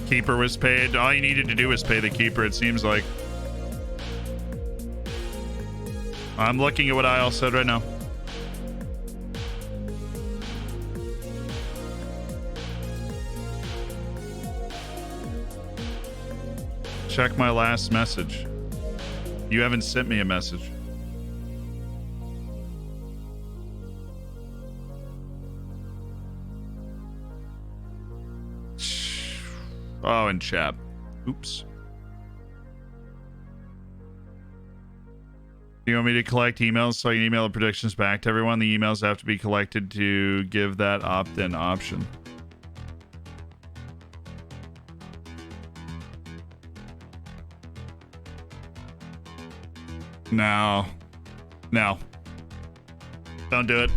Keeper was paid. All you needed to do was pay the keeper, it seems like. I'm looking at what I all said right now. Check my last message. You haven't sent me a message. Oh, and chat. Oops. Do you want me to collect emails so I can email the predictions back to everyone? The emails have to be collected to give that opt-in option. No. No. Don't do it.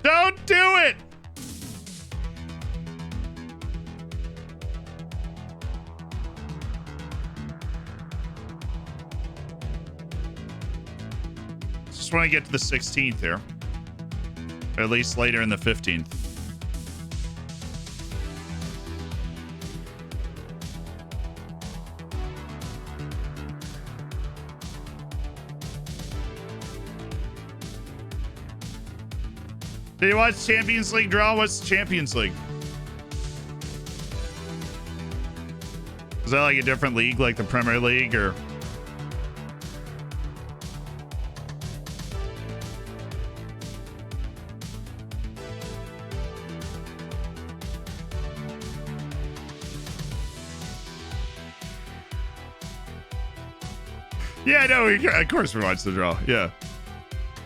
Don't do it! Just want to get to the 16th here. Or at least later in the 15th. Did you watch Champions League draw? What's Champions League? Is that like a different league, like the Premier League, or? Yeah, no, of course we watched the draw. Yeah.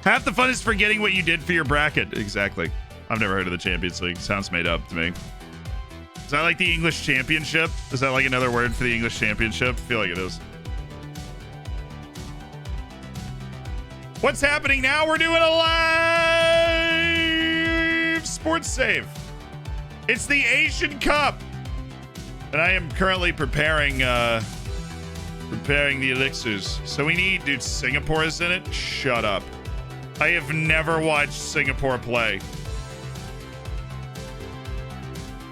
Half the fun is forgetting what you did for your bracket. Exactly. I've never heard of the Champions League. Sounds made up to me. Is that like the English Championship? Is that like another word for the English Championship? I feel like it is. What's happening now? We're doing a live sports save. It's the Asian Cup. And I am currently preparing the elixirs. So we need, dude, Singapore is in it? Shut up. I have never watched Singapore play.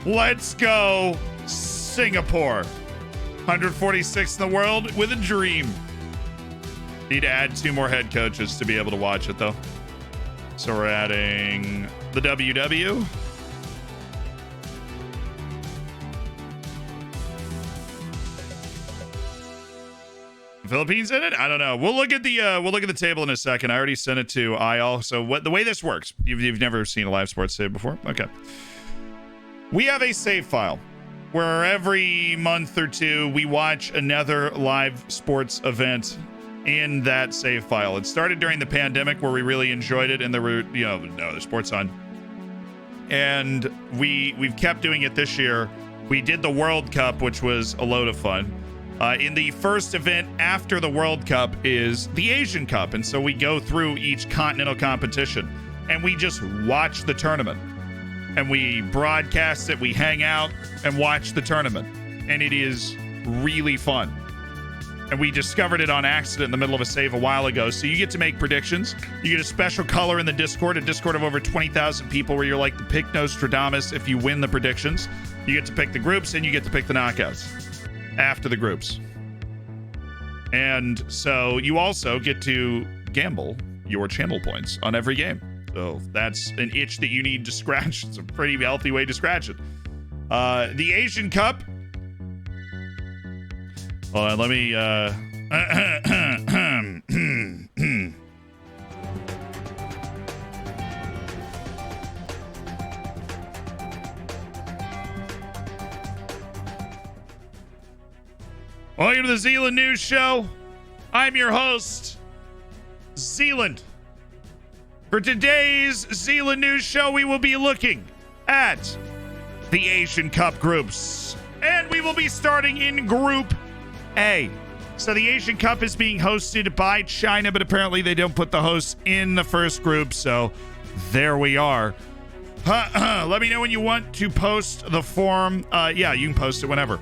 Let's go, Singapore. 146th in the world with a dream. Need to add 2 more head coaches to be able to watch it, though. So we're adding the WW. Philippines in it? I don't know. We'll look at the table in a second. I already sent it to IL. So the way this works, you've never seen a live sports save before? Okay. We have a save file where every month or two we watch another live sports event in that save file. It started during the pandemic where we really enjoyed it and there were, no other sports on. And we've kept doing it this year. We did the World Cup, which was a load of fun. In the first event after the World Cup is the Asian Cup. And so we go through each continental competition and we just watch the tournament. And we broadcast it, we hang out and watch the tournament. And it is really fun. And we discovered it on accident in the middle of a save a while ago. So you get to make predictions. You get a special color in the Discord, a Discord of over 20,000 people where you're like the pick Nostradamus if you win the predictions. You get to pick the groups and you get to pick the knockouts after the groups. And so you also get to gamble your channel points on every game. So that's an itch that you need to scratch. It's a pretty healthy way to scratch it. The Asian Cup. Hold on, let me Welcome to the Zealand News Show. I'm your host, Zealand. For today's Zealand News Show, we will be looking at the Asian Cup groups. And we will be starting in Group A. So the Asian Cup is being hosted by China, but apparently they don't put the hosts in the first group. So there we are. Let me know when you want to post the form. Yeah, you can post it whenever.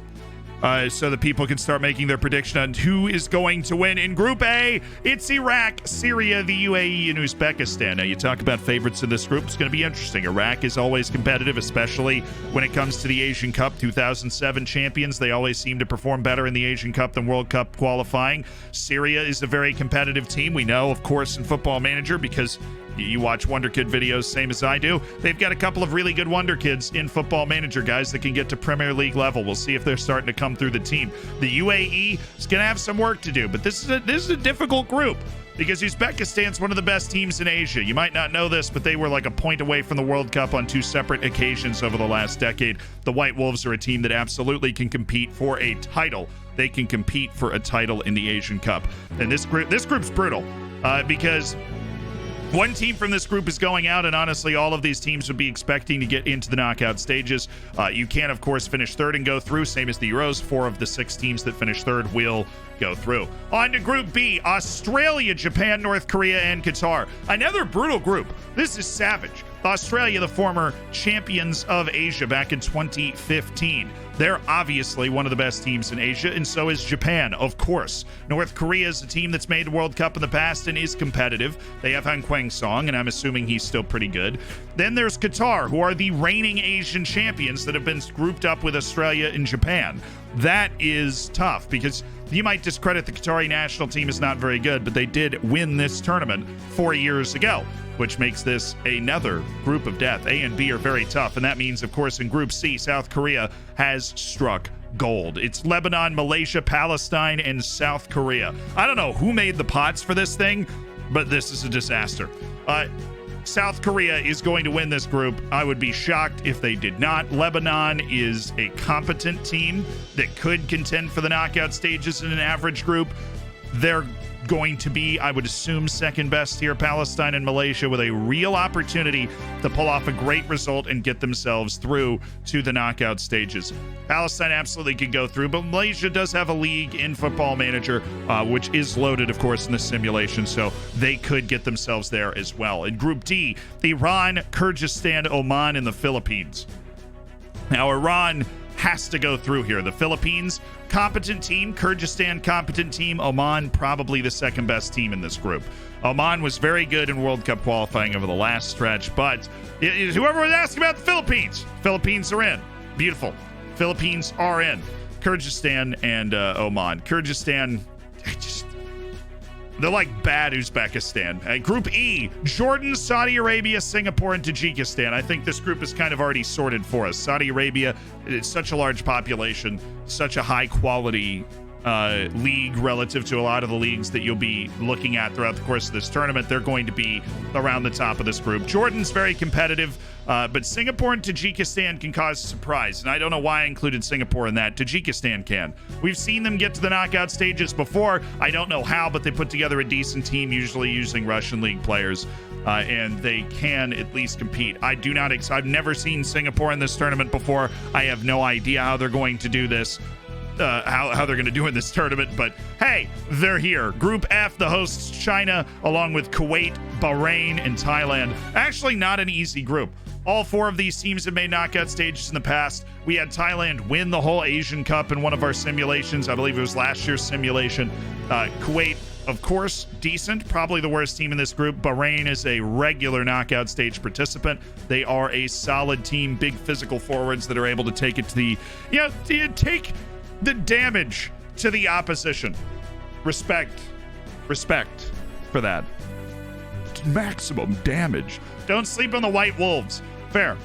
so that people can start making their prediction on who is going to win. In Group A, it's Iraq, Syria, the UAE, and Uzbekistan. Now, you talk about favorites in this group. It's going to be interesting. Iraq is always competitive, especially when it comes to the Asian Cup. 2007 champions. They always seem to perform better in the Asian Cup than World Cup qualifying. Syria is a very competitive team. We know, of course, in Football Manager, because you watch Wonder Kid videos, same as I do. They've got a couple of really good Wonder Kids in Football Manager, guys, that can get to Premier League level. We'll see if they're starting to come through the team. The UAE is going to have some work to do, but this is a difficult group because Uzbekistan's one of the best teams in Asia. You might not know this, but they were like a point away from the World Cup on 2 separate occasions over the last decade. The White Wolves are a team that absolutely can compete for a title. They can compete for a title in the Asian Cup. And this group's brutal because one team from this group is going out, and honestly, all of these teams would be expecting to get into the knockout stages. You can, of course, finish third and go through, same as the Euros. 4 of the 6 teams that finish third will go through. On to Group B, Australia, Japan, North Korea, and Qatar. Another brutal group. This is savage. Australia, the former champions of Asia back in 2015. They're obviously one of the best teams in Asia, and so is Japan, of course. North Korea is a team that's made the World Cup in the past and is competitive. They have Han Kwang-song, and I'm assuming he's still pretty good. Then there's Qatar, who are the reigning Asian champions that have been grouped up with Australia and Japan. That is tough because you might discredit the Qatari national team as not very good, but they did win this tournament 4 years ago, which makes this another group of death. A and B are very tough, and that means, of course, in Group C, South Korea has struck gold. It's Lebanon, Malaysia, Palestine, and South Korea. I don't know who made the pots for this thing, but this is a disaster. South Korea is going to win this group. I would be shocked if they did not. Lebanon is a competent team that could contend for the knockout stages in an average group. They're going to be, I would assume, second best here. Palestine and Malaysia with a real opportunity to pull off a great result and get themselves through to the knockout stages. Palestine absolutely could go through, but Malaysia does have a league in Football Manager, which is loaded, of course, in the simulation, so they could get themselves there as well. In Group D, Iran, Kyrgyzstan, Oman, and the Philippines. Now, Iran has to go through here. The Philippines, competent team. Kyrgyzstan, competent team. Oman, probably the second best team in this group. Oman was very good in World Cup qualifying over the last stretch, but whoever was asking about the Philippines are in. Beautiful. Philippines are in. Kyrgyzstan and Oman. Kyrgyzstan, they're like bad Uzbekistan. Group E, Jordan, Saudi Arabia, Singapore, and Tajikistan. I think this group is kind of already sorted for us. Saudi Arabia, it's such a large population, such a high quality league relative to a lot of the leagues that you'll be looking at throughout the course of this tournament. They're going to be around the top of this group. Jordan's very competitive, but Singapore and Tajikistan can cause surprise, and I don't know why I included Singapore in that. Tajikistan can. We've seen them get to the knockout stages before. I don't know how, but they put together a decent team, usually using Russian league players, and they can at least compete. I've never seen Singapore in this tournament before. I have no idea how they're going to do this. How they're going to do in this tournament, but hey, they're here. Group F, the hosts China, along with Kuwait, Bahrain, and Thailand. Actually, not an easy group. All 4 of these teams have made knockout stages in the past. We had Thailand win the whole Asian Cup in one of our simulations. I believe it was last year's simulation. Kuwait, of course, decent. Probably the worst team in this group. Bahrain is a regular knockout stage participant. They are a solid team, big physical forwards that are able to take it to the, take the damage to the opposition. Respect for that. Maximum damage. Don't sleep on the White Wolves. Fair.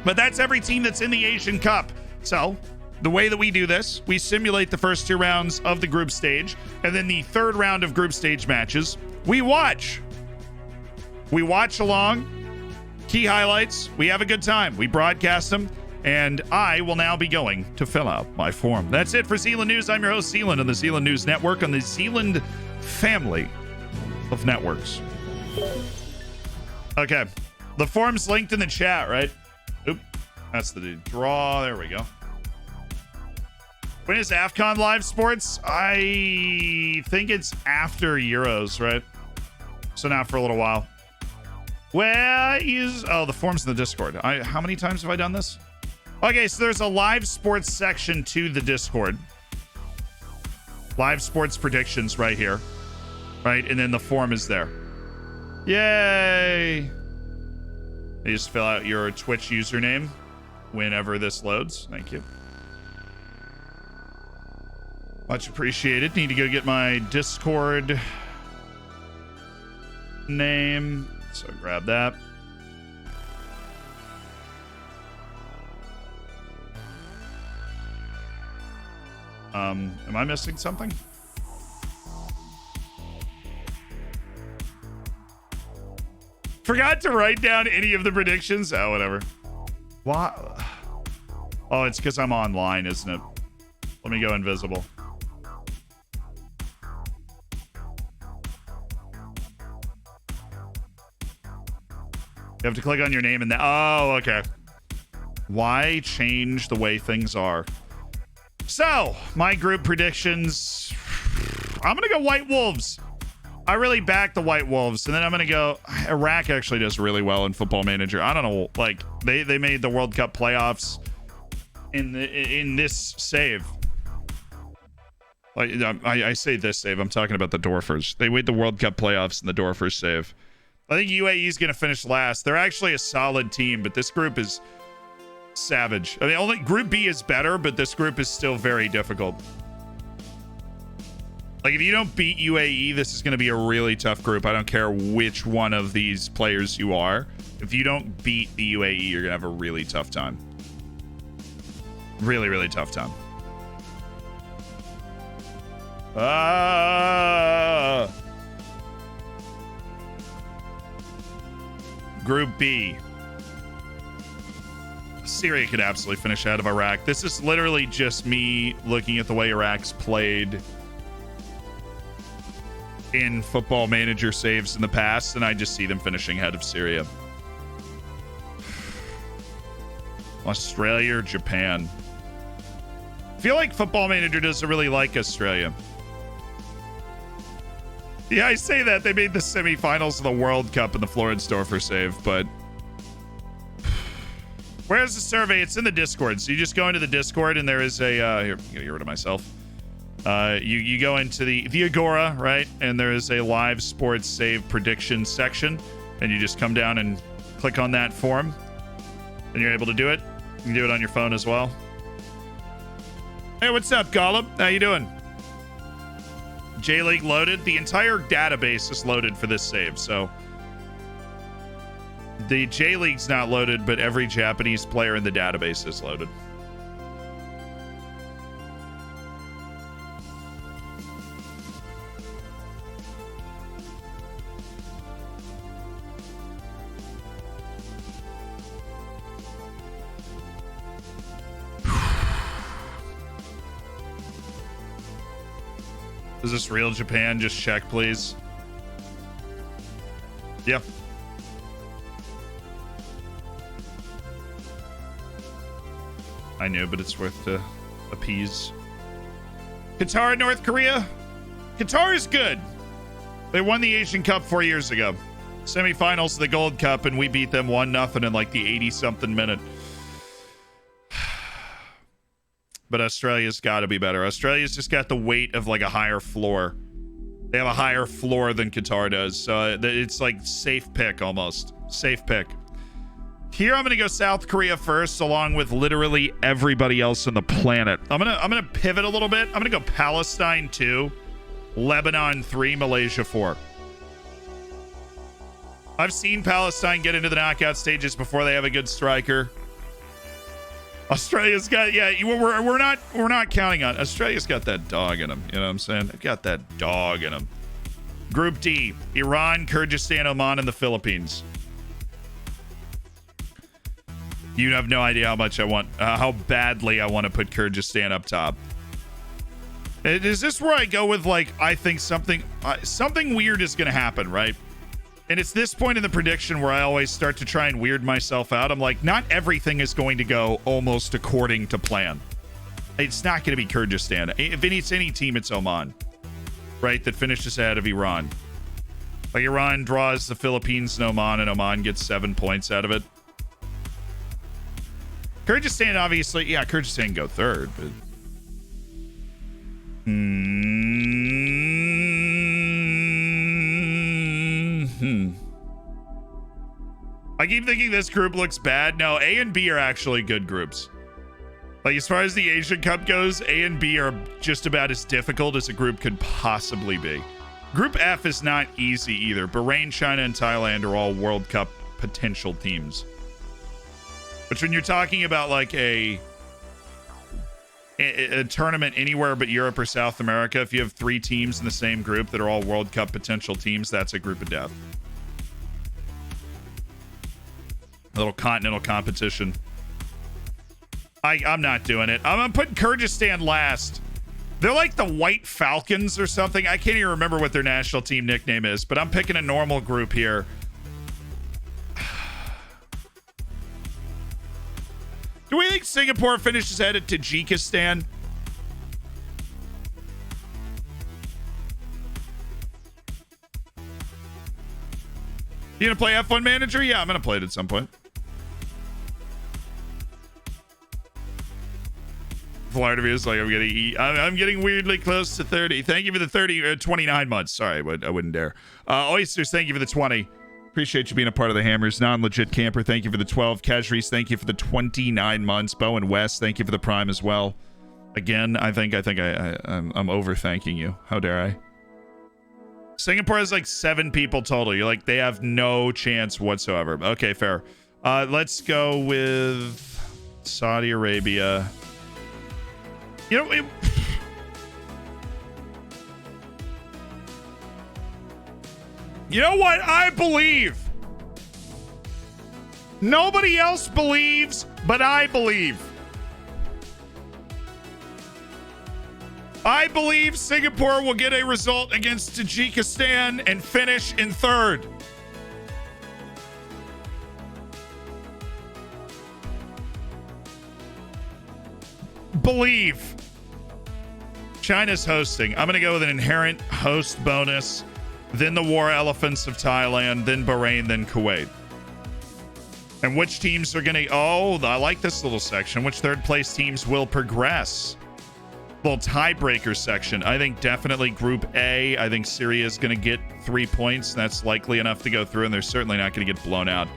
But that's every team that's in the Asian Cup. So, the way that we do this, we simulate the first 2 rounds of the group stage, and then the 3rd round of group stage matches, we watch. We watch along, key highlights, we have a good time. We broadcast them. And I will now be going to fill out my form. That's it for Zealand News. I'm your host, Zealand, on the Zealand News Network, on the Zealand family of networks. Okay. The form's linked in the chat, right? Oop. That's the draw. There we go. When is AFCON live sports? I think it's after Euros, right? So now for a little while. Where is... Oh, the form's in the Discord. How many times have I done this? Okay, so there's a live sports section to the Discord. Live sports predictions right here. Right, and then the form is there. Yay! You just fill out your Twitch username whenever this loads. Thank you. Much appreciated. Need to go get my Discord name. So grab that. Am I missing something? Forgot to write down any of the predictions. Oh, whatever. Why? Oh, it's because I'm online, isn't it? Let me go invisible. You have to click on your name and that. Oh, okay. Why change the way things are? So, my group predictions. I'm going to go White Wolves. I really back the White Wolves. And then I'm going to go. Iraq actually does really well in Football Manager. I don't know. Like, they made the World Cup playoffs in this save. Like, I say this save. I'm talking about the Dorfers. They made the World Cup playoffs in the Dorfers save. I think UAE is going to finish last. They're actually a solid team, but this group is savage. I mean, only Group B is better, but this group is still very difficult. Like, if you don't beat UAE, this is going to be a really tough group. I don't care which one of these players you are. If you don't beat the UAE, you're going to have a really tough time. Really, really tough time. Group B. Syria could absolutely finish ahead of Iraq. This is literally just me looking at the way Iraq's played in Football Manager saves in the past, and I just see them finishing ahead of Syria. Australia or Japan? I feel like Football Manager doesn't really like Australia. Yeah, I say that. They made the semifinals of the World Cup in the Florence Dorfer save, but... Where's the survey? It's in the Discord. So you just go into the Discord, and there is a... here, I'm gonna get rid of myself. You go into the Agora, right? And there is a live sports save prediction section. And you just come down and click on that form. And you're able to do it. You can do it on your phone as well. Hey, what's up, Gollum? How you doing? J-League loaded. The entire database is loaded for this save, so... The J-League's not loaded, but every Japanese player in the database is loaded. Is this real Japan? Just check, please. Yeah. I knew, but it's worth to appease. Qatar and North Korea? Qatar is good. They won the Asian Cup 4 years ago. Semifinals of the Gold Cup, and we beat them 1-0 in like the 80-something minute. But Australia's got to be better. Australia's just got the weight of like a higher floor. They have a higher floor than Qatar does. So it's like safe pick almost. Safe pick. Here I'm going to go South Korea first, along with literally everybody else on the planet. I'm going to pivot a little bit. I'm going to go Palestine 2, Lebanon 3, Malaysia 4. I've seen Palestine get into the knockout stages before they have a good striker. Australia's got, yeah, we're not counting on. Australia's got that dog in them. You know what I'm saying? They've got that dog in them. Group D: Iran, Kyrgyzstan, Oman, and the Philippines. You have no idea how much I want, how badly I want to put Kyrgyzstan up top. Is this where I go with like, I think something weird is going to happen, right? And it's this point in the prediction where I always start to try and weird myself out. I'm like, not everything is going to go almost according to plan. It's not going to be Kyrgyzstan. If it's any team, it's Oman, right? That finishes ahead of Iran. Like, Iran draws the Philippines and Oman gets 7 points out of it. Kyrgyzstan, obviously, yeah, Kyrgyzstan can go third, but I keep thinking this group looks bad. No, A and B are actually good groups. Like, as far as the Asian Cup goes, A and B are just about as difficult as a group could possibly be. Group F is not easy either. Bahrain, China, and Thailand are all World Cup potential teams. But when you're talking about like a tournament anywhere but Europe or South America, if you have 3 teams in the same group that are all World Cup potential teams, that's a group of death. A little continental competition. I'm not doing it. I'm putting Kyrgyzstan last. They're like the White Falcons or something. I can't even remember what their national team nickname is, but I'm picking a normal group here. Do we think Singapore finishes ahead of Tajikistan? You gonna play F1 Manager? Yeah, I'm gonna play it at some point. Florida is like, I'm getting weirdly close to 30. Thank you for the 29 months. Sorry, I wouldn't dare. Oysters, thank you for the 20. Appreciate you being a part of the Hammers. Non-legit camper, thank you for the 12. Kajris, thank you for the 29 months. Bo and West, thank you for the Prime as well. Again, I'm over thanking you. How dare I? Singapore has like 7 people total. You're like, they have no chance whatsoever. Okay, fair. Let's go with Saudi Arabia. You know, you know what? I believe. Nobody else believes, but I believe. I believe Singapore will get a result against Tajikistan and finish in 3rd. Believe. China's hosting. I'm going to go with an inherent host bonus, then the War Elephants of Thailand, then Bahrain, then Kuwait. And which teams are going to... Oh, I like this little section. Which 3rd place teams will progress? Little tiebreaker section. I think definitely Group A. I think Syria is going to get 3 points. That's likely enough to go through, and they're certainly not going to get blown out.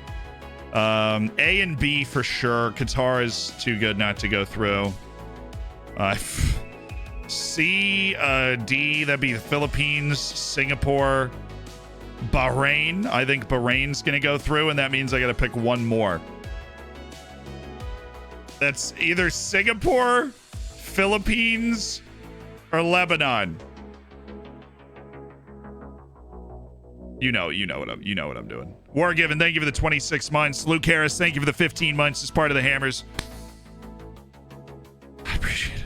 A and B for sure. Qatar is too good not to go through. C, D, that'd be the Philippines, Singapore, Bahrain. I think Bahrain's going to go through, and that means I got to pick one more. That's either Singapore, Philippines, or Lebanon. You know what I'm doing. War Given, thank you for the 26 months. Luke Harris, thank you for the 15 months as part of the Hammers. I appreciate it.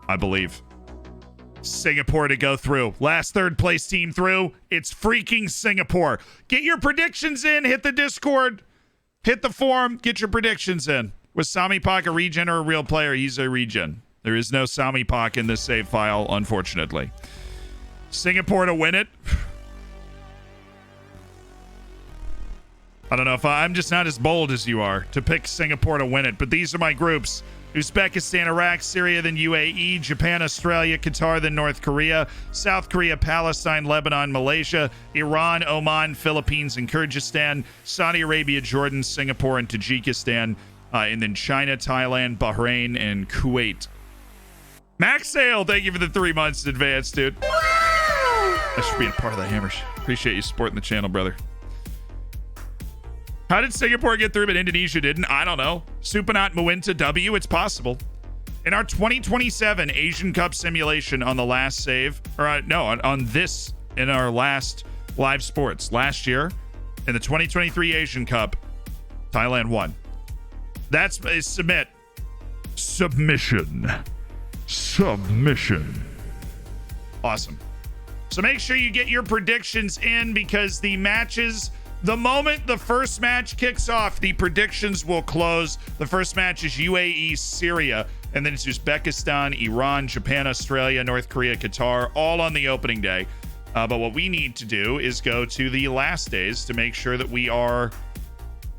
I believe Singapore to go through. Last 3rd place team through. It's freaking Singapore. Get your predictions in. Hit the Discord. Hit the forum. Get your predictions in. Was Sami Pak a regen or a real player? He's a regen. There is no Sami Pak in this save file, unfortunately. Singapore to win it. I don't know if I'm just not as bold as you are to pick Singapore to win it, but these are my groups. Uzbekistan, Iraq, Syria, then UAE, Japan, Australia, Qatar, then North Korea, South Korea, Palestine, Lebanon, Malaysia, Iran, Oman, Philippines, and Kyrgyzstan, Saudi Arabia, Jordan, Singapore, and Tajikistan, and then China, Thailand, Bahrain, and Kuwait. Max Sale, thank you for the 3 months in advance, dude. Thanks for being part of the Hammers. Appreciate you supporting the channel, brother. How did Singapore get through, but Indonesia didn't? I don't know. Supanat Muinta W, it's possible. In our 2027 Asian Cup simulation on the last save, or on this, in our last live sports, last year, in the 2023 Asian Cup, Thailand won. That's a submission. Awesome. So make sure you get your predictions in, because the matches... The moment the first match kicks off, the predictions will close. The first match is UAE, Syria, and then it's Uzbekistan, Iran, Japan, Australia, North Korea, Qatar, all on the opening day. But what we need to do is go to the last days to make sure that we are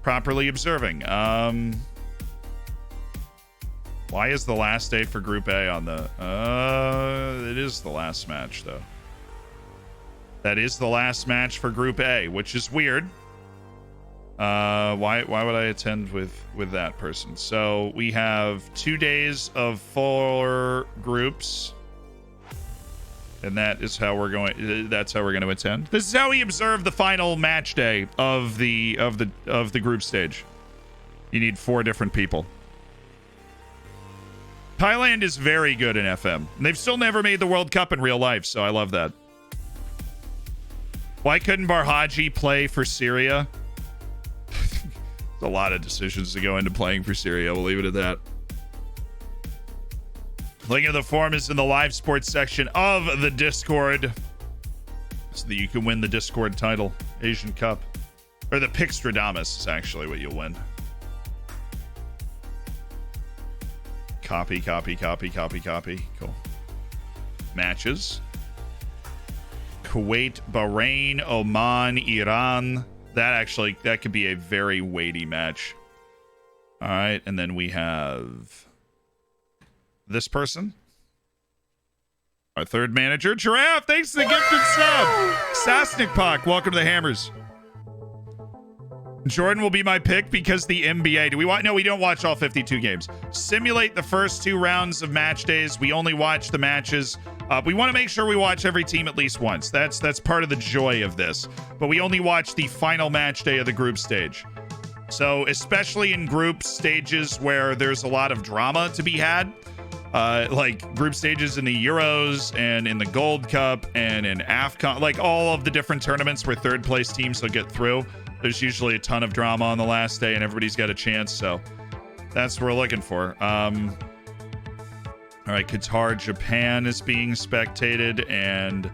properly observing. Why is the last day for Group A on the... it is the last match, though. That is the last match for Group A, which is weird. Why would I attend with that person? So we have 2 days of 4 groups. And that is how we're going. That's how we're going to attend. This is how we observe the final match day of the group stage. You need 4 different people. Thailand is very good in FM. And they've still never made the World Cup in real life, so I love that. Why couldn't Barhaji play for Syria? There's a lot of decisions to go into playing for Syria. We'll leave it at that. Link of the forum is in the live sports section of the Discord, so that you can win the Discord title, Asian Cup. Or the Pixtradamus is actually what you'll win. Copy. Cool. Matches. Kuwait, Bahrain, Oman, Iran. That could be a very weighty match. All right, and then we have this person. Our third manager, Giraffe. Thanks for the gifted sub. Sasnikpak, welcome to the Hammers. Jordan will be my pick because the NBA. Do we watch? No, we don't watch all 52 games. Simulate the first 2 rounds of match days. We only watch the matches. We want to make sure we watch every team at least once. That's part of the joy of this. But we only watch the final match day of the group stage. So especially in group stages where there's a lot of drama to be had, like group stages in the Euros and in the Gold Cup and in AFCON, like all of the different tournaments where third place teams will get through. There's usually a ton of drama on the last day and everybody's got a chance. So that's what we're looking for. All right, Qatar, Japan is being spectated, and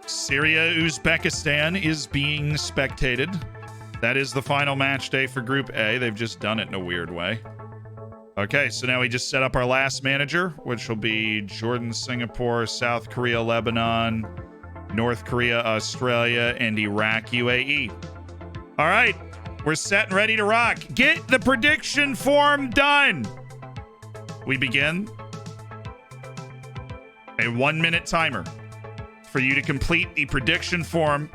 Syria, Uzbekistan is being spectated. That is the final match day for Group A. They've just done it in a weird way. Okay, so now we just set up our last manager, which will be Jordan, Singapore, South Korea, Lebanon, North Korea, Australia, and Iraq, UAE. All right, we're set and ready to rock. Get the prediction form done. We begin a 1-minute timer for you to complete the prediction form.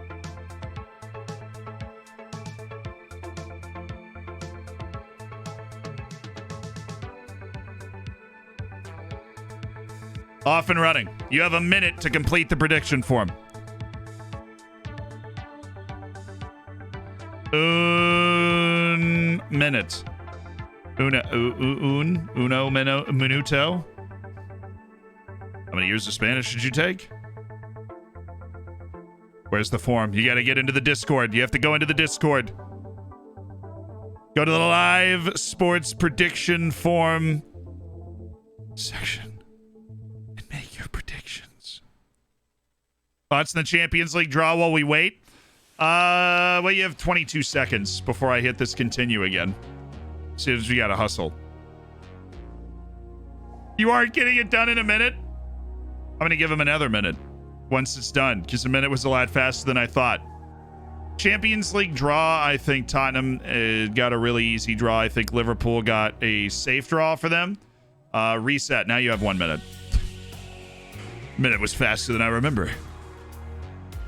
Off and running. You have a minute to complete the prediction form. Minute. Uno minuto. How many years of Spanish did you take? Where's the form? You got to get into the Discord. You have to go into the Discord. Go to the live sports prediction form section and make your predictions. Thoughts in the Champions League draw while we wait? Well, you have 22 seconds before I hit this continue again. As soon as we got to hustle. You aren't getting it done in a minute? I'm going to give him another minute once it's done, because a minute was a lot faster than I thought. Champions League draw, I think Tottenham got a really easy draw. I think Liverpool got a safe draw for them. Reset. Now you have 1 minute. Minute was faster than I remember.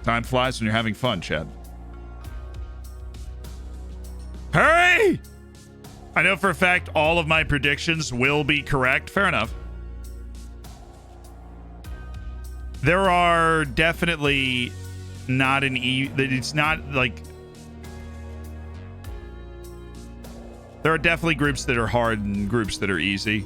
Time flies when you're having fun, Chad. Hurry! I know for a fact all of my predictions will be correct. Fair enough. There are definitely not it's not like... There are definitely groups that are hard and groups that are easy.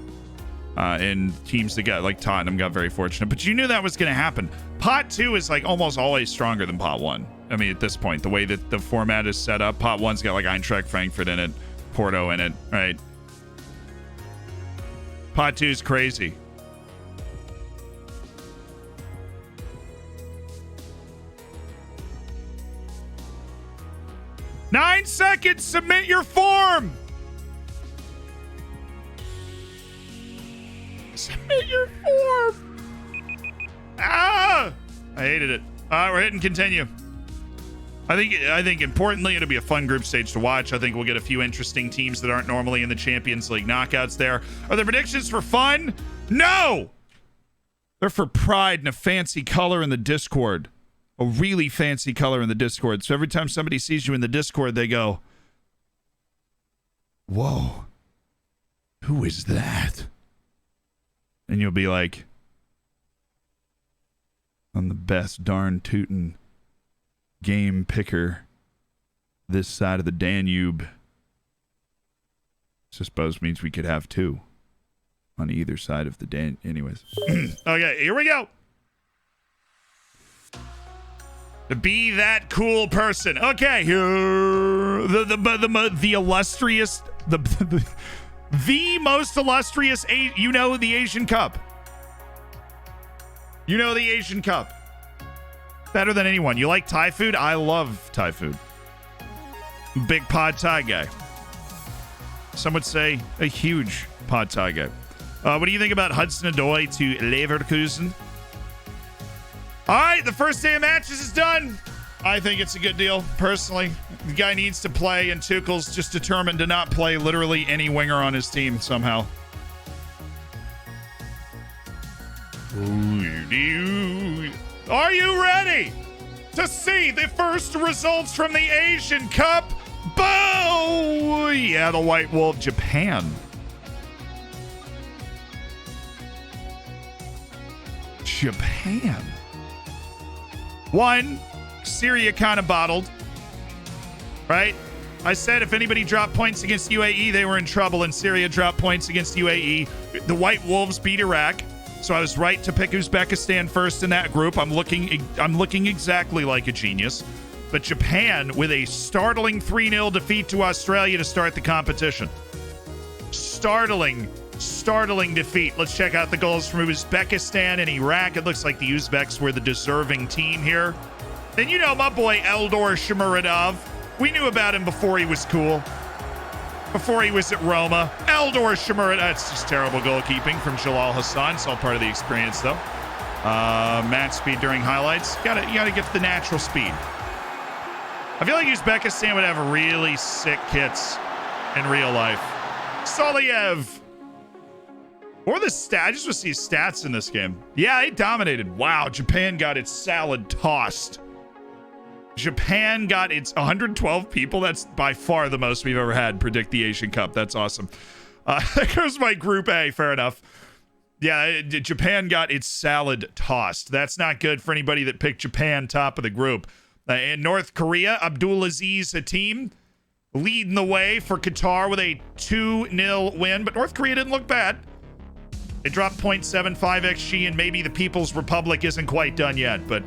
And teams that got, like Tottenham got very fortunate. But you knew that was going to happen. Pot 2 is like almost always stronger than Pot 1. I mean, at this point, the way that the format is set up, Pot 1's got like Eintracht Frankfurt in it, Porto in it, right? Pot 2 is crazy. Nine seconds, submit your form! Submit your form! Ah! I hated it. All right, we're hitting continue. I think importantly, it'll be a fun group stage to watch. I think we'll get a few interesting teams that aren't normally in the Champions League knockouts there. Are the predictions for fun? No! They're for pride and a fancy color in the Discord. A really fancy color in the Discord. So every time somebody sees you in the Discord, they go, whoa, who is that? And you'll be like, I'm the best darn tootin' game picker this side of the Danube. I suppose means we could have two on either side of the Dan. Anyways. Okay, here we go. To be that cool person. Okay, here the illustrious the most illustrious the Asian Cup. You know the Asian Cup. Better than anyone. You like Thai food? I love Thai food. Big pad Thai guy. Some would say a huge pad Thai guy. What do you think about Hudson-Odoi to Leverkusen? All right, the first day of matches is done. I think it's a good deal, personally. The guy needs to play, and Tuchel's just determined to not play literally any winger on his team somehow. Are you ready to see the first results from the Asian Cup? Boo! Yeah, the White Wolf, Japan. Japan. One, Syria kind of bottled, right? I said if anybody dropped points against UAE, they were in trouble, and Syria dropped points against UAE. The White Wolves beat Iraq, so I was right to pick Uzbekistan first in that group. I'm looking exactly like a genius. But Japan with a startling 3-0 defeat to Australia to start the competition. Startling defeat. Let's check out the goals from Uzbekistan and Iraq. It looks like the Uzbeks were the deserving team here. Then you know my boy Eldor Shomurodov. We knew about him before he was cool. Before he was at Roma. Eldor Shomurodov. That's just terrible goalkeeping from Jalal Hassan. It's all part of the experience, though. Match speed during highlights. You gotta get the natural speed. I feel like Uzbekistan would have really sick kits in real life. Soliev. Or the stats. I just want to see stats in this game. Yeah, they dominated. Wow, Japan got its salad tossed. Japan got its 112 people. That's by far the most we've ever had predict the Asian Cup. That's awesome. There goes my Group A. Fair enough. Yeah, Japan got its salad tossed. That's not good for anybody that picked Japan top of the group. In North Korea, Abdulaziz Hatim leading the way for Qatar with a 2-0 win. But North Korea didn't look bad. They dropped 0.75 XG, and maybe the People's Republic isn't quite done yet. But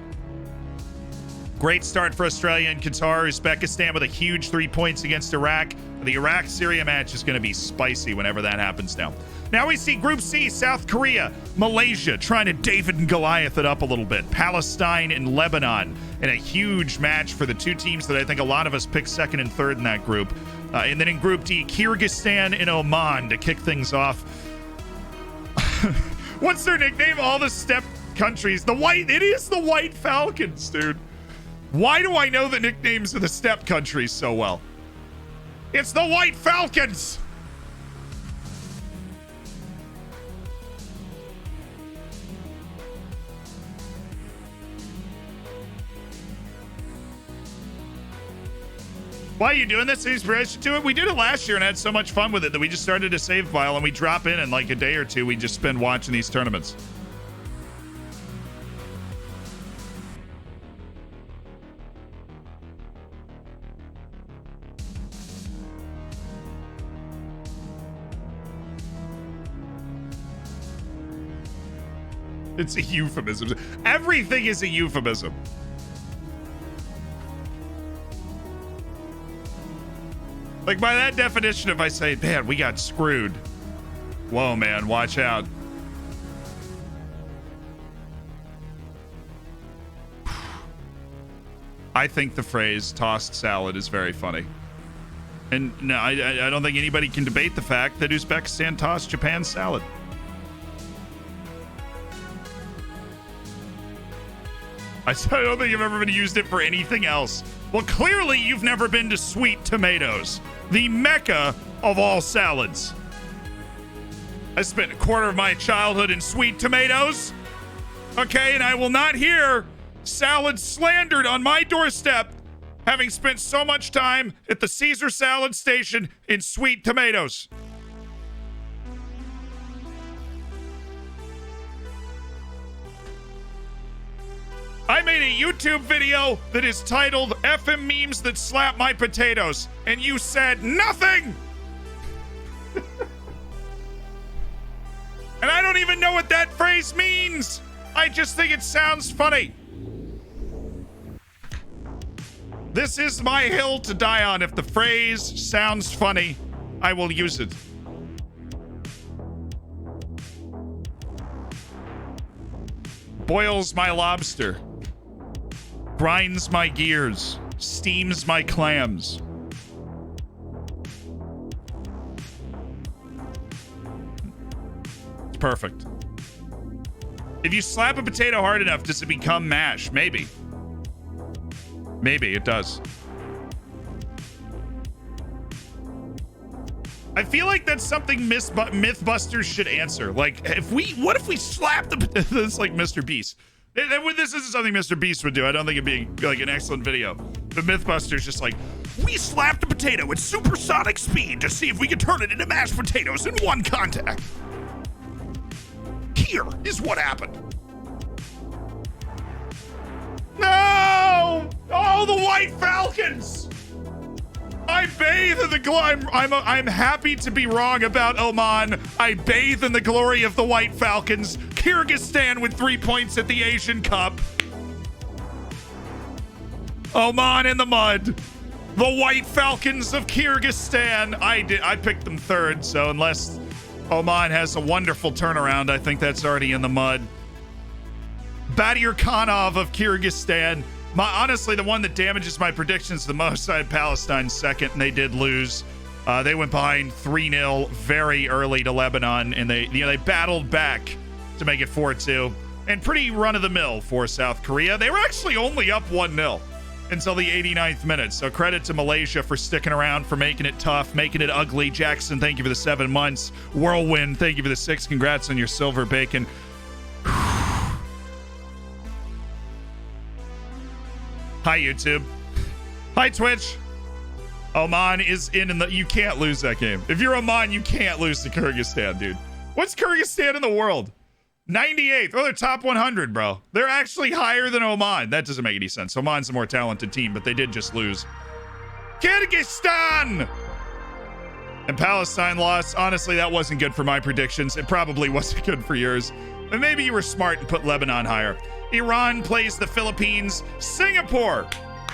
great start for Australia and Qatar. Uzbekistan with a huge 3 points against Iraq. The Iraq-Syria match is going to be spicy whenever that happens now. Now we see Group C, South Korea, Malaysia trying to David and Goliath it up a little bit. Palestine and Lebanon in a huge match for the two teams that I think a lot of us picked second and third in that group. And then in Group D, Kyrgyzstan and Oman to kick things off. What's their nickname? All the step countries. It is the White Falcons, dude. Why do I know the nicknames of the step countries so well? It's the White Falcons. Why are you doing this? Inspiration to it? We did it last year and had so much fun with it that we just started a save file and we drop in like a day or two. We just spend watching these tournaments. It's a euphemism. Everything is a euphemism. Like, by that definition, if I say, man, we got screwed. Whoa, man, watch out. I think the phrase tossed salad is very funny. And no, I don't think anybody can debate the fact that Uzbekistan tossed Japan's salad. I don't think I've ever been used it for anything else. Well, clearly you've never been to Sweet Tomatoes, the mecca of all salads. I spent a quarter of my childhood in Sweet Tomatoes. Okay, and I will not hear salad slandered on my doorstep, having spent so much time at the Caesar Salad Station in Sweet Tomatoes. I made a YouTube video that is titled FM Memes That Slap My Potatoes, and you said nothing! And I don't even know what that phrase means! I just think it sounds funny. This is my hill to die on. If the phrase sounds funny, I will use it. Boils my lobster. Grinds my gears. Steams my clams. It's perfect. If you slap a potato hard enough, does it become mash? Maybe. Maybe it does. I feel like that's something Mythbusters should answer. Like, what if we slap the potato? This is like Mr. Beast. This isn't something Mr. Beast would do. I don't think it'd be like an excellent video. But Mythbusters just like, we slapped a potato at supersonic speed to see if we could turn it into mashed potatoes in one contact. Here is what happened. No! Oh, the White Falcons! I bathe in the glory. I'm happy to be wrong about Oman. I bathe in the glory of the White Falcons. Kyrgyzstan with 3 points at the Asian Cup. Oman in the mud. The White Falcons of Kyrgyzstan. I picked them third, so unless Oman has a wonderful turnaround, I think that's already in the mud. Badir Khanov of Kyrgyzstan. Honestly, the one that damages my predictions the most, I had Palestine second, and they did lose. They went behind 3-0 very early to Lebanon, and they battled back to make it 4-2. And pretty run-of-the-mill for South Korea. They were actually only up 1-0 until the 89th minute. So credit to Malaysia for sticking around, for making it tough, making it ugly. Jackson, thank you for the 7 months. Whirlwind, thank you for the 6. Congrats on your silver bacon. Hi, YouTube. Hi, Twitch. Oman is in the... You can't lose that game. If you're Oman, you can't lose to Kyrgyzstan, dude. What's Kyrgyzstan in the world? 98th. Oh, they're top 100, bro. They're actually higher than Oman. That doesn't make any sense. Oman's a more talented team, but they did just lose. Kyrgyzstan! And Palestine lost. Honestly, that wasn't good for my predictions. It probably wasn't good for yours. But maybe you were smart and put Lebanon higher. Iran plays the Philippines. Singapore.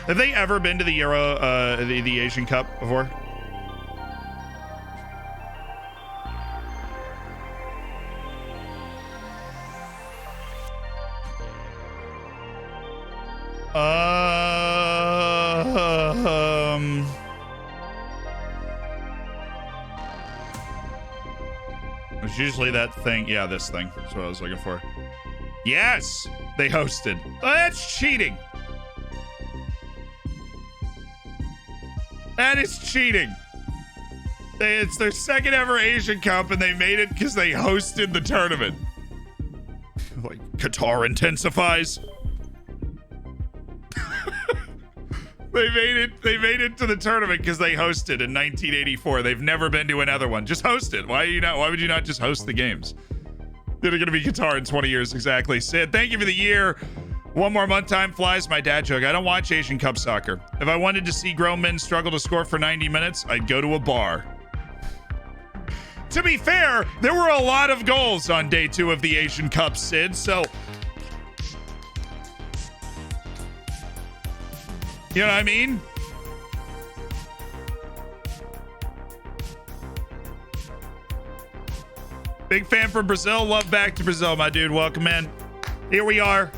Have they ever been to the the Asian Cup before? It's usually that thing. Yeah, this thing. That's what I was looking for. Yes, they hosted. Oh, that's cheating. That is cheating. It's their second ever Asian Cup, and they made it because they hosted the tournament. Like, Qatar intensifies. They made it to the tournament because they hosted in 1984. They've never been to another one. Just host it. Why would you not just host the games? They're going to be Qatar in 20 years, exactly. Sid, thank you for the year. One more month, time flies. My dad joke. I don't watch Asian Cup soccer. If I wanted to see grown men struggle to score for 90 minutes, I'd go to a bar. To be fair, there were a lot of goals on day 2 of the Asian Cup, Sid, so... You know what I mean? Big fan from Brazil. Love back to Brazil, my dude. Welcome in. Here we are.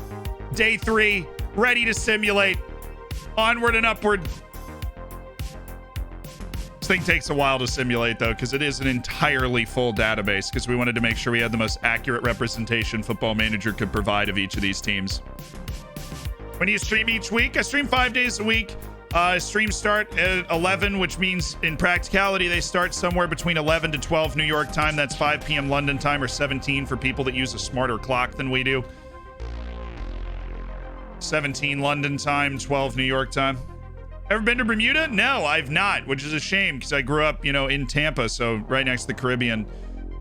Day 3. Ready to simulate. Onward and upward. This thing takes a while to simulate, though, because it is an entirely full database, because we wanted to make sure we had the most accurate representation Football Manager could provide of each of these teams. When do you stream each week? I stream 5 days a week. Streams start at 11, which means in practicality, they start somewhere between 11 to 12 New York time. That's 5 p.m. London time, or 17 for people that use a smarter clock than we do. 17 London time, 12 New York time. Ever been to Bermuda? No, I've not, which is a shame because I grew up, in Tampa, so right next to the Caribbean.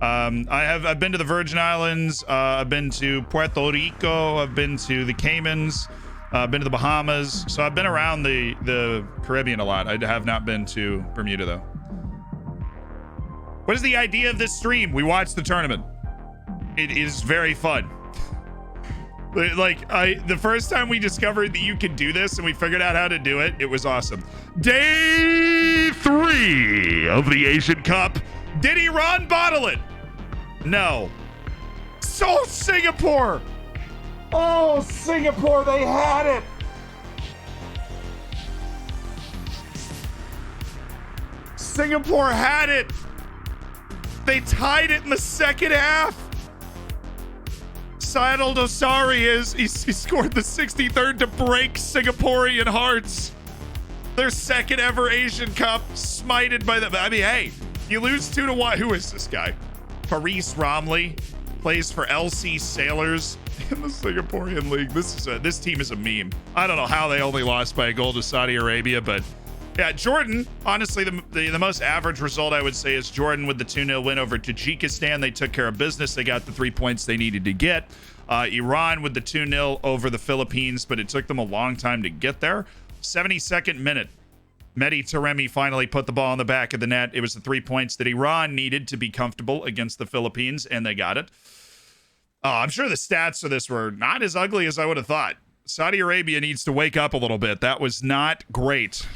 I've been to the Virgin Islands. I've been to Puerto Rico. I've been to the Caymans. I've been to the Bahamas. So I've been around the Caribbean a lot. I have not been to Bermuda, though. What is the idea of this stream? We watch the tournament. It is very fun. The first time we discovered that you could do this and we figured out how to do it, it was awesome. Day 3 of the Asian Cup. Did Iran bottle it? No. So Singapore. Oh, Singapore, they had it. Singapore had it. They tied it in the second half. Syed Al-Dosari he scored the 63rd to break Singaporean hearts. Their second ever Asian Cup, smited by them. I mean, hey, you lose 2-1. Who is this guy? Paris Romley plays for LC Sailors in the Singaporean league. This team is a meme. I don't know how they only lost by a goal to Saudi Arabia, but yeah, Jordan, honestly, the most average result I would say is Jordan with the 2-0 win over Tajikistan. They took care of business. They got the 3 points they needed to get. Iran with the 2-0 over the Philippines, but it took them a long time to get there. 72nd minute. Mehdi Taremi finally put the ball in the back of the net. It was the 3 points that Iran needed to be comfortable against the Philippines, and they got it. I'm sure the stats for this were not as ugly as I would have thought. Saudi Arabia needs to wake up a little bit. That was not great.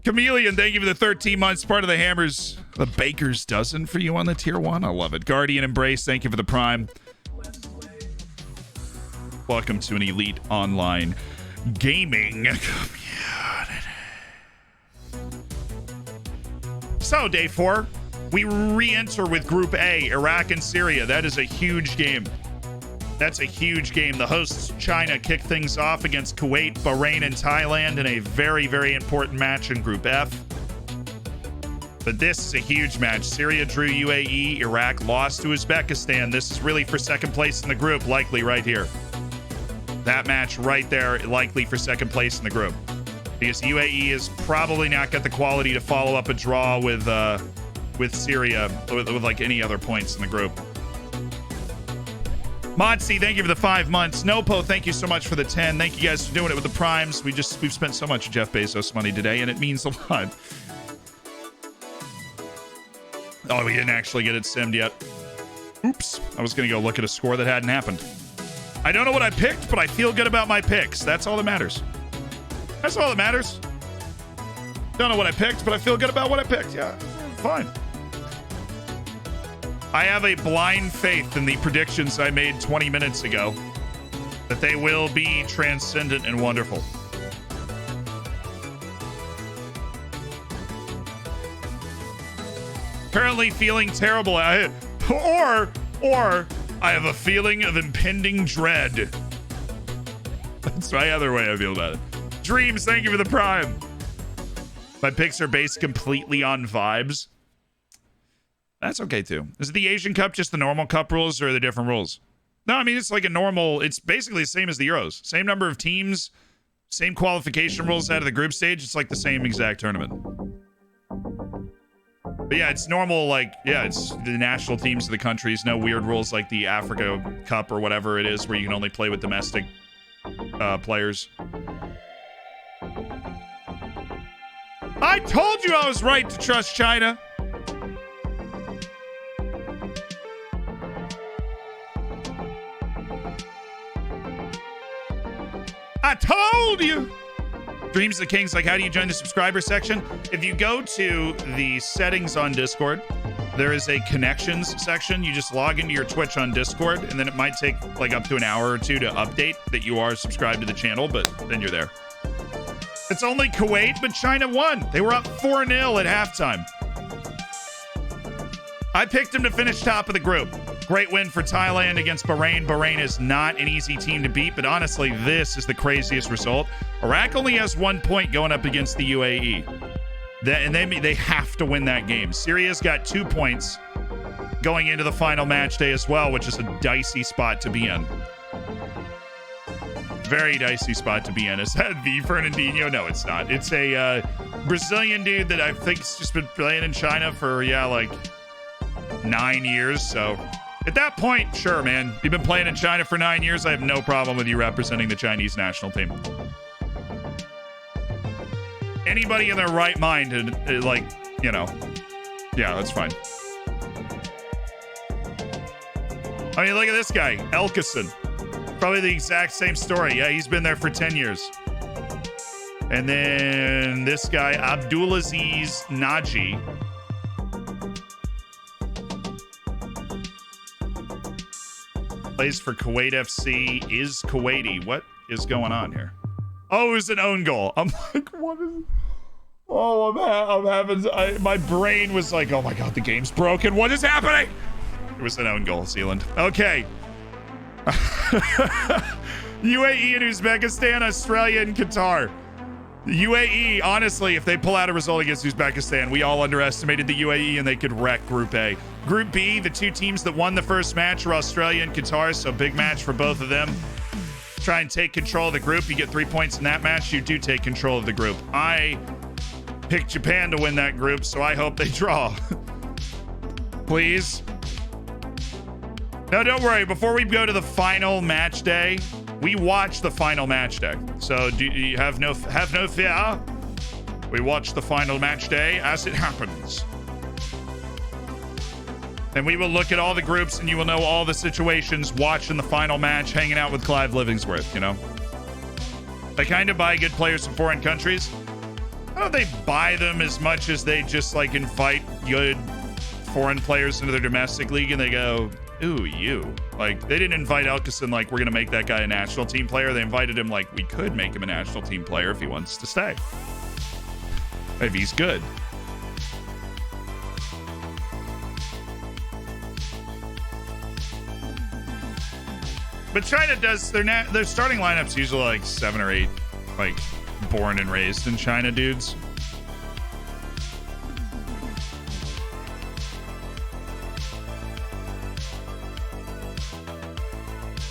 Chameleon, thank you for the 13 months. Part of the Hammers, the Baker's Dozen for you on the tier 1. I love it. Guardian Embrace, thank you for the Prime. Welcome to an elite online gaming community. So, day 4, we re-enter with Group A, Iraq and Syria. That is a huge game. That's a huge game. The hosts, China, kick things off against Kuwait, Bahrain, and Thailand in a very, very important match in Group F. But this is a huge match. Syria drew UAE. Iraq lost to Uzbekistan. This is really for second place in the group, likely right here. That match right there, likely for second place in the group. Because UAE is probably not got the quality to follow up a draw with Syria with like any other points in the group. Modsy, thank you for the 5 months. Nopo, thank you so much for the 10. Thank you guys for doing it with the primes. We've spent so much Jeff Bezos money today, and it means a lot. Oh, we didn't actually get it simmed yet. Oops. I was going to go look at a score that hadn't happened. I don't know what I picked, but I feel good about my picks. That's all that matters. That's all that matters. Don't know what I picked, but I feel good about what I picked. Yeah, fine. I have a blind faith in the predictions I made 20 minutes ago that they will be transcendent and wonderful. Currently feeling terrible. Or I have a feeling of impending dread. That's my other way I feel about it. Dreams, thank you for the Prime. My picks are based completely on vibes. That's okay too. Is the Asian Cup just the normal cup rules or are there different rules? No, I mean, it's like a normal, it's basically the same as the Euros. Same number of teams, same qualification rules out of the group stage. It's like the same exact tournament. But yeah, it's normal, like, yeah, it's the national teams of the countries. No weird rules like the Africa Cup or whatever it is where you can only play with domestic players. I told you I was right to trust China. I told you. Dreams of the Kings, like, how do you join the subscriber section? If you go to the settings on Discord, there is a connections section. You just log into your Twitch on Discord, and then it might take like up to an hour or two to update that you are subscribed to the channel, but then you're there. It's only Kuwait, but China won. They were up 4-0 at halftime. I picked him to finish top of the group. Great win for Thailand against Bahrain. Bahrain is not an easy team to beat, but honestly, this is the craziest result. Iraq only has 1 point going up against the UAE. They have to win that game. Syria's got 2 points going into the final match day as well, which is a dicey spot to be in. Very dicey spot to be in. Is that the Fernandinho? No, it's not. It's a Brazilian dude that I think's just been playing in China for, like 9 years. So at that point, sure, man. You've been playing in China for 9 years. I have no problem with you representing the Chinese national team. Anybody in their right mind, yeah, that's fine. I mean, look at this guy, Elkison. Probably the exact same story. Yeah, he's been there for 10 years. And then this guy, Abdulaziz Naji. Plays for Kuwait FC, is Kuwaiti. What is going on here? Oh, it was an own goal. I'm like, what is... Oh, I'm having... my brain was like, oh my God, the game's broken. What is happening? It was an own goal, Zealand. Okay. UAE and Uzbekistan, Australia and Qatar. The UAE, honestly, if they pull out a result against Uzbekistan, we all underestimated the UAE and they could wreck Group A. Group B, the 2 teams that won the first match were Australia and Qatar, so big match for both of them. Try and take control of the group. You get 3 points in that match, you do take control of the group. I picked Japan to win that group, so I hope they draw. Please. No, don't worry. Before we go to the final match day, we watch the final match day. So do you have no fear. We watch the final match day as it happens. And we will look at all the groups and you will know all the situations watching the final match, hanging out with Clive Livingsworth, you know? They kind of buy good players from foreign countries. I don't think they buy them as much as they just like invite good foreign players into their domestic league and they go, ooh, you. Like, they didn't invite Elkison like, we're going to make that guy a national team player. They invited him like, we could make him a national team player if he wants to stay. If he's good. But China does, their starting lineup's usually like 7 or 8, like, born and raised in China dudes.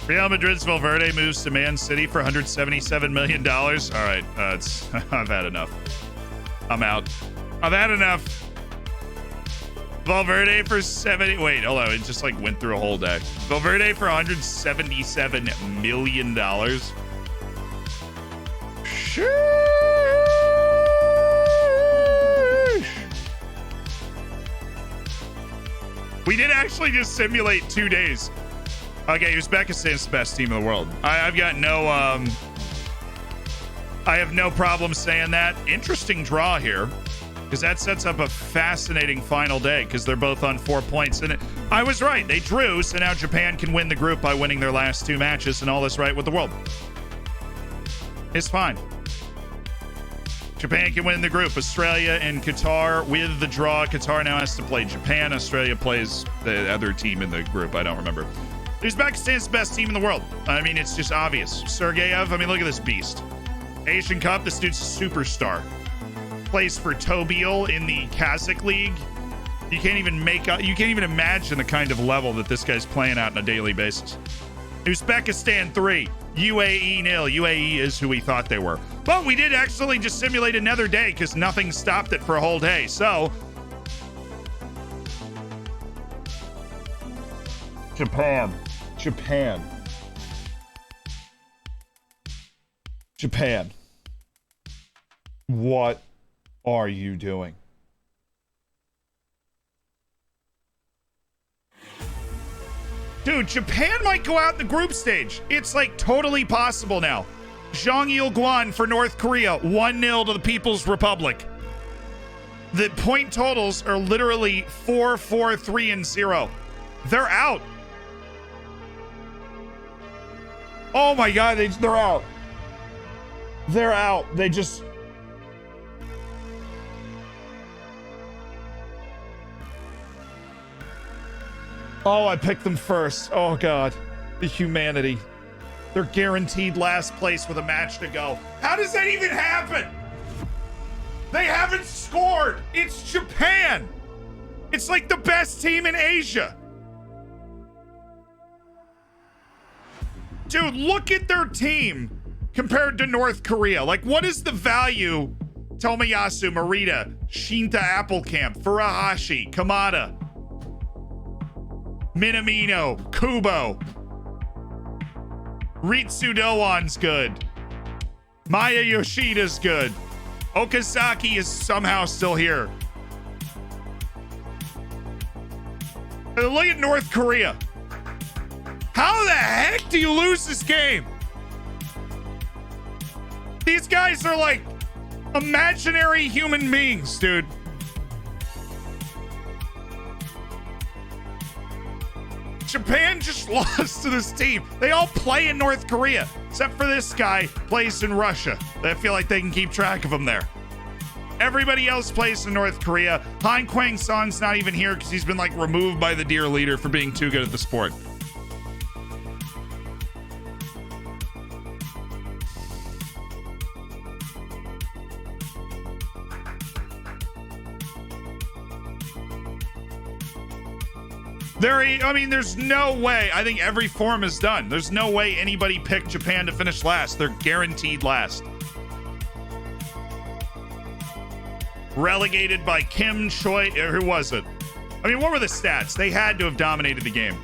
Real Madrid's Valverde moves to Man City for $177 million. All right, I've had enough. I'm out. I've had enough. Valverde for 70. Wait, hold on. It just like went through a whole day. Valverde for $177 million. Sheesh. We did actually just simulate 2 days. Okay, Uzbekistan's the best team in the world. I've got no, I have no problem saying that. Interesting draw here, because that sets up a fascinating final day, because they're both on 4 points. And I was right. They drew, so now Japan can win the group by winning their last 2 matches, and all is right with the world. It's fine. Japan can win the group. Australia and Qatar with the draw. Qatar now has to play Japan. Australia plays the other team in the group. I don't remember. Uzbekistan's the best team in the world. I mean, it's just obvious. Sergeyev, I mean, look at this beast. Asian Cup, this dude's a superstar. Plays for Tobil in the Kazakh League. You can't even imagine the kind of level that this guy's playing at on a daily basis. Uzbekistan 3, UAE 0. UAE is who we thought they were. But we did actually just simulate another day because nothing stopped it for a whole day. So, Japan. What are you doing? Dude, Japan might go out in the group stage. It's like totally possible now. Zhang Yilguan for North Korea, 1-0 to the People's Republic. The point totals are literally 4, 4, 3, and 0. They're out. Oh my God, they're out. They're out. They just... Oh, I picked them first. Oh, God. The humanity. They're guaranteed last place with a match to go. How does that even happen? They haven't scored. It's Japan. It's like the best team in Asia. Dude, look at their team compared to North Korea. Like, what is the value? Tomoyasu, Morita, Shinta Applecamp, Furuhashi, Kamada, Minamino, Kubo. Ritsu Dowan's good. Maya Yoshida's good. Okazaki is somehow still here. Look at North Korea. How the heck do you lose this game? These guys are like imaginary human beings, dude. Japan just lost to this team. They all play in North Korea, except for this guy plays in Russia. I feel like they can keep track of him there. Everybody else plays in North Korea. Han Kwang-son's not even here because he's been like removed by the dear leader for being too good at the sport. I mean, there's no way. I think every form is done. There's no way anybody picked Japan to finish last. They're guaranteed last. Relegated by Kim Choi. Who was it? I mean, what were the stats? They had to have dominated the game.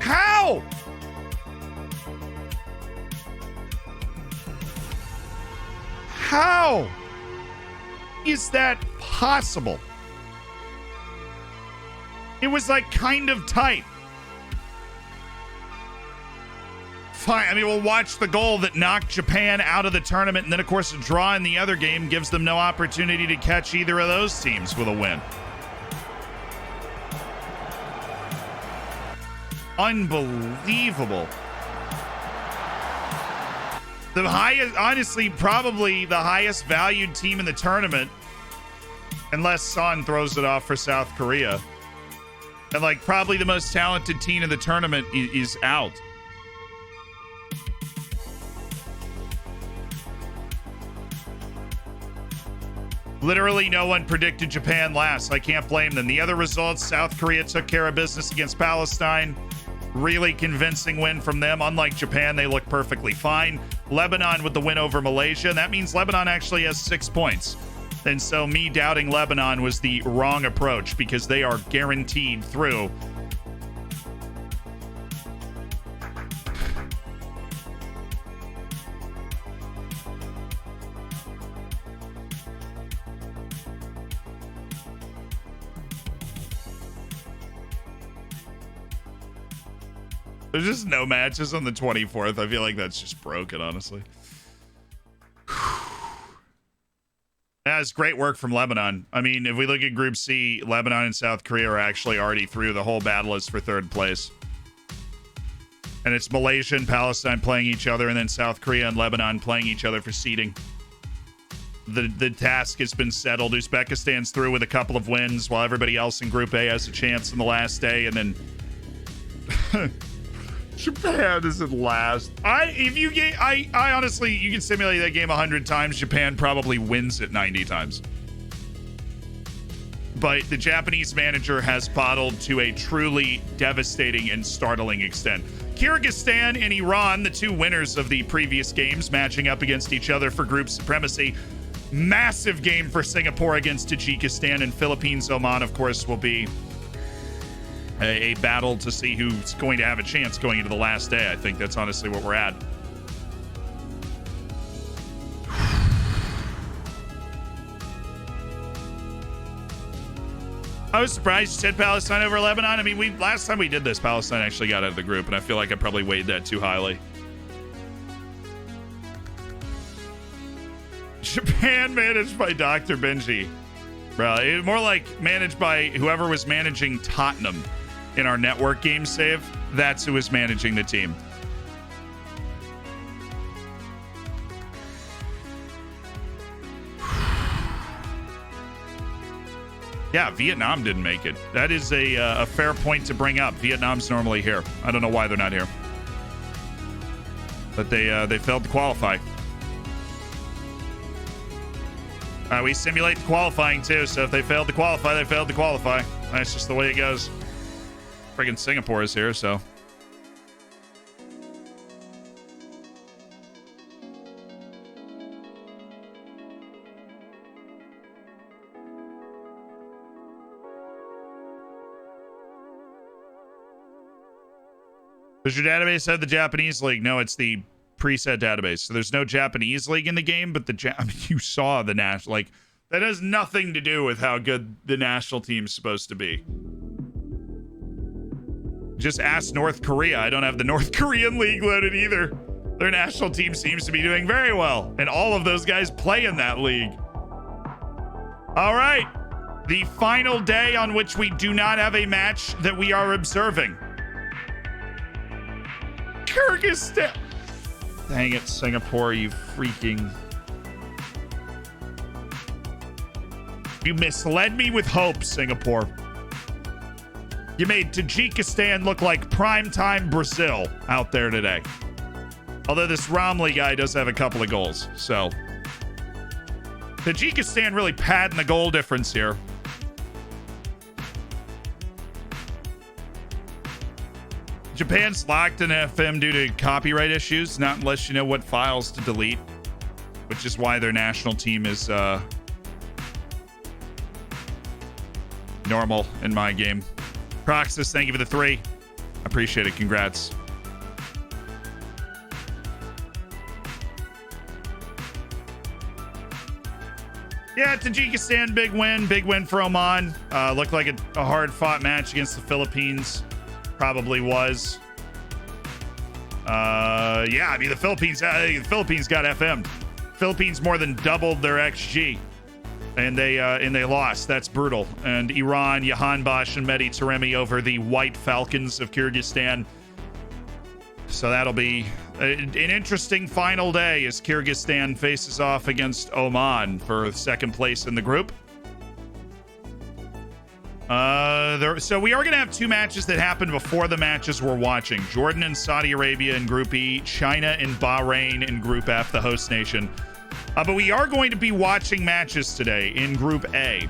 How? How is that possible? It was like kind of tight. Fine. I mean, we'll watch the goal that knocked Japan out of the tournament. And then, of course, a draw in the other game gives them no opportunity to catch either of those teams with a win. Unbelievable. The highest, honestly, probably the highest valued team in the tournament, unless Son throws it off for South Korea. And like probably the most talented team in the tournament is out. Literally no one predicted Japan last. I can't blame them. The other results, South Korea took care of business against Palestine. Really convincing win from them. Unlike Japan, they look perfectly fine. Lebanon with the win over Malaysia. And that means Lebanon actually has 6 points. And so me doubting Lebanon was the wrong approach because they are guaranteed through. There's just no matches on the 24th. I feel like that's just broken, honestly. That's great work from Lebanon. I mean, if we look at Group C, Lebanon and South Korea are actually already through. The whole battle is for third place. And it's Malaysia and Palestine playing each other, and then South Korea and Lebanon playing each other for seeding. The task has been settled. Uzbekistan's through with a couple of wins, while everybody else in Group A has a chance in the last day, and then Japan is at last. I honestly, you can simulate that game 100 times. Japan probably wins it 90 times. But the Japanese manager has bottled to a truly devastating and startling extent. Kyrgyzstan and Iran, the two winners of the previous games, matching up against each other for group supremacy. Massive game for Singapore against Tajikistan, and Philippines, Oman, of course, will be a battle to see who's going to have a chance going into the last day. I think that's honestly what we're at. I was surprised you said Palestine over Lebanon. I mean, last time we did this, Palestine actually got out of the group, and I feel like I probably weighed that too highly. Japan managed by Dr. Benji. Bro, it more like managed by whoever was managing Tottenham in our network game save. That's who was managing the team. Yeah, Vietnam didn't make it. That is a fair point to bring up. Vietnam's normally here. I don't know why they're not here. But they failed to qualify. We simulate qualifying too, so if they failed to qualify, they failed to qualify. That's just the way it goes. Friggin' Singapore is here, so. Does your database have the Japanese league? No, it's the preset database. So there's no Japanese league in the game, but you saw the national, like, that has nothing to do with how good the national team's supposed to be. Just ask North Korea. I don't have the North Korean league loaded either. Their national team seems to be doing very well, and all of those guys play in that league. All right, the final day on which we do not have a match that we are observing. Kyrgyzstan. Dang it, Singapore, you freaking... You misled me with hope, Singapore. You made Tajikistan look like primetime Brazil out there today. Although this Romley guy does have a couple of goals, so... Tajikistan really padding the goal difference here. Japan's locked in FM due to copyright issues, not unless you know what files to delete, which is why their national team is normal in my game. Proxus, thank you for the 3. Appreciate it. Congrats. Yeah, Tajikistan, big win. Big win for Oman. Looked like a hard-fought match against the Philippines. Probably was. Yeah, I mean, the Philippines got FM'd. Philippines more than doubled their XG. And they lost. That's brutal. And Iran, Jahanbash and Mehdi Taremi over the White Falcons of Kyrgyzstan. So that'll be an interesting final day as Kyrgyzstan faces off against Oman for second place in the group. So we are going to have 2 matches that happened before the matches we're watching. Jordan and Saudi Arabia in Group E, China and Bahrain in Group F, the host nation. But we are going to be watching matches today in Group A.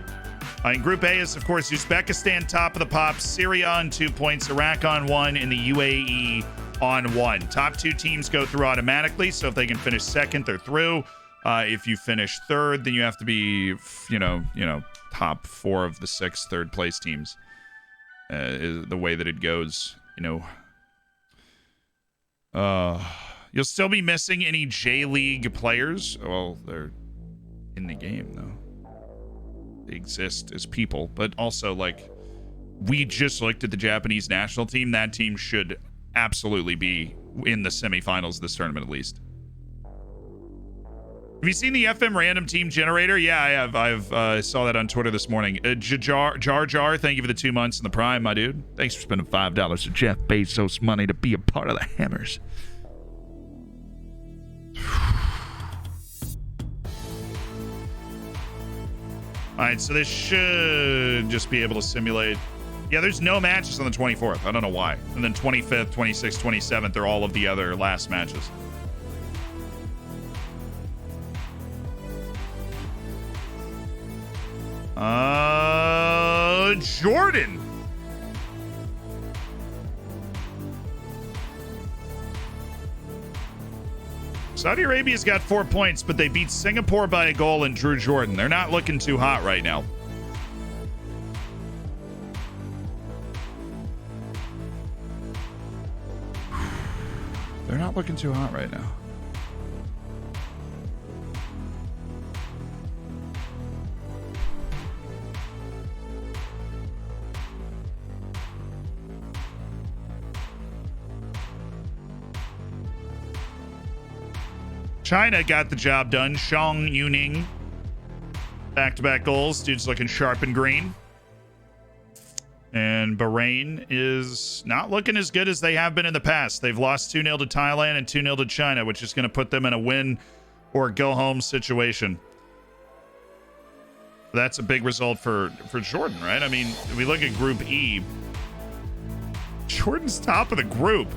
In Group A is, of course, Uzbekistan top of the pops, Syria on 2 points, Iraq on 1, and the UAE on 1. Top 2 teams go through automatically, so if they can finish second, they're through. If you finish third, then you have to be, you know, top 4 of the 6 third place teams. Is the way that it goes, you know. You'll still be missing any J-League players. Well, they're in the game, though. They exist as people. But also, like, we just looked at the Japanese national team. That team should absolutely be in the semifinals of this tournament, at least. Have you seen the FM random team generator? Yeah, I have. I saw that on Twitter this morning. Jar Jar, thank you for the 2 months in the Prime, my dude. Thanks for spending $5 to Jeff Bezos money to be a part of the Hammers. All right, so this should just be able to simulate. Yeah, there's no matches on the 24th. I don't know why. And then 25th, 26th, 27th are all of the other last matches. Jordan. Saudi Arabia's got 4 points, but they beat Singapore by a goal and drew Jordan. They're not looking too hot right now. They're not looking too hot right now. China got the job done. Shang Yuning. Back-to-back goals. Dude's looking sharp and green. And Bahrain is not looking as good as they have been in the past. They've lost 2-0 to Thailand and 2-0 to China, which is going to put them in a win or go-home situation. That's a big result for Jordan, right? I mean, if we look at Group E, Jordan's top of the group.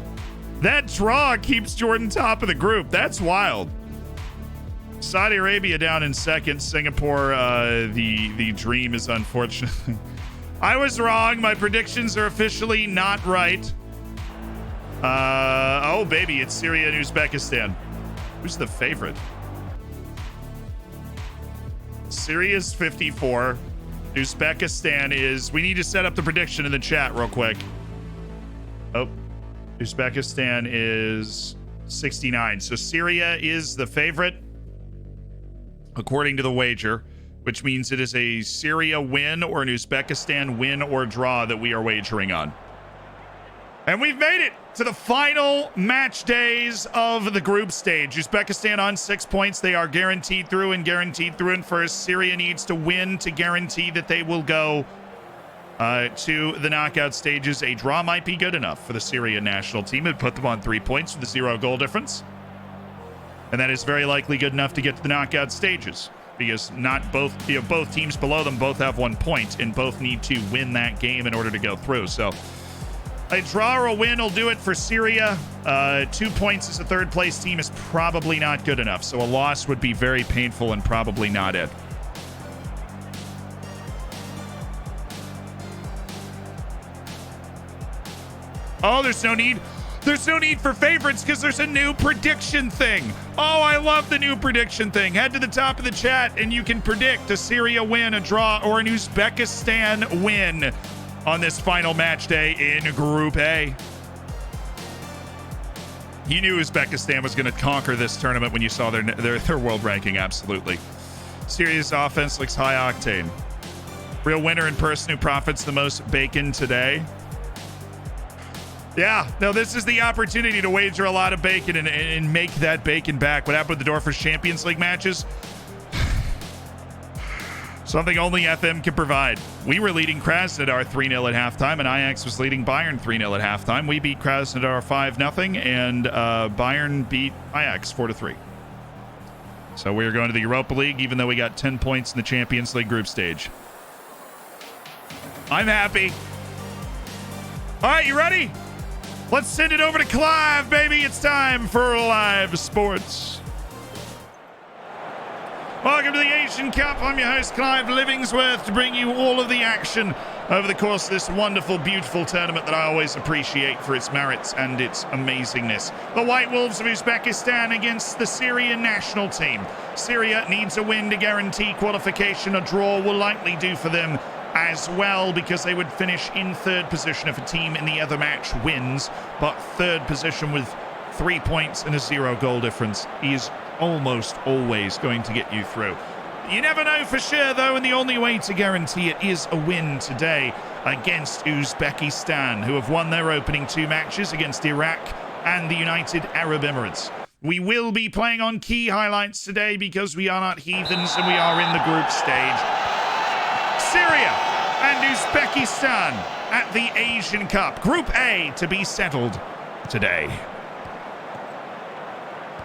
That draw keeps Jordan top of the group. That's wild. Saudi Arabia down in second. Singapore, the dream is unfortunate. I was wrong. My predictions are officially not right. Oh, baby, it's Syria and Uzbekistan. Who's the favorite? Syria's 54. Uzbekistan is... We need to set up the prediction in the chat real quick. Oh, Uzbekistan is 69. So Syria is the favorite, according to the wager, which means it is a Syria win or an Uzbekistan win or draw that we are wagering on. And we've made it to the final match days of the group stage. Uzbekistan on 6 points. They are guaranteed through and guaranteed through and first. Syria needs to win to guarantee that they will go to the knockout stages. A draw might be good enough for the Syrian national team. It put them on 3 points with a 0 goal difference. And that is very likely good enough to get to the knockout stages, because not both, both teams below them both have 1 point and both need to win that game in order to go through. So a draw or a win will do it for Syria. 2 points as a third place team is probably not good enough. So a loss would be very painful and probably not it. Oh, there's no need. There's no need for favorites because there's a new prediction thing. Oh, I love the new prediction thing. Head to the top of the chat and you can predict a Syria win, a draw, or an Uzbekistan win on this final match day in Group A. You knew Uzbekistan was going to conquer this tournament when you saw their world ranking, absolutely. Syria's offense looks high octane. Real winner and person who profits the most bacon today. Yeah, no, this is the opportunity to wager a lot of bacon and make that bacon back. What happened with the Dorfers Champions League matches? Something only FM can provide. We were leading Krasnodar 3-0 at halftime, and Ajax was leading Bayern 3-0 at halftime. We beat Krasnodar 5-0, and Bayern beat Ajax 4-3. So we're going to the Europa League, even though we got 10 points in the Champions League group stage. I'm happy. All right, you ready? Let's send it over to Clive, baby. It's time for live sports. Welcome to the Asian Cup. I'm your host, Clive Livingsworth, to bring you all of the action over the course of this wonderful, beautiful tournament that I always appreciate for its merits and its amazingness. The White Wolves of Uzbekistan against the Syrian national team. Syria needs a win to guarantee qualification. A draw will likely do for them as well, because they would finish in third position if a team in the other match wins. But third position with 3 points and a 0 goal difference is almost always going to get you through. You never know for sure, though, and the only way to guarantee it is a win today against Uzbekistan, who have won their opening 2 matches against Iraq and the United Arab Emirates. We will be playing on key highlights today because we are not heathens and we are in the group stage. Syria and Uzbekistan at the Asian Cup. Group A to be settled today.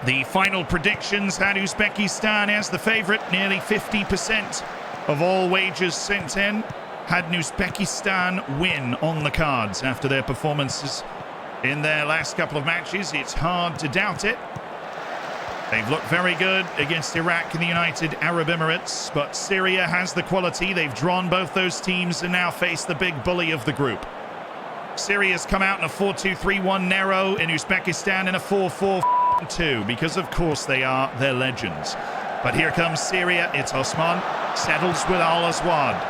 The final predictions had Uzbekistan as the favorite. Nearly 50% of all wagers sent in had an Uzbekistan win on the cards after their performances in their last couple of matches. It's hard to doubt it. They've looked very good against Iraq and the United Arab Emirates, but Syria has the quality. They've drawn both those teams and now face the big bully of the group. Syria's come out in a 4-2-3-1 narrow, in Uzbekistan in a 4-4-2, because of course they are their legends. But here comes Syria. It's Osman, settles with Al-Aswad.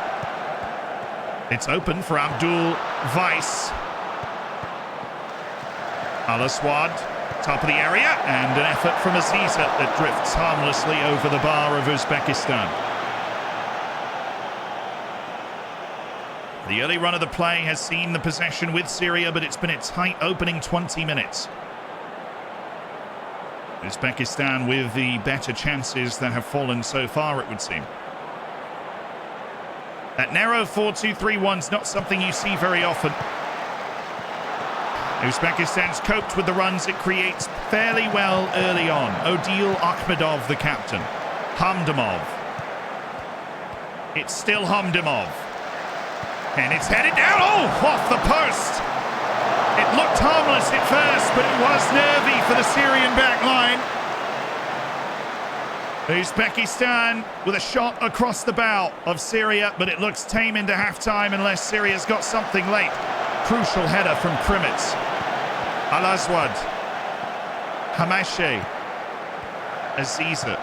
It's open for Abdul Weiss. Al-Aswad, top of the area, and an effort from Aziza that drifts harmlessly over the bar of Uzbekistan. The early run of the play has seen the possession with Syria, but it's been a tight opening 20 minutes. Uzbekistan with the better chances that have fallen so far, it would seem. That narrow 4-2-3-1's not something you see very often. Uzbekistan's coped with the runs it creates fairly well early on. Odil Akhmedov, the captain. Hamdamov. It's still Hamdamov. And it's headed down. Oh, off the post. It looked harmless at first, but it was nervy for the Syrian back line. Uzbekistan with a shot across the bow of Syria, but it looks tame into halftime unless Syria's got something late. Crucial header from Krimitz. Al-Aswad. Hamashe. Aziza.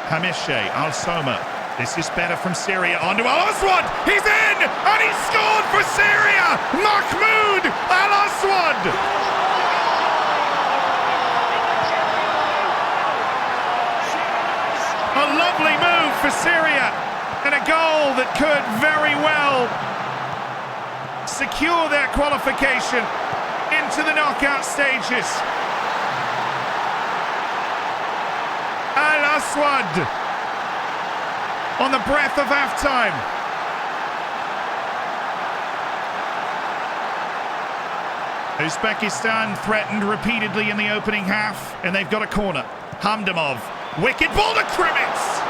Hamishe. Al-Soma. This is better from Syria. On to Al-Aswad. He's in! And he scored for Syria! Mahmoud Al-Aswad! A lovely move for Syria, and a goal that could very well secure their qualification into the knockout stages. Al-Aswad on the breath of halftime. Uzbekistan threatened repeatedly in the opening half, and they've got a corner. Hamdamov. Wicked ball to Krimitz.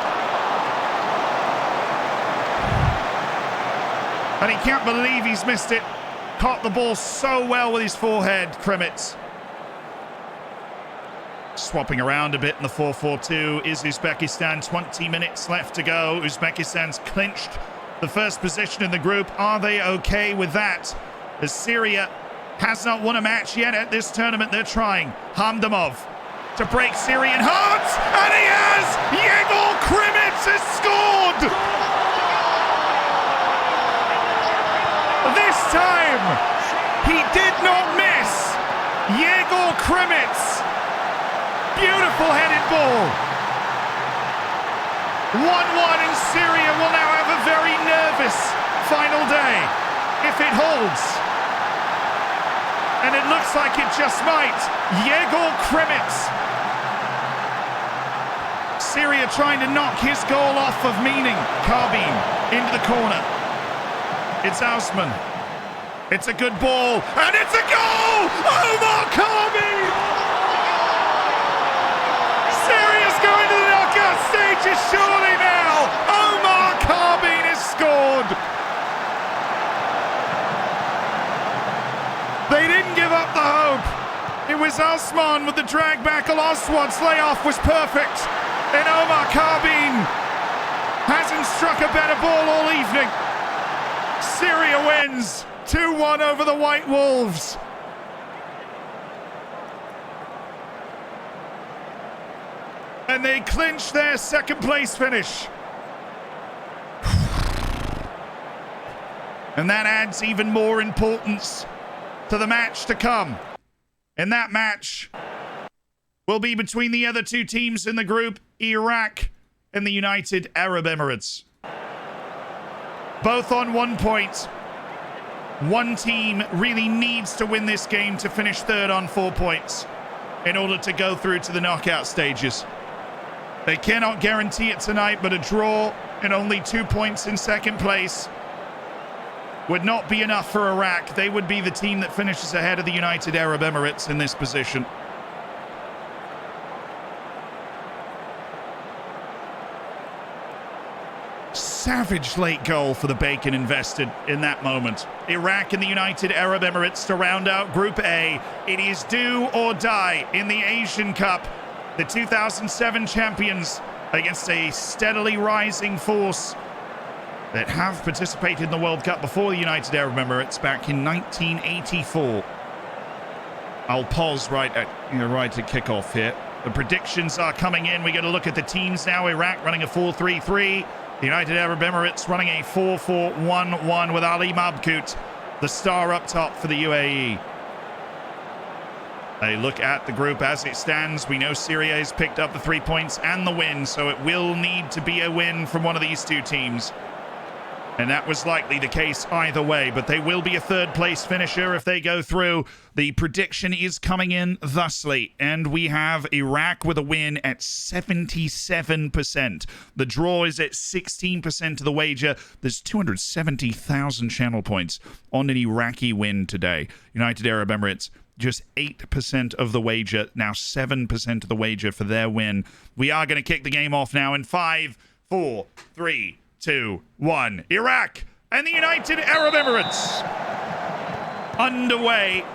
And he can't believe he's missed it. Caught the ball so well with his forehead, Krimitz. Swapping around a bit in the 4-4-2 is Uzbekistan. 20 minutes left to go. Uzbekistan's clinched the first position in the group. Are they okay with that? As Syria has not won a match yet at this tournament, they're trying. Hamdamov to break Syrian hearts, and he has! Yegor Krimitz has scored! This time, he did not miss! Yegor Krimitz! Beautiful headed ball! 1-1, and Syria will now have a very nervous final day, if it holds. And it looks like it just might. Yegor Krimitz. Syria trying to knock his goal off of meaning. Karbin into the corner. It's Osman. It's a good ball, and it's a goal! Omar Karbin! Syria's going to the knockout stages surely now! Omar Karbin has scored! They didn't give up the hope. It was Osman with the drag back. Al-Aswad's layoff was perfect. And Omar Karbin hasn't struck a better ball all evening. Syria wins 2-1 over the White Wolves. And they clinch their second place finish. And that adds even more importance to the match to come. And that match will be between the other two teams in the group, Iraq and the United Arab Emirates. Both on 1 point. One team really needs to win this game to finish third on 4 points in order to go through to the knockout stages. They cannot guarantee it tonight, but a draw and only 2 points in second place would not be enough for Iraq. They would be the team that finishes ahead of the United Arab Emirates in this position. Savage late goal for the bacon invested in that moment. Iraq and the United Arab Emirates to round out Group A. It is do or die in the Asian Cup. The 2007 champions against a steadily rising force that have participated in the World Cup before the United Arab Emirates back in 1984. I'll pause right at kickoff here. The predictions are coming in. We get a look at the teams now. Iraq running a 4-3-3. The United Arab Emirates running a 4-4-1-1 with Ali Mabkout, the star up top for the UAE. A look at the group as it stands. We know Syria has picked up the 3 points and the win, so it will need to be a win from one of these two teams. And that was likely the case either way, but they will be a third place finisher if they go through. The prediction is coming in thusly, and we have Iraq with a win at 77%. The draw is at 16% of the wager. There's 270,000 channel points on an Iraqi win today. United Arab Emirates, just 8% of the wager, now 7% of the wager for their win. We are going to kick the game off now in 5, 4, 3, 2, 1. Iraq and the United Arab Emirates underway,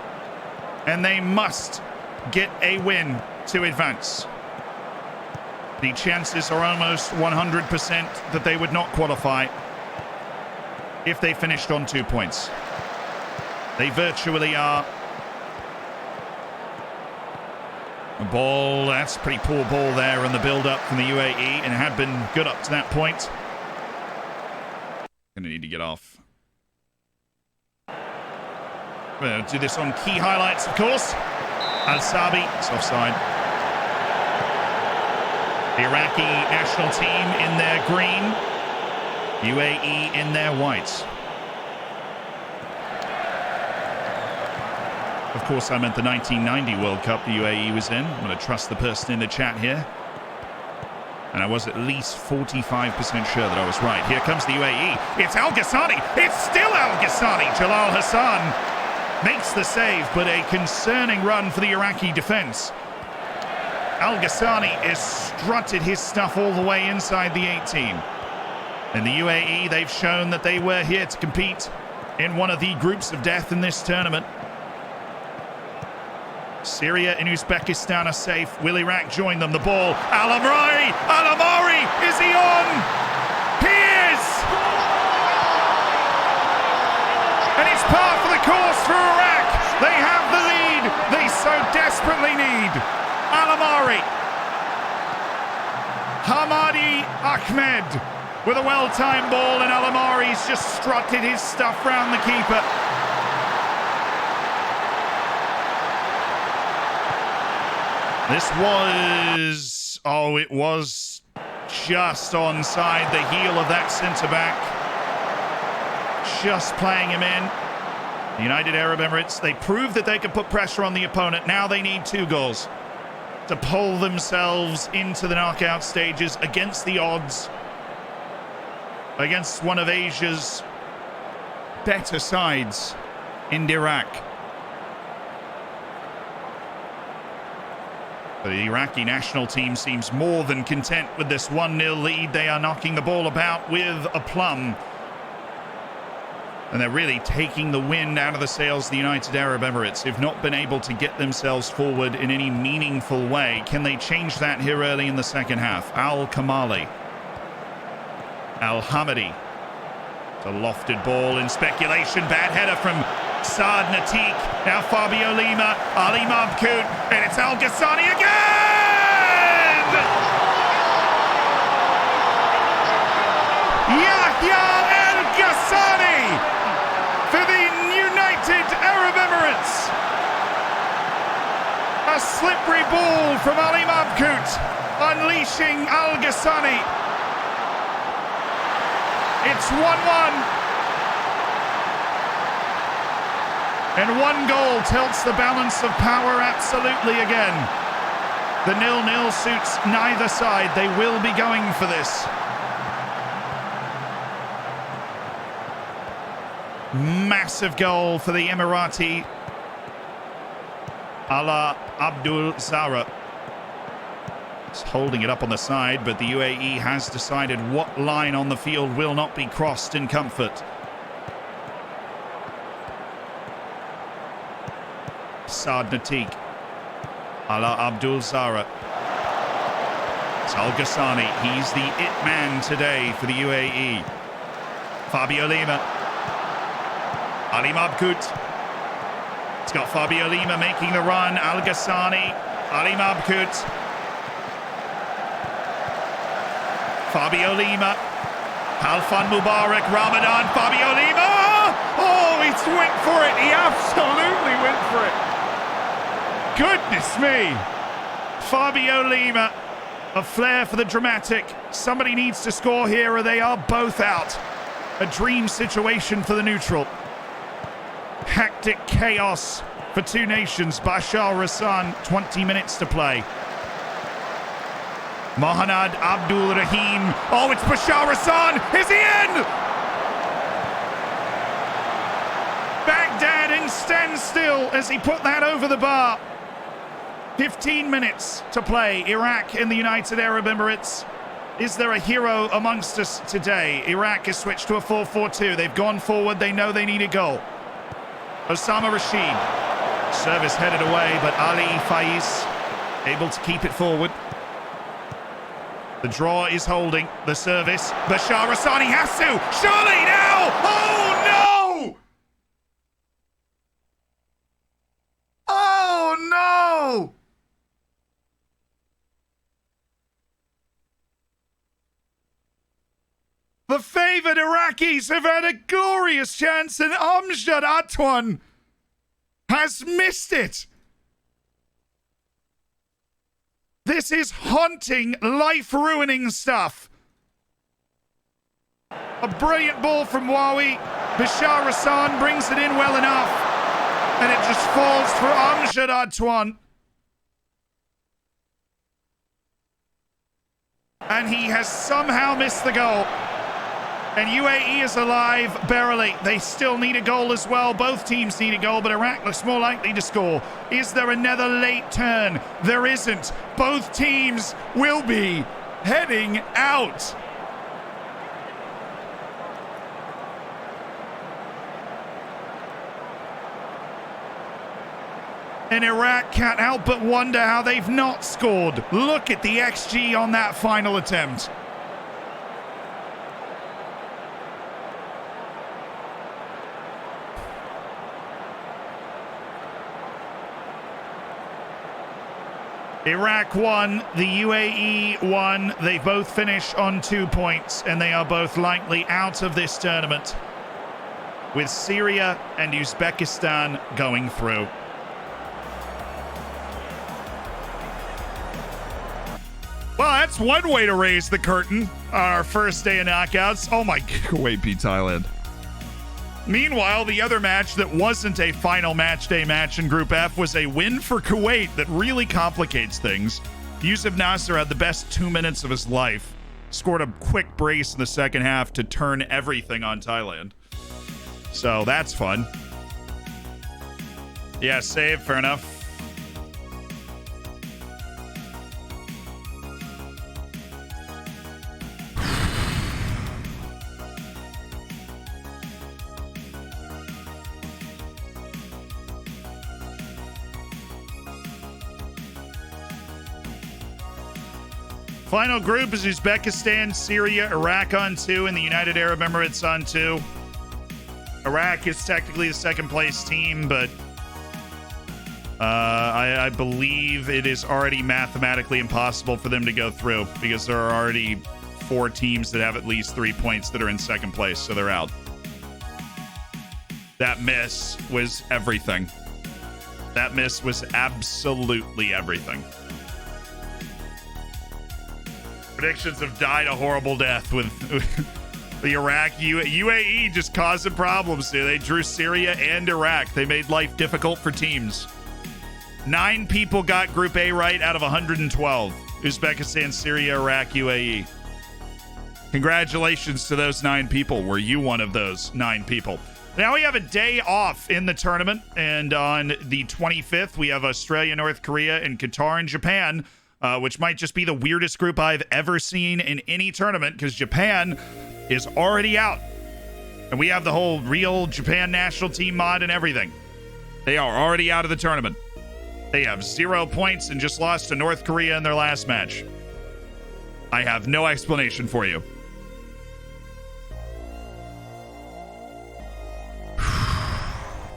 and they must get a win to advance. The chances are almost 100% that they would not qualify if they finished on 2 points. They virtually are. The ball, that's a pretty poor ball there in the build-up from the UAE, and it had been good up to that point. Gonna need to get off. We're going to do this on key highlights, of course. Al-Sabi, it's offside. The Iraqi national team in their green, UAE in their white. Of course, I meant the 1990 World Cup the UAE was in. I'm going to trust the person in the chat here. And I was at least 45% sure that I was right. Here comes the UAE. It's Al Ghassani. It's still Al Ghassani. Jalal Hassan makes the save, but a concerning run for the Iraqi defense. Al Ghassani has strutted his stuff all the way inside the 18. In the UAE, they've shown that they were here to compete in one of the groups of death in this tournament. Syria and Uzbekistan are safe. Will Iraq join them? The ball. Al-Amari! Al-Amari! Is he on? He is! And it's par for the course for Iraq. They have the lead they so desperately need. Al-Amari. Hamadi Ahmed with a well-timed ball, and Al-Amari's just strutted his stuff round the keeper. This was, it was just onside the heel of that centre-back. Just playing him in. The United Arab Emirates, they proved that they could put pressure on the opponent. Now they need 2 goals to pull themselves into the knockout stages against the odds, against one of Asia's better sides in Iraq. The Iraqi national team seems more than content with this 1-0 lead. They are knocking the ball about with aplomb. And they're really taking the wind out of the sails of the United Arab Emirates, who've not been able to get themselves forward in any meaningful way. Can they change that here early in the second half? Al-Kamali. Al-Hamadi. It's a lofted ball in speculation. Bad header from Saad Natik. Now Fabio Lima. Ali Mabkout. And it's Al Ghassani again! Yahya Al Ghassani for the United Arab Emirates. A slippery ball from Ali Mabkout, unleashing Al Ghassani. It's 1-1. And 1 goal tilts the balance of power absolutely again. The 0-0 suits neither side. They will be going for this. Massive goal for the Emirati. Ala Abdul Zara. It's holding it up on the side, but the UAE has decided what line on the field will not be crossed in comfort. Saad Natik. Ala Abdul Zara. It's Al Ghassani. He's the it man today for the UAE. Fabio Lima. Ali Mabkout. It's got Fabio Lima making the run. Al Ghassani. Ali Mabkout. Fabio Lima. Halfan Mubarak. Ramadan. Fabio Lima. Oh, he went for it. He absolutely went for it. Goodness me. Fabio Lima. A flair for the dramatic. Somebody needs to score here or they are both out. A dream situation for the neutral. Hectic chaos for 2 nations. Bashar Rassan, 20 minutes to play. Mohanad Abdul Rahim. Oh, it's Bashar Rassan. Is he in? Baghdad in standstill as he put that over the bar. 15 minutes to play. Iraq and the United Arab Emirates Is there a hero amongst us today? Iraq has switched to a 4-4-2. They've gone forward. They know they need a goal. Osama Rashid. Service headed away, but Ali Faiz able to keep it forward. The draw is holding the service. Bashar Rassani has to. Surely now. Oh, no. Oh, no. The favored Iraqis have had a glorious chance, and Amjad Atwan has missed it. This is haunting, life-ruining stuff. A brilliant ball from Wawi. Bashar Rassan brings it in well enough, and it just falls for Amjad Atwan. And he has somehow missed the goal. And UAE is alive, barely. They still need a goal as well. Both teams need a goal, but Iraq looks more likely to score. Is there another late turn? There isn't. Both teams will be heading out. And Iraq can't help but wonder how they've not scored. Look at the XG on that final attempt. Iraq won, the UAE won. They both finish on 2 points, and they are both likely out of this tournament, with Syria and Uzbekistan going through. Well, that's one way to raise the curtain on our first day of knockouts. Oh my, Kuwait beat Thailand. Meanwhile, the other match that wasn't a final match day match in Group F was a win for Kuwait that really complicates things. Yusuf Nasser had the best 2 minutes of his life. Scored a quick brace in the second half to turn everything on Thailand. So that's fun. Yeah, save, fair enough. Final group is Uzbekistan, Syria, Iraq on 2, and the United Arab Emirates on 2. Iraq is technically the second place team, but I believe it is already mathematically impossible for them to go through because there are already 4 teams that have at least 3 points that are in second place, so they're out. That miss was everything. That miss was absolutely everything. Predictions have died a horrible death with the Iraq. UAE just causing problems here. They drew Syria and Iraq. They made life difficult for teams. 9 people got Group A right out of 112. Uzbekistan, Syria, Iraq, UAE. Congratulations to those 9 people. Were you one of those 9 people? Now we have a day off in the tournament, and on the 25th, we have Australia, North Korea, and Qatar and Japan. Which might just be the weirdest group I've ever seen in any tournament because Japan is already out. And we have the whole real Japan national team mod and everything. They are already out of the tournament. They have 0 points and just lost to North Korea in their last match. I have no explanation for you.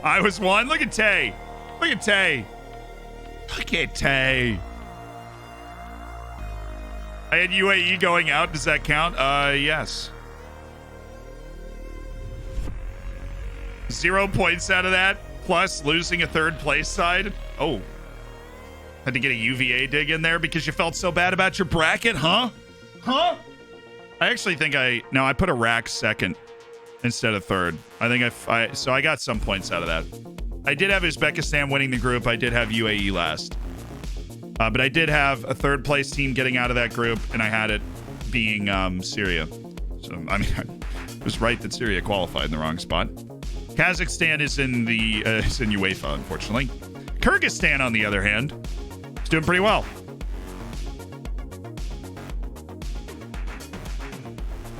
I was one. Look at Tay. Look at Tay. Look at Tay. I had UAE going out. Does that count? Yes. 0 points out of that, plus losing a third place side. Oh. Had to get a UVA dig in there because you felt so bad about your bracket, huh? Huh? I actually think I put Iraq second instead of third. I think so I got some points out of that. I did have Uzbekistan winning the group. I did have UAE last. But I did have a third place team getting out of that group, and I had it being Syria. So, I mean, I was right that Syria qualified in the wrong spot. Kazakhstan is in the is in UEFA, unfortunately. Kyrgyzstan, on the other hand, is doing pretty well.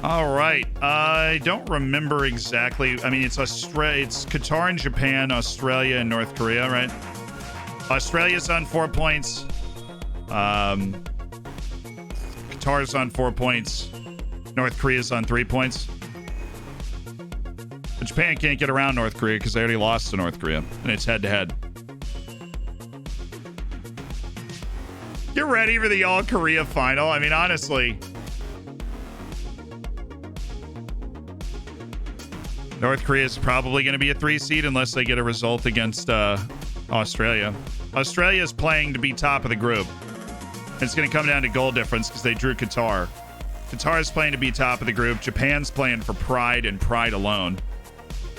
All right. I don't remember exactly. I mean, it's Qatar and Japan, Australia and North Korea, right? Australia's on 4 points. Qatar's on 4 points. North Korea's on 3 points. But Japan can't get around North Korea because they already lost to North Korea, and it's head-to-head. Get ready for the All-Korea final. I mean, honestly, North Korea is probably going to be a 3 seed unless they get a result against Australia. Australia is playing to be top of the group. It's going to come down to goal difference because they drew Qatar. Qatar is playing to be top of the group. Japan's playing for pride and pride alone.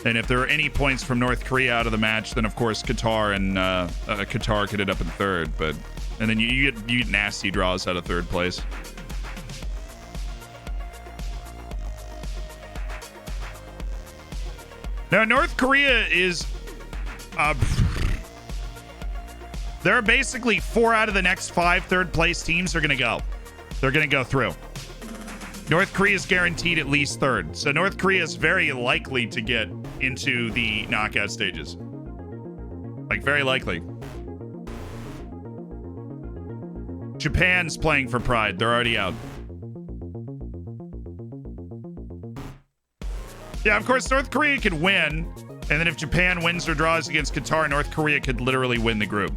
And if there are any points from North Korea out of the match, then of course Qatar could end up in third. And then you get nasty draws out of third place. Now, North Korea is... there are basically 4 out of the next 5 third-place teams are going to go. They're going to go through. North Korea is guaranteed at least third. So North Korea is very likely to get into the knockout stages. Like, very likely. Japan's playing for pride. They're already out. Yeah, of course, North Korea could win. And then if Japan wins or draws against Qatar, North Korea could literally win the group.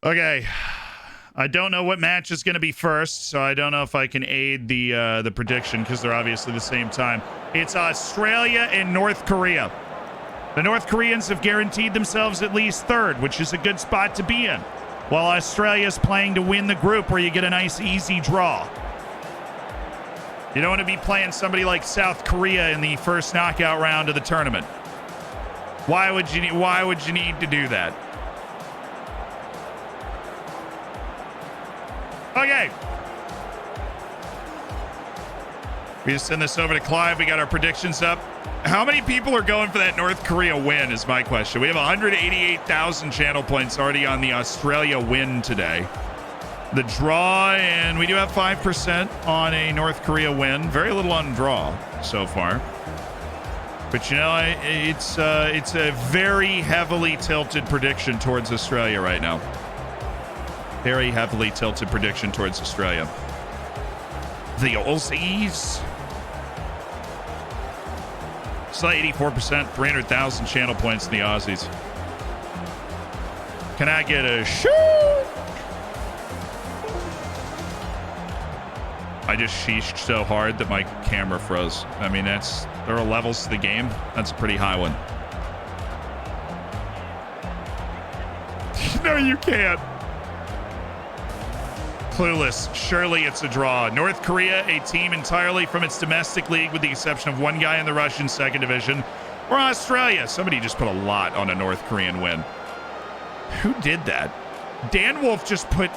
Okay. I don't know what match is going to be first, so I don't know if I can aid the prediction because they're obviously the same time. It's Australia and North Korea. The North Koreans have guaranteed themselves at least third, which is a good spot to be in, while Australia's playing to win the group where you get a nice easy draw. You don't want to be playing somebody like South Korea in the first knockout round of the tournament. Why would you need to do that? Okay. We just send this over to Clive. We got our predictions up. How many people are going for that North Korea win is my question. We have 188,000 channel points already on the Australia win today. The draw, and we do have 5% on a North Korea win. Very little on draw so far. But, you know, it's a very heavily tilted prediction towards Australia right now. Very heavily tilted prediction towards Australia. The Aussies. It's like 84%, 300,000 channel points in the Aussies. Can I get a shoot? I just sheeshed so hard that my camera froze. I mean, there are levels to the game. That's a pretty high one. No, you can't. Clueless. Surely it's a draw. North Korea, a team entirely from its domestic league with the exception of one guy in the Russian second division. Or Australia. Somebody just put a lot on a North Korean win. Who did that? Dan Wolf just put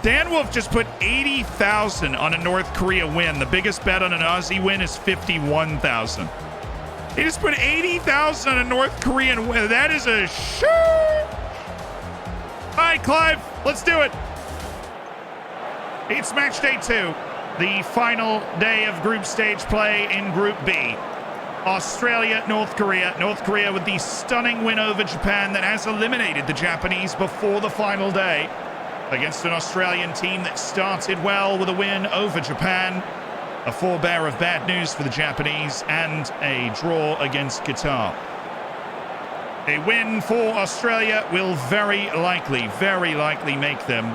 80,000 on a North Korea win. The biggest bet on an Aussie win is 51,000. He just put 80,000 on a North Korean win. That is a shoot. All right, Clive, let's do it. It's match day 2, the final day of group stage play in Group B. Australia, North Korea. North Korea with the stunning win over Japan that has eliminated the Japanese before the final day against an Australian team that started well with a win over Japan. A forebear of bad news for the Japanese and a draw against Qatar. A win for Australia will very likely make them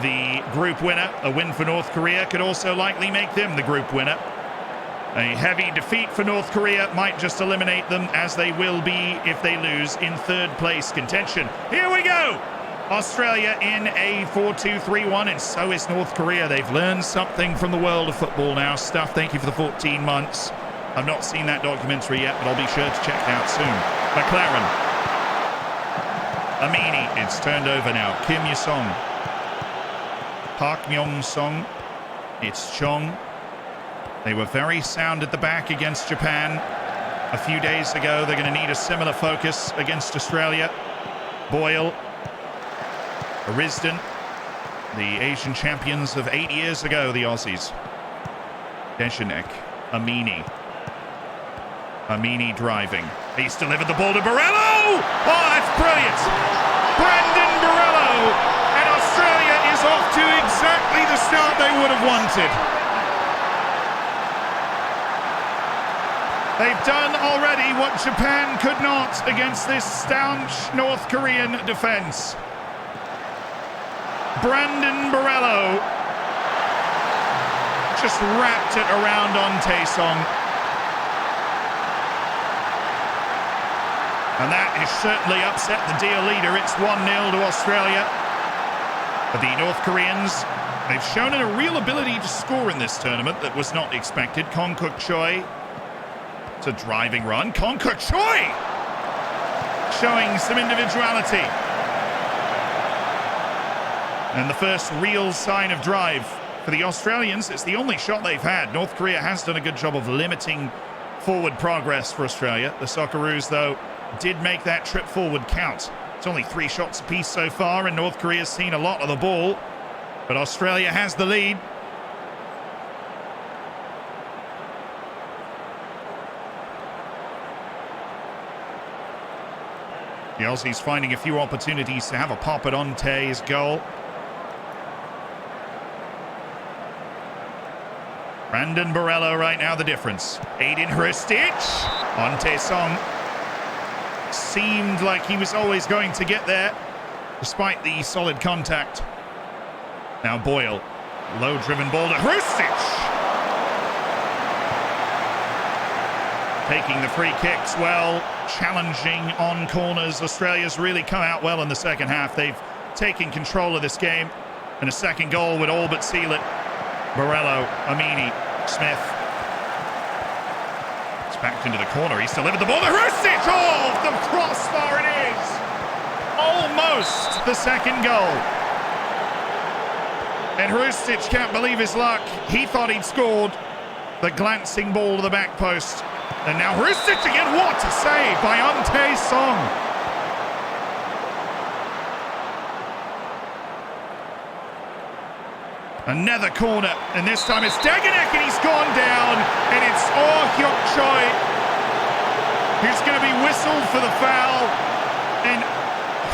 the group winner. A win for North Korea could also likely make them the group winner. A heavy defeat for North Korea might just eliminate them, as they will be if they lose in third place contention. Here we go! Australia in a 4-2-3-1, and so is North Korea. They've learned something from the world of football now. Stuff, thank you for the 14 months. I've not seen that documentary yet, but I'll be sure to check it out soon. McLaren. Amini, it's turned over now. Kim Ye-song. Park Myung-song. It's Chong. They were very sound at the back against Japan. a few days ago. They're going to need a similar focus against Australia. Boyle, Risdon, the Asian champions of 8 years ago, the Aussies. Dejanek, Amini. Amini driving. He's delivered the ball to Borello! Oh, that's brilliant! Brandon Borello! And Australia is off to exactly the start they would have wanted. They've done already what Japan could not against this staunch North Korean defense. Brandon Borello just wrapped it around on Taesong. And that has certainly upset the dear leader. It's 1-0 to Australia. But the North Koreans, they've shown a real ability to score in this tournament that was not expected. Konkuk Choi. It's a driving run. Konkuk Choi showing some individuality. And the first real sign of drive for the Australians. It's the only shot they've had. North Korea has done a good job of limiting forward progress for Australia. The Socceroos, though, did make that trip forward count. It's only 3 shots apiece so far, and North Korea's seen a lot of the ball. But Australia has the lead. The Aussies finding a few opportunities to have a pop at Onte's goal. Brandon Borello right now the difference. Aiden Hrustic. Onte Song seemed like he was always going to get there, despite the solid contact. Now Boyle. Low-driven ball to Hrustic. Taking the free kicks well, challenging on corners. Australia's really come out well in the second half. They've taken control of this game, and a second goal would all but seal it. Borello, Amini, Smith. It's backed into the corner. He's delivered the ball to Hrustic. Oh, the crossbar it is. Almost the second goal. And Hrustic can't believe his luck. He thought he'd scored. The glancing ball to the back post. And now Hrustic again. What a save by Ante Song. Another corner, and this time it's Dejanek, and he's gone down, and it's Oh Hyuk Choi who's going to be whistled for the foul, and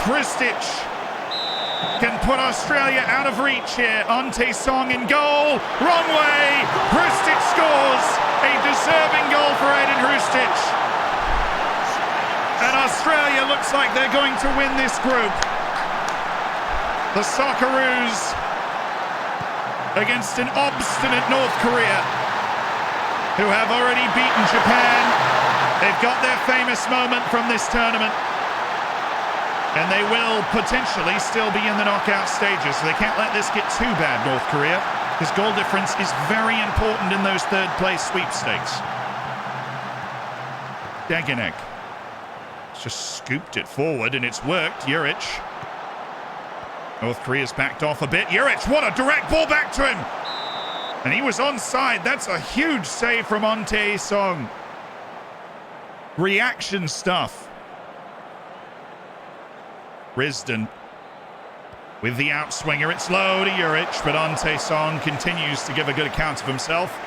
Hrustic can put Australia out of reach here. Ante Song in goal, wrong way, Hrustic scores, a deserving goal for Aiden Hrustic. And Australia looks like they're going to win this group. The Socceroos against an obstinate North Korea who have already beaten Japan. They've got their famous moment from this tournament, and they will potentially still be in the knockout stages, so they can't let this get too bad, North Korea, because goal difference is very important in those third place sweepstakes. Dejanek just scooped it forward, and it's worked. Juric. North Korea's backed off a bit. Juric, what a direct ball back to him. And he was onside. That's a huge save from Ante Song. Reaction stuff. Risdon with the outswinger. It's low to Juric, but Ante Song continues to give a good account of himself.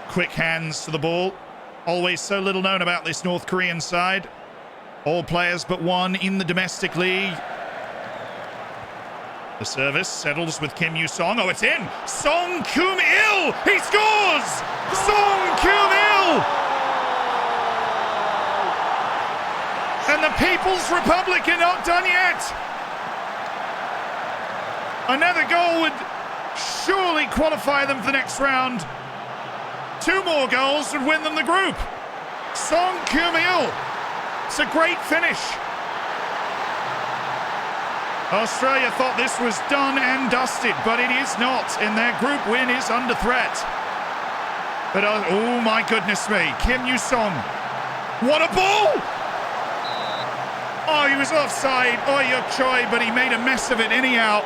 Quick hands to the ball. Always so little known about this North Korean side. All players but one in the domestic league. The service settles with Kim Yu-song. Oh, it's in! Song Kum-il! He scores! Song Kum-il! And the People's Republic are not done yet! Another goal would surely qualify them for the next round. 2 more goals would win them the group. Song Kum-il. It's a great finish. Australia thought this was done and dusted, but it is not, and their group win is under threat. But oh my goodness me, Kim Yu-song. What a ball! Oh, he was offside. Oh, Hyuk Choi, but he made a mess of it anyhow.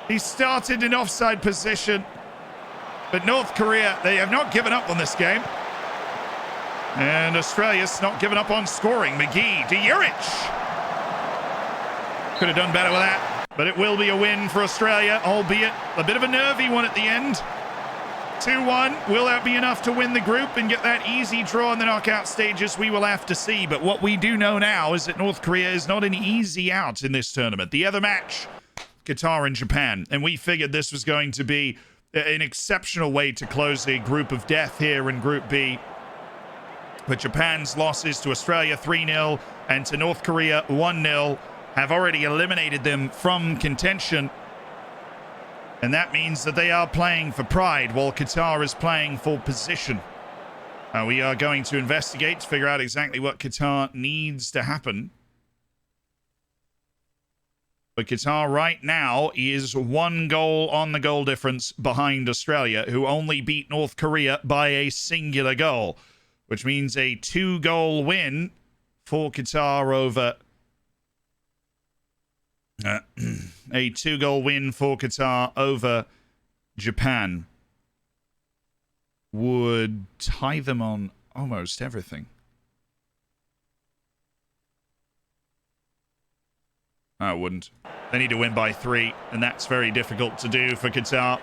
He started in offside position. But North Korea, they have not given up on this game. And Australia's not given up on scoring. McGee to Juric. Could have done better with that. But it will be a win for Australia, albeit a bit of a nervy one at the end. 2-1. Will that be enough to win the group and get that easy draw in the knockout stages? We will have to see. But what we do know now is that North Korea is not an easy out in this tournament. The other match, Qatar and Japan. And we figured this was going to be an exceptional way to close a group of death here in Group B. But Japan's losses to Australia 3-0 and to North Korea 1-0 have already eliminated them from contention. And that means that they are playing for pride while Qatar is playing for position. We are going to investigate to figure out exactly what Qatar needs to happen. But Qatar right now is 1 goal on the goal difference behind Australia, who only beat North Korea by a singular goal, which means a 2-goal win for Qatar over... a 2-goal win for Qatar over Japan would tie them on almost everything. I wouldn't. They need to win by 3, and that's very difficult to do for Qatar.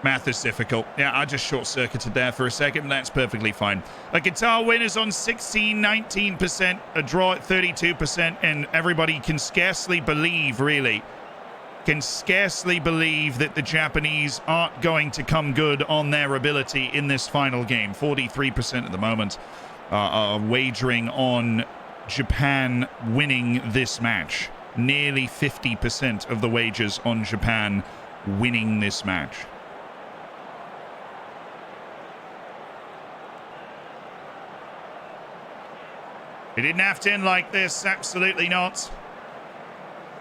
Math is difficult. Yeah, I just short-circuited there for a second, but that's perfectly fine. A Qatar win is on 19%, a draw at 32%, and everybody can scarcely believe, really, that the Japanese aren't going to come good on their ability in this final game. 43% at the moment are wagering on Japan winning this match. Nearly 50% of the wagers on Japan winning this match. It didn't have to end like this, absolutely not.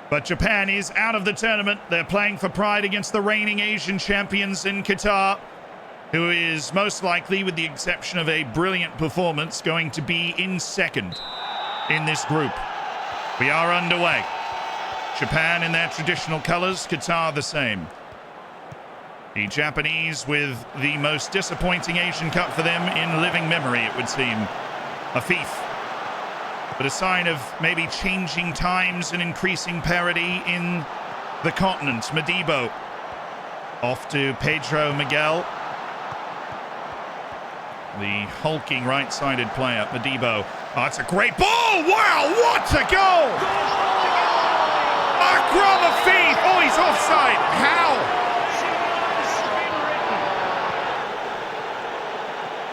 But Japan is out of the tournament. They're playing for pride against the reigning Asian champions in Qatar, who is most likely, with the exception of a brilliant performance, going to be in second in this group. We are underway. Japan in their traditional colors, Qatar the same. The Japanese with the most disappointing Asian Cup for them in living memory, it would seem. A fief. But a sign of maybe changing times and increasing parity in the continent. Madibo off to Pedro Miguel. The hulking right-sided player, Madibo. Oh, it's a great ball! Wow, what a goal! Akram Afif! Oh, he's offside. How?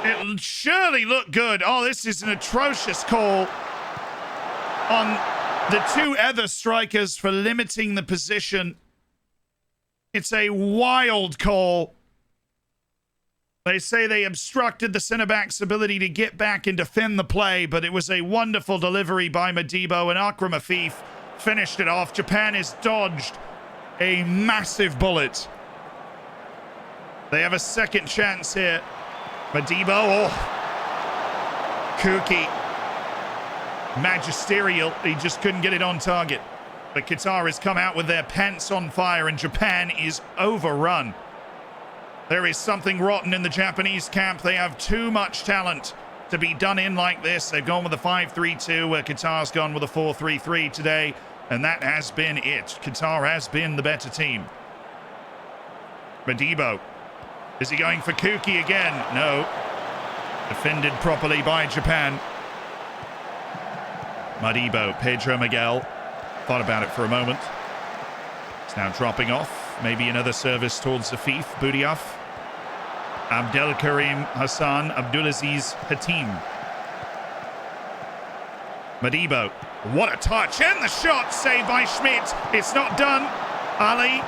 It surely looked good. Oh, this is an atrocious call on the 2 other strikers for limiting the position. It's a wild call. They say they obstructed the centre-back's ability to get back and defend the play, but it was a wonderful delivery by Madibo, and Akram Afif finished it off. Japan has dodged a massive bullet. They have a second chance here. Madibo, oh, kooky. Magisterial, he just couldn't get it on target. But Qatar has come out with their pants on fire and Japan is overrun. There is something rotten in the Japanese camp. They have too much talent to be done in like this. They've gone with a 5-3-2 where Qatar's gone with a 4-3-3 today, and that has been it. Qatar has been the better team. Madibo. Is he going for Kuki again? No. Defended properly by Japan. Madibo, Pedro Miguel. Thought about it for a moment. It's now dropping off. Maybe another service towards Afif, Boudiaf. Abdelkarim Hassan, Abdulaziz Hatim. Madibo. What a touch. And the shot saved by Schmidt. It's not done. Ali.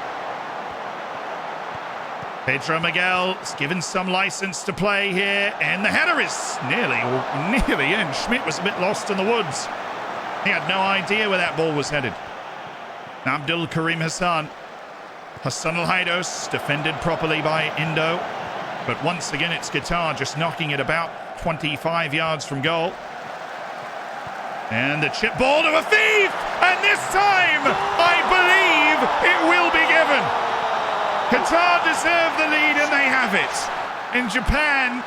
Pedro Miguel is given some license to play here. And the header is nearly in. Schmidt was a bit lost in the woods. He had no idea where that ball was headed. Abdul Karim Hassan. Hassan Al-Haidos defended properly by Indo. But once again, it's Qatar just knocking it about 25 yards from goal. And the chip ball to Afif! And this time, I believe it will be given. Qatar deserve the lead and they have it. And Japan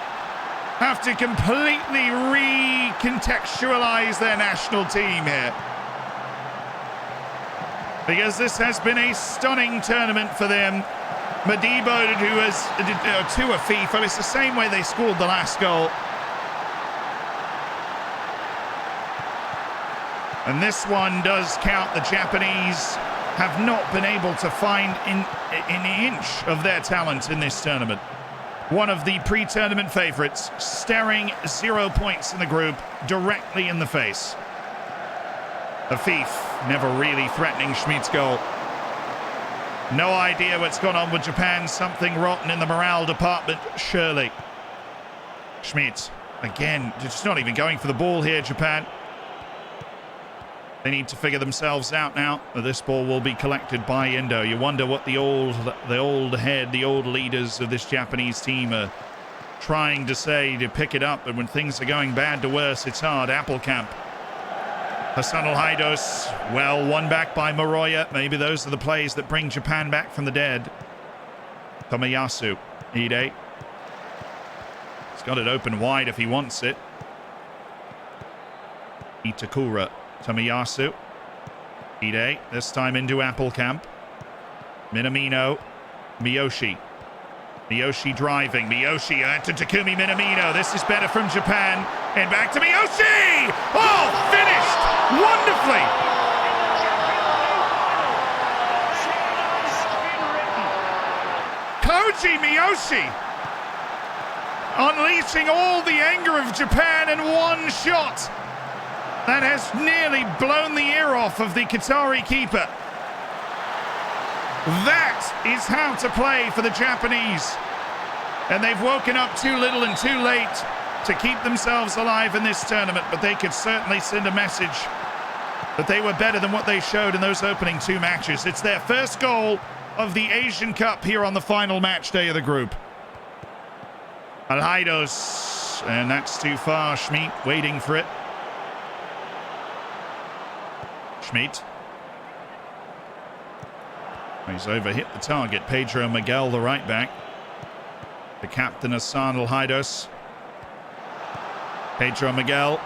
have to completely recontextualize their national team here. Because this has been a stunning tournament for them. Madibo, who has to a FIFA, it's the same way they scored the last goal. And this one does count. The Japanese have not been able to find an inch of their talent in this tournament. One of the pre-tournament favorites, staring 0 points in the group directly in the face. Afif never really threatening Schmidt's goal. No idea what's gone on with Japan. Something rotten in the morale department, surely. Schmidt, again, just not even going for the ball here, Japan. They need to figure themselves out now. This ball will be collected by Indo. You wonder what the old leaders of this Japanese team are trying to say to pick it up. And when things are going bad to worse, it's hard. Appelkamp. Hassan Al-Haidos, well, one back by Moroya. Maybe those are the plays that bring Japan back from the dead. Tomiyasu, Ide. He's got it open wide if he wants it. Itakura, Tomiyasu. Ide, this time into Appelkamp. Minamino, Miyoshi. Miyoshi driving. Miyoshi to Takumi Minamino. This is better from Japan. And back to Miyoshi! Oh, finished! Wonderfully! Koji Miyoshi! Unleashing all the anger of Japan in one shot. That has nearly blown the ear off of the Qatari keeper. That is how to play for the Japanese. And they've woken up too little and too late to keep themselves alive in this tournament, but they could certainly send a message that they were better than what they showed in those opening two matches. It's their first goal of the Asian Cup here on the final match day of the group. Al-Haidos, and that's too far. Schmidt waiting for it. Schmidt. He's overhit the target. Pedro Miguel, the right back. The captain, Hassan Al-Haidos. Pedro Miguel.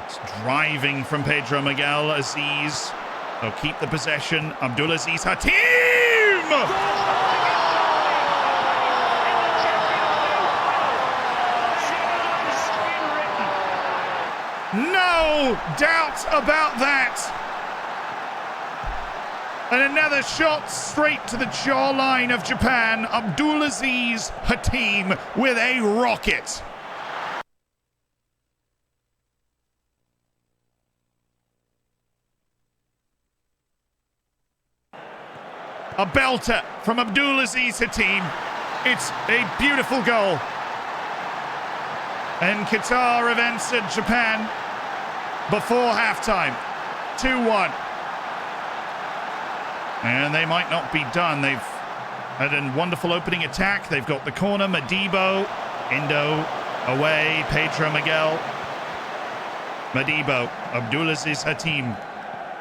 It's driving from Pedro Miguel. Aziz. They'll keep the possession. Abdulaziz Hatim! No doubt about that. And another shot straight to the jawline of Japan. Abdulaziz Hatim with a rocket. A belter from Abdulaziz Hatim. It's a beautiful goal. And Qatar have answered Japan before halftime. 2-1. And they might not be done. They've had a wonderful opening attack. They've got the corner. Madibo. Indo away. Pedro Miguel. Madibo. Abdulaziz Hatim.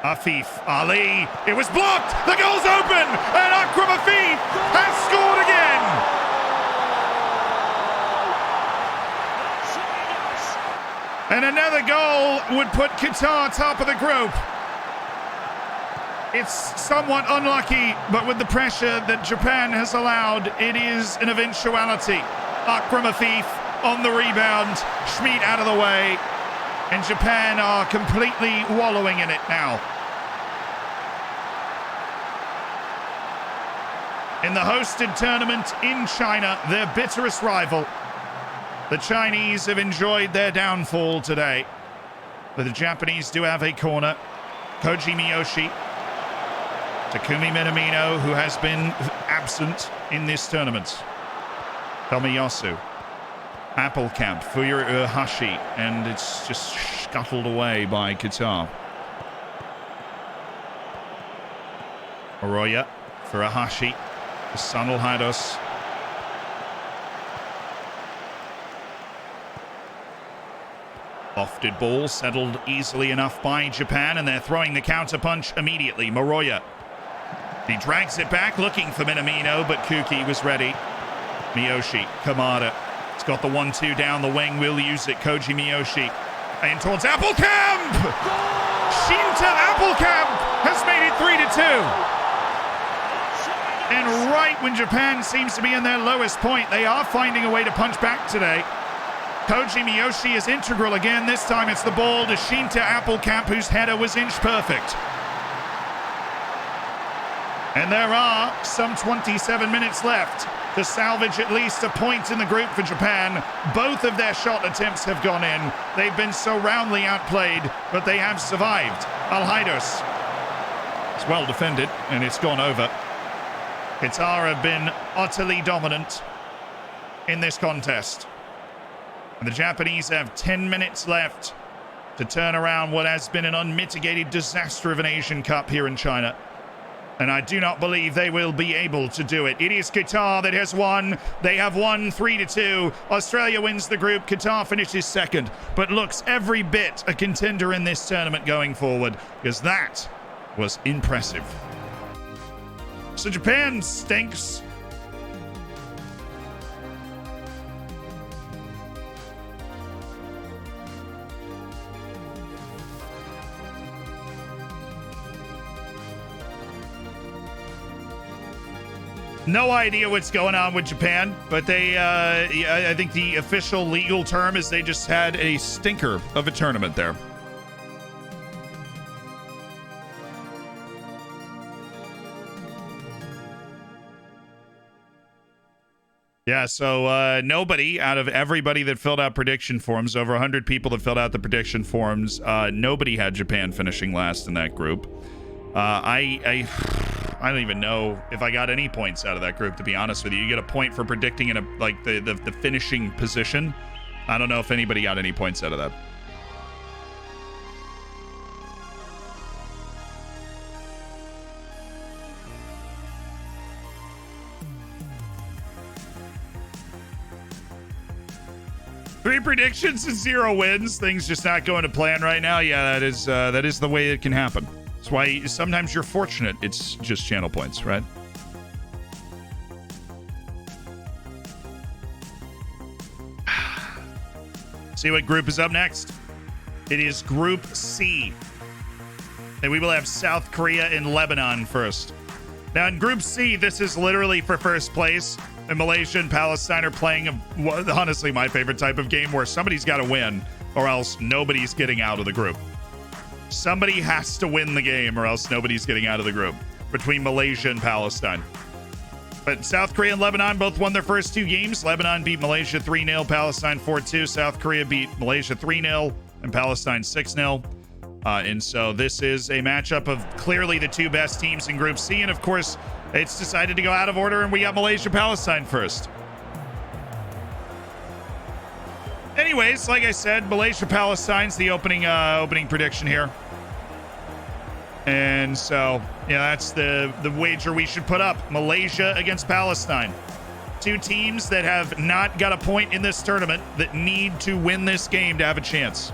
Afif. Ali. It was blocked. The goal's open. And Akram Afif has scored again. And another goal would put Qatar top of the group. It's somewhat unlucky, but with the pressure that Japan has allowed, it is an eventuality. Akram Afif on the rebound, Schmid out of the way, and Japan are completely wallowing in it now. In the hosted tournament in China, their bitterest rival, the Chinese have enjoyed their downfall today. But the Japanese do have a corner. Koji Miyoshi. Takumi Minamino, who has been absent in this tournament. Tomiyasu. Appelkamp, Fuyuru Hashi, and it's just scuttled away by Qatar. Oroya for Ahashi. Hassan Al-Haidos. Lofted ball, settled easily enough by Japan, and they're throwing the counterpunch immediately. Moroya. He drags it back, looking for Minamino, but Kuki was ready. Miyoshi, Kamada. It's got the 1-2 down the wing. Will use it. Koji Miyoshi. And towards Appelkamp! Shinta Appelkamp has made it 3-2. And right when Japan seems to be in their lowest point, they are finding a way to punch back today. Koji Miyoshi is integral again. This time it's the ball to Shinta Appelkamp, whose header was inch perfect. And there are some 27 minutes left to salvage at least a point in the group for Japan. Both of their shot attempts have gone in. They've been so roundly outplayed, but they have survived. Alhaidos. It's well defended, and it's gone over. Qatar have been utterly dominant in this contest. And the Japanese have 10 minutes left to turn around what has been an unmitigated disaster of an Asian Cup here in China. And I do not believe they will be able to do it. It is Qatar that has won. They have won 3-2. Australia wins the group. Qatar finishes second, but looks every bit a contender in this tournament going forward, because that was impressive. So Japan stinks. No idea what's going on with Japan, but they, I think the official legal term is they just had a stinker of a tournament there. Yeah, so nobody out of everybody that filled out prediction forms, over 100 people that filled out the prediction forms, nobody had Japan finishing last in that group. I don't even know if I got any points out of that group, to be honest with you. You get a point for predicting in a, like the finishing position. I don't know if anybody got any points out of that. Three predictions and 0 wins. Things just not going to plan right now. Yeah, that is the way it can happen. That's why sometimes you're fortunate it's just channel points, right? See what group is up next. It is Group C. And we will have South Korea and Lebanon first. Now in Group C, this is literally for first place. And Malaysia and Palestine are playing, honestly, my favorite type of game where somebody's got to win or else nobody's getting out of the group. Somebody has to win the game or else nobody's getting out of the group between Malaysia and Palestine. But South Korea and Lebanon both won their first 2 games. Lebanon beat Malaysia 3-0, Palestine 4-2. South Korea beat Malaysia 3-0 and Palestine 6-0. And so this is a matchup of clearly the 2 best teams in Group C. And of course, it's decided to go out of order and we got Malaysia, Palestine first. Anyways, like I said, Malaysia, Palestine's the opening prediction here. And so, yeah, that's the wager we should put up. Malaysia against Palestine. 2 teams that have not got a point in this tournament that need to win this game to have a chance.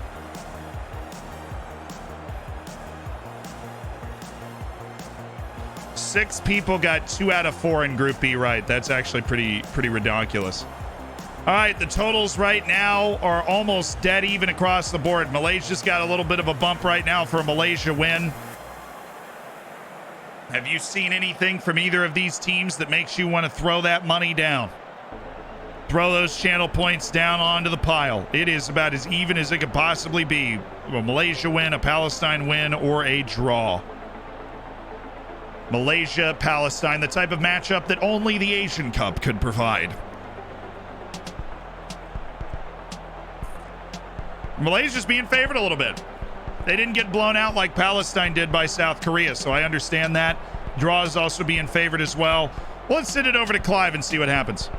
Six people got 2 out of 4 in Group B right. That's actually pretty ridiculous. All right, the totals right now are almost dead even across the board. Malaysia's got a little bit of a bump right now for a Malaysia win. Have you seen anything from either of these teams that makes you want to throw that money down? Throw those channel points down onto the pile. It is about as even as it could possibly be. A Malaysia win, a Palestine win, or a draw. Malaysia, Palestine, the type of matchup that only the Asian Cup could provide. Malaysia's being favored a little bit. They didn't get blown out like Palestine did by South Korea, so I understand that. Draw is also being favored as well. Let's send it over to Clive and see what happens.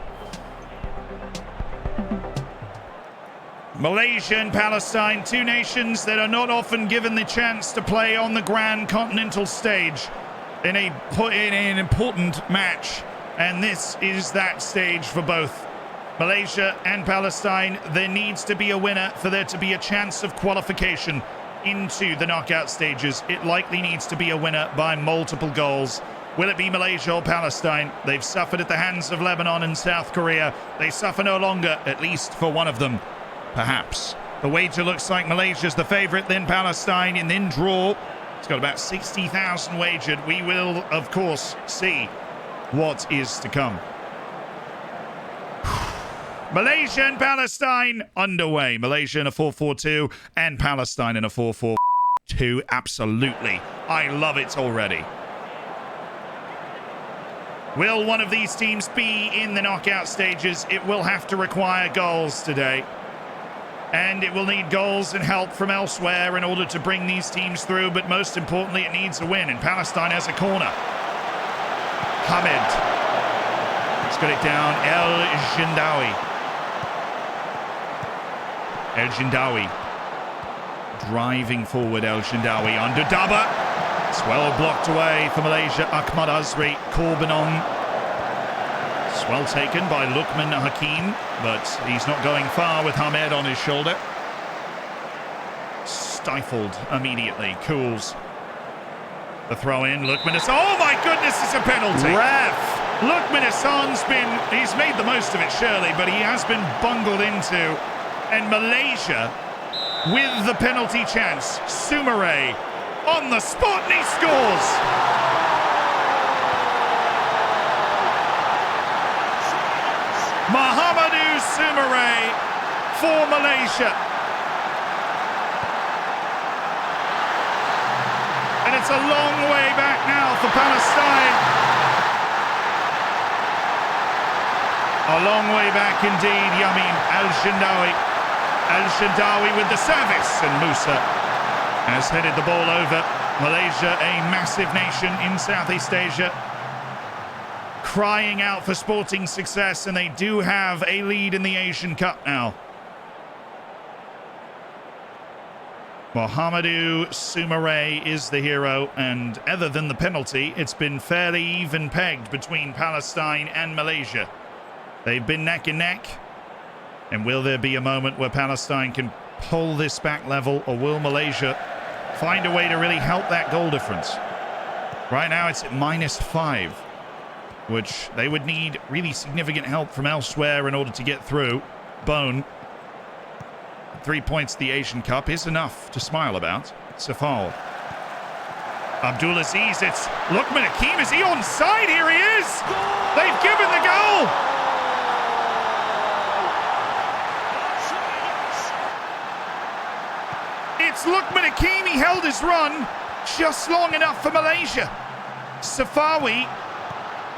Malaysia and Palestine, 2 nations that are not often given the chance to play on the grand continental stage in an important match, and this is that stage for both. Malaysia and Palestine, there needs to be a winner for there to be a chance of qualification into the knockout stages. It likely needs to be a winner by multiple goals. Will it be Malaysia or Palestine? They've suffered at the hands of Lebanon and South Korea. They suffer no longer, at least for one of them. Perhaps. The wager looks like Malaysia's the favourite, then Palestine, and then draw. It's got about 60,000 wagered. We will, of course, see what is to come. Malaysia and Palestine underway. Malaysia in a 4-4-2 and Palestine in a 4-4-2. Absolutely. I love it already. Will one of these teams be in the knockout stages? It will have to require goals today. And it will need goals and help from elsewhere in order to bring these teams through. But most importantly, it needs a win. And Palestine has a corner. Hamid. He's got it down. El Jindawi. Driving forward, El Jindawi under Daba. It's well blocked away for Malaysia. Ahmad Azri, Korbanong. It's well taken by Luqman Hakim, but he's not going far with Hamed on his shoulder. Stifled immediately. Cools. The throw in. Luqman Hassan. Oh my goodness, it's a penalty. Ref. Luqman Hassan's he's made the most of it, surely, but he has been bungled into. And Malaysia with the penalty chance. Sumare on the spot, and he scores. Mahamadou Sumare for Malaysia. And it's a long way back now for Palestine. A long way back indeed, Yamin Al-Shindawi. Al-Shindawi with the service, and Musa has headed the ball over. Malaysia, a massive nation in Southeast Asia, crying out for sporting success, and they do have a lead in the Asian Cup now. Mahamadou Sumare is the hero, and other than the penalty, it's been fairly even pegged between Palestine and Malaysia. They've been neck and neck. And will there be a moment where Palestine can pull this back level, or will Malaysia find a way to really help that goal difference? Right now it's at -5, which they would need really significant help from elsewhere in order to get through. Bone. 3 points at the Asian Cup is enough to smile about. It's a foul. Abdulaziz, it's Luqman Hakim. Is he onside? Here he is! They've given the goal! It's Luqman Hakim. He held his run just long enough for Malaysia. Safawi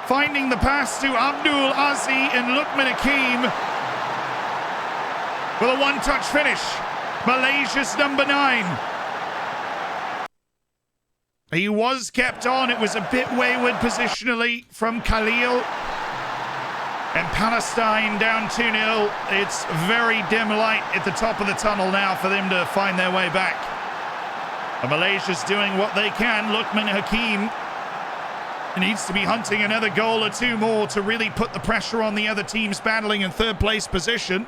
finding the pass to Abdul Aziz, and Luqman Hakim with a one-touch finish. Malaysia's number 9. He was kept on. It was a bit wayward positionally from Khalil. And Palestine down 2-0. It's very dim light at the top of the tunnel now for them to find their way back. And Malaysia's doing what they can. Luqman Hakim needs to be hunting another goal or two more to really put the pressure on the other teams battling in third place position.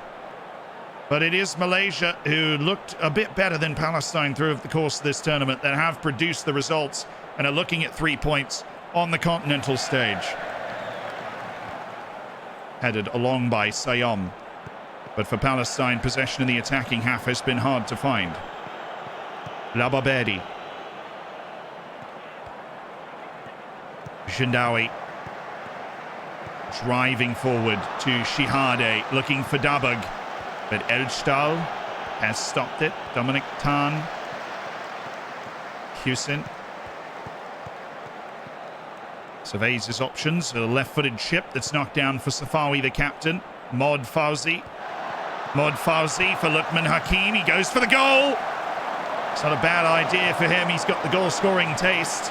But it is Malaysia, who looked a bit better than Palestine through the course of this tournament, that have produced the results and are looking at 3 points on the continental stage. Headed along by Sayom. But for Palestine, possession in the attacking half has been hard to find. Lababedi. Jindawi. Driving forward to Shihade, looking for Dabag. But Elchtal has stopped it. Dominic Tan. Hussein surveys his options. A left-footed chip that's knocked down for Safawi, the captain. Mod Fauzi. Mod Fauzi for Luqman Hakim. He goes for the goal. It's not a bad idea for him. He's got the goal-scoring taste.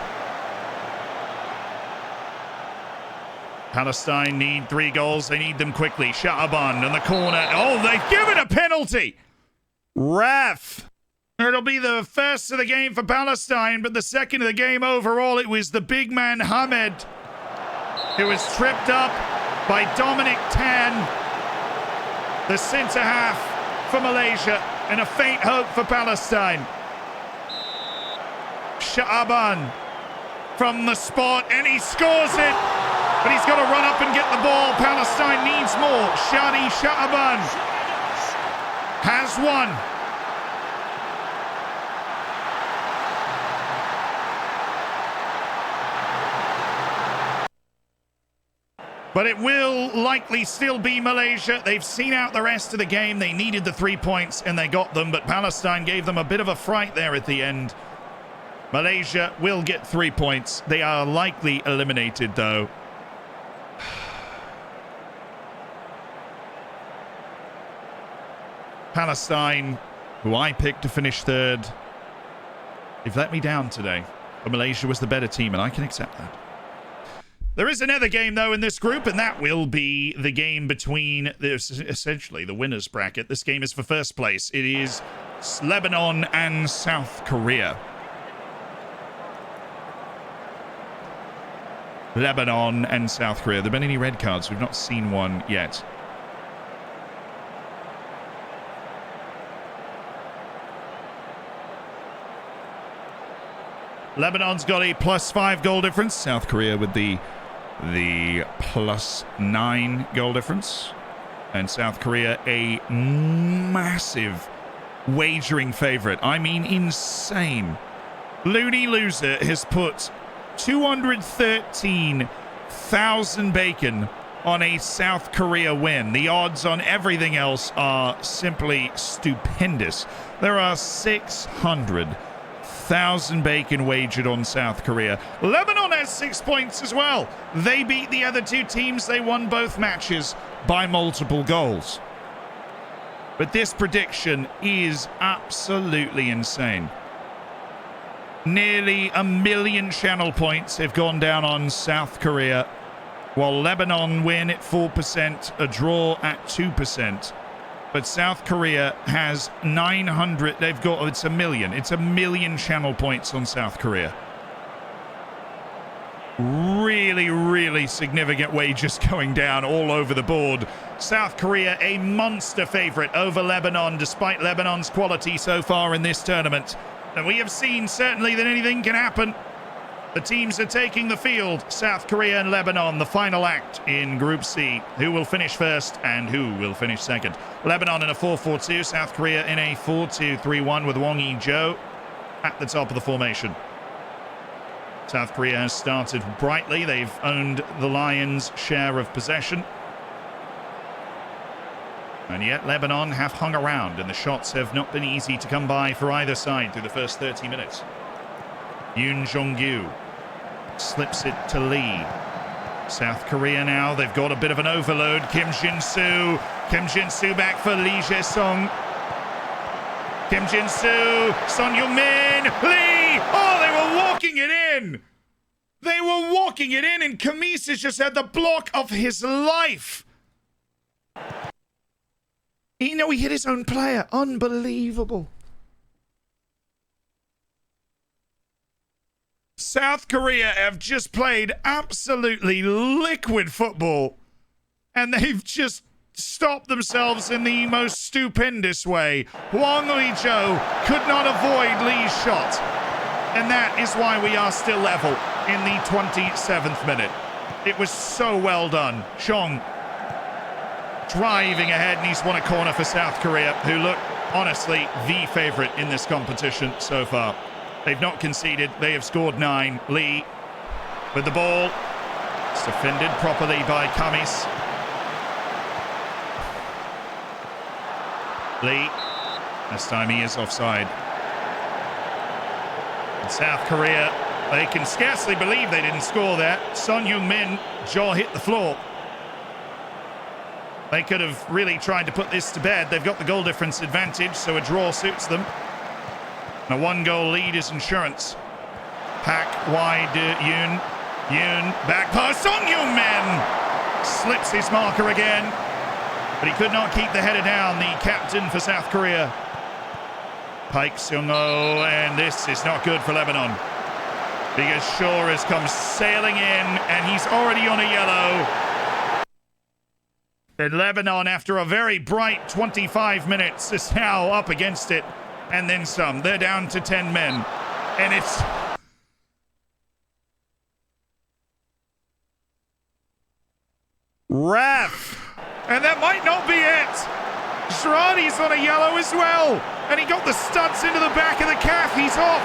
Palestine need 3 goals. They need them quickly. Sha'aban in the corner. Oh, they've given a penalty. Ref. It'll be the first of the game for Palestine, but the second of the game overall. It was the big man Hamed who was tripped up by Dominic Tan, the centre half for Malaysia, and a faint hope for Palestine. Sha'aban from the spot, and he scores it. But he's got to run up and get the ball. Palestine needs more. Shadi Sha'aban has one. But it will likely still be Malaysia. They've seen out the rest of the game. They needed the 3 points, and they got them. But Palestine gave them a bit of a fright there at the end. Malaysia will get 3 points. They are likely eliminated, though. Palestine, who I picked to finish third, they've let me down today. But Malaysia was the better team, and I can accept that. There is another game, though, in this group, and that will be the game between essentially the winners bracket. This game is for first place. It is Lebanon and South Korea. Lebanon and South Korea. Have there been any red cards? We've not seen one yet. Lebanon's got a +5 goal difference. South Korea with the +9 goal difference. And South Korea a massive wagering favorite. I mean, insane. Looney Loser has put 213,000 bacon on a South Korea win. The odds on everything else are simply stupendous. There are 600,000 bacon wagered on South Korea. Lebanon has 6 points as well. They beat the other two teams. They won both matches by multiple goals. But this prediction is absolutely insane. Nearly 1 million channel points have gone down on South Korea, while Lebanon win at 4%, a draw at 2%. But South Korea has 900. They've got, it's 1 million. It's 1 million channel points on South Korea. Really, really significant wagers going down all over the board. South Korea, a monster favorite over Lebanon, despite Lebanon's quality so far in this tournament. And we have seen certainly that anything can happen. The teams are taking the field. South Korea and Lebanon, the final act in Group C. Who will finish first and who will finish second? Lebanon in a 4-4-2. South Korea in a 4-2-3-1 with Wong Yi-jo at the top of the formation. South Korea has started brightly. They've owned the Lions' share of possession. And yet Lebanon have hung around, and the shots have not been easy to come by for either side through the first 30 minutes. Yoon Jong-gyu slips it to Lee. South Korea now, they've got a bit of an overload. Kim Jin-soo. Kim Jin-soo back for Lee Jae-sung. Kim Jin-soo. Son Heung-min. Lee! Oh, they were walking it in! They were walking it in, and Kamis has just had the block of his life. You know, he hit his own player. Unbelievable. South Korea have just played absolutely liquid football, and they've just stopped themselves in the most stupendous way. Wang Yi-jo could not avoid Lee's shot, and that is why we are still level in the 27th minute. It was so well done. Chong driving ahead, and he's won a corner for South Korea, who look, honestly, the favourite in this competition so far. They've not conceded. They have scored 9. Lee with the ball. It's defended properly by Kamis. Lee. This time he is offside. And South Korea, they can scarcely believe they didn't score there. Son Heung-min, jaw hit the floor. They could have really tried to put this to bed. They've got the goal difference advantage, so a draw suits them. And a 1-goal lead is insurance. Pak wide, Yoon. Yoon, back pass. Son Heung-min slips his marker again. But he could not keep the header down, the captain for South Korea. Paik Seung-ho, and this is not good for Lebanon. Because Shaw has come sailing in, and he's already on a yellow. And Lebanon, after a very bright 25 minutes, is now up against it. And then some. They're down to 10 men. And Ref. And that might not be it. Shrani's on a yellow as well. And he got the studs into the back of the calf. He's off.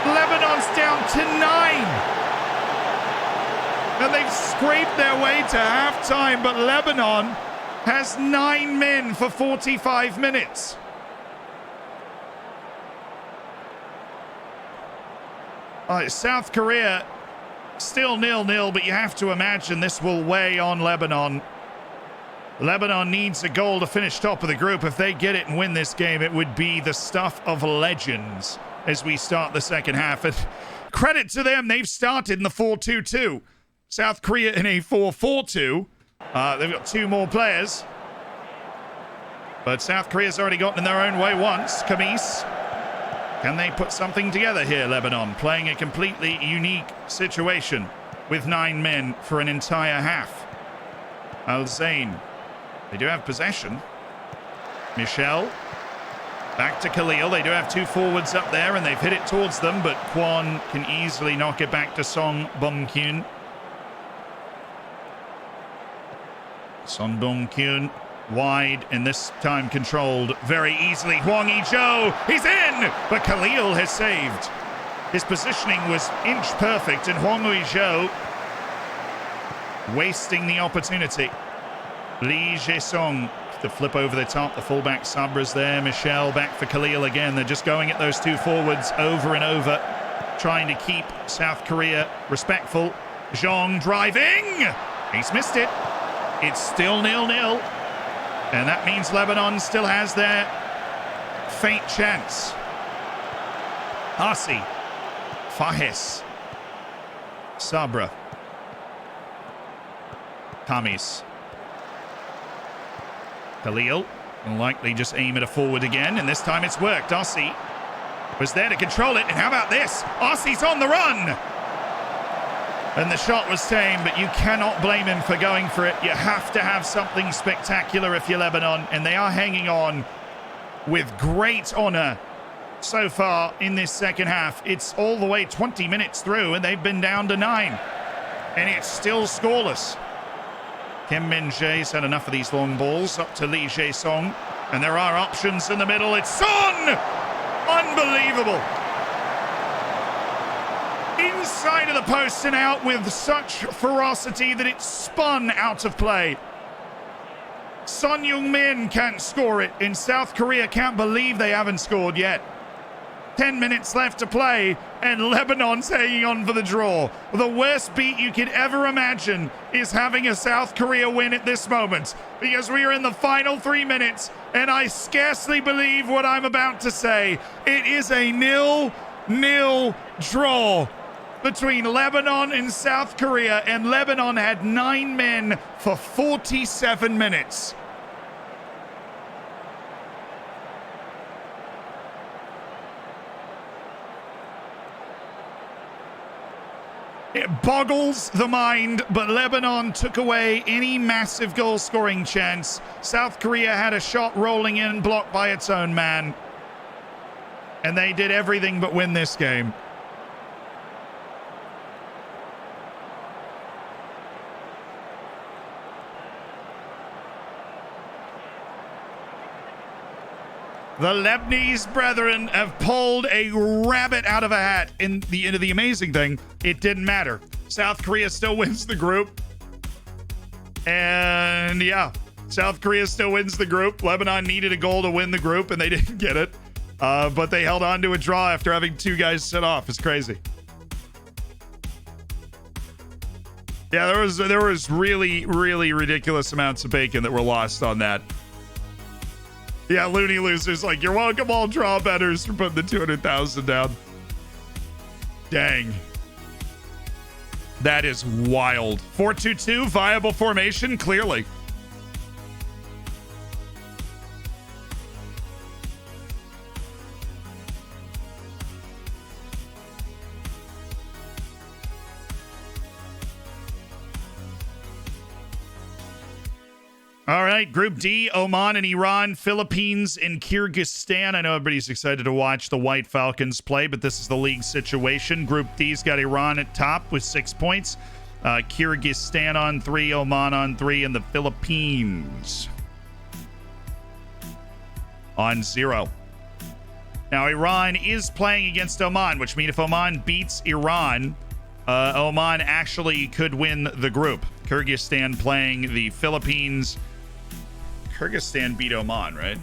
Lebanon's down to 9. And they've scraped their way to halftime, but Lebanon has 9 men for 45 minutes. South Korea still 0-0, but you have to imagine this will weigh on Lebanon. Lebanon needs a goal to finish top of the group. If they get it and win this game, it would be the stuff of legends as we start the second half. And credit to them, they've started in the 4-2-2. South Korea in a 4-4-2. They've got 2 more players. But South Korea's already gotten in their own way once. Kamis. Can they put something together here, Lebanon? Playing a completely unique situation with 9 men for an entire half. Al Zain. They do have possession. Michel. Back to Khalil. They do have 2 forwards up there, and they've hit it towards them, but Kwon can easily knock it back to Song Bong-kyun. Son Bong-kyun wide, and this time controlled very easily. Hwang Hee-jo, he's in, but Khalil has saved. His positioning was inch perfect, and Hwang Hee-jo wasting the opportunity. Lee Jae-sung, the flip over the top, the fullback Sabra's there. Michel back for Khalil again. They're just going at those 2 forwards over and over, trying to keep South Korea respectful. Zhong driving, he's missed it. It's still 0-0. And that means Lebanon still has their faint chance. Hasi. Fahes. Sabra. Kamis. Khalil will likely just aim at a forward again, and this time it's worked. Ossie was there to control it, and how about this? Ossie's on the run! And the shot was tame, but you cannot blame him for going for it. You have to have something spectacular if you're Lebanon, and they are hanging on with great honor so far in this second half. It's all the way 20 minutes through, and they've been down to 9. And it's still scoreless. Kim Min-jae's had enough of these long balls. Up to Lee Jae-sung. And there are options in the middle. It's Son! Unbelievable. Inside of the post and out with such ferocity that it spun out of play. Son Heung-min can't score it, and South Korea can't believe they haven't scored yet. 10 minutes left to play, and Lebanon's hanging on for the draw. The worst beat you could ever imagine is having a South Korea win at this moment, because we are in the final 3 minutes, and I scarcely believe what I'm about to say. It is a 0-0 draw between Lebanon and South Korea, and Lebanon had 9 men for 47 minutes. It boggles the mind, but Lebanon took away any massive goal-scoring chance. South Korea had a shot rolling in, blocked by its own man. And they did everything but win this game. The Lebanese brethren have pulled a rabbit out of a hat. And the amazing thing, it didn't matter. South Korea still wins the group. And yeah, South Korea still wins the group. Lebanon needed a goal to win the group, and they didn't get it. But they held on to a draw after having 2 guys set off. It's crazy. Yeah, there was really, really ridiculous amounts of bacon that were lost on that. Yeah, Looney Losers, like, you're welcome, all draw bettors, for putting the 200,000 down. Dang. That is wild. 4-2-2, viable formation, clearly. All right, Group D, Oman and Iran, Philippines and Kyrgyzstan. I know everybody's excited to watch the White Falcons play, but this is the league situation. Group D's got Iran at top with 6 points. Kyrgyzstan on 3, Oman on 3, and the Philippines on 0. Now, Iran is playing against Oman, which means if Oman beats Iran, Oman actually could win the group. Kyrgyzstan playing the Philippines. Kyrgyzstan beat Oman, right?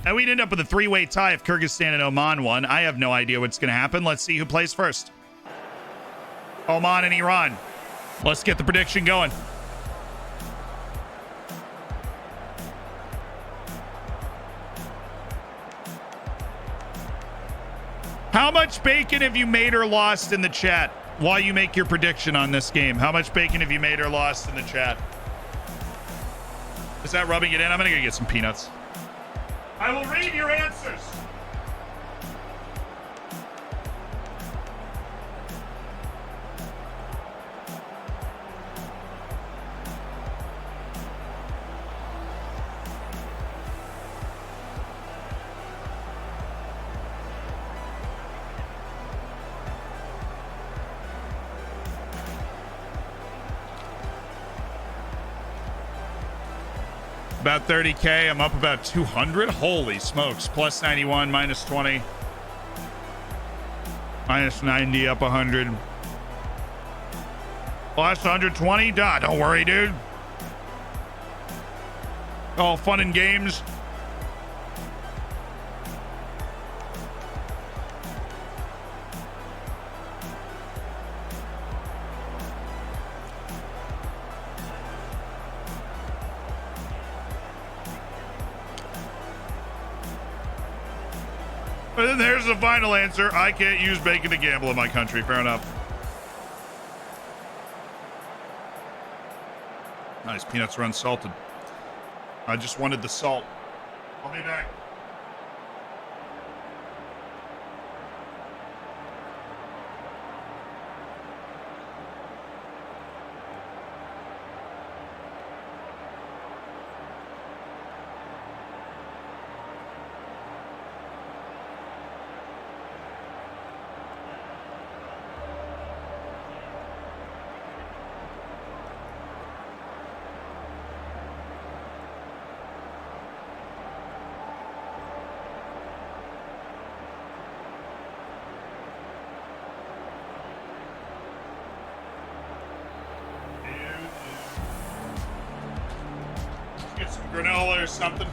And we'd end up with a 3-way tie if Kyrgyzstan and Oman won. I have no idea what's going to happen. Let's see who plays first. Oman and Iran. Let's get the prediction going. How much bacon have you made or lost in the chat while you make your prediction on this game? How much bacon have you made or lost in the chat? Is that rubbing it in? I'm going to go get some peanuts. I will read your answers. About 30K. I'm up about 200. Holy smokes. Plus 91, minus 20. Minus 90, up 100. Plus 120. Duh, don't worry, dude. All fun and games. But then there's the final answer. I can't use bacon to gamble in my country. Fair enough. Nice. Peanuts are unsalted. I just wanted the salt. I'll be back. Granola or something.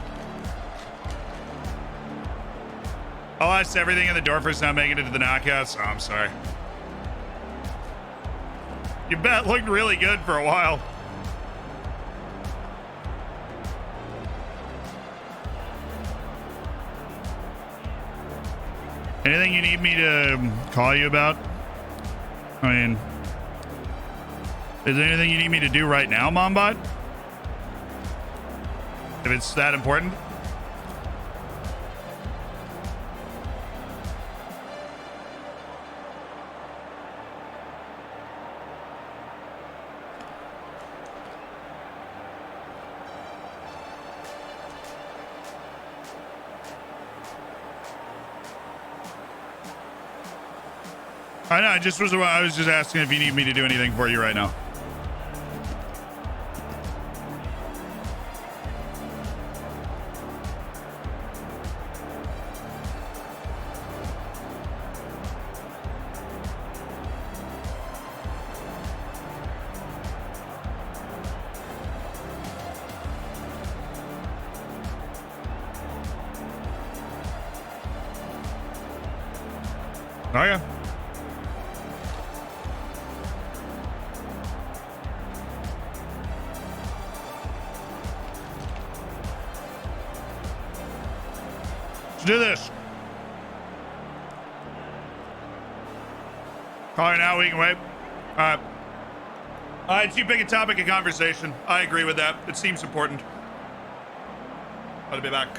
Oh, that's everything in the Dorfers not making it to the knockouts. Oh, I'm sorry. Your bet looked really good for a while. Anything you need me to call you about? I mean, is there anything you need me to do right now, Mombot? If it's that important. I know, I was just asking if you need me to do anything for you right now. Oh, yeah. Let's do this. All right, now we can wait. All right, too big a topic of conversation. I agree with that. It seems important. I'll be back.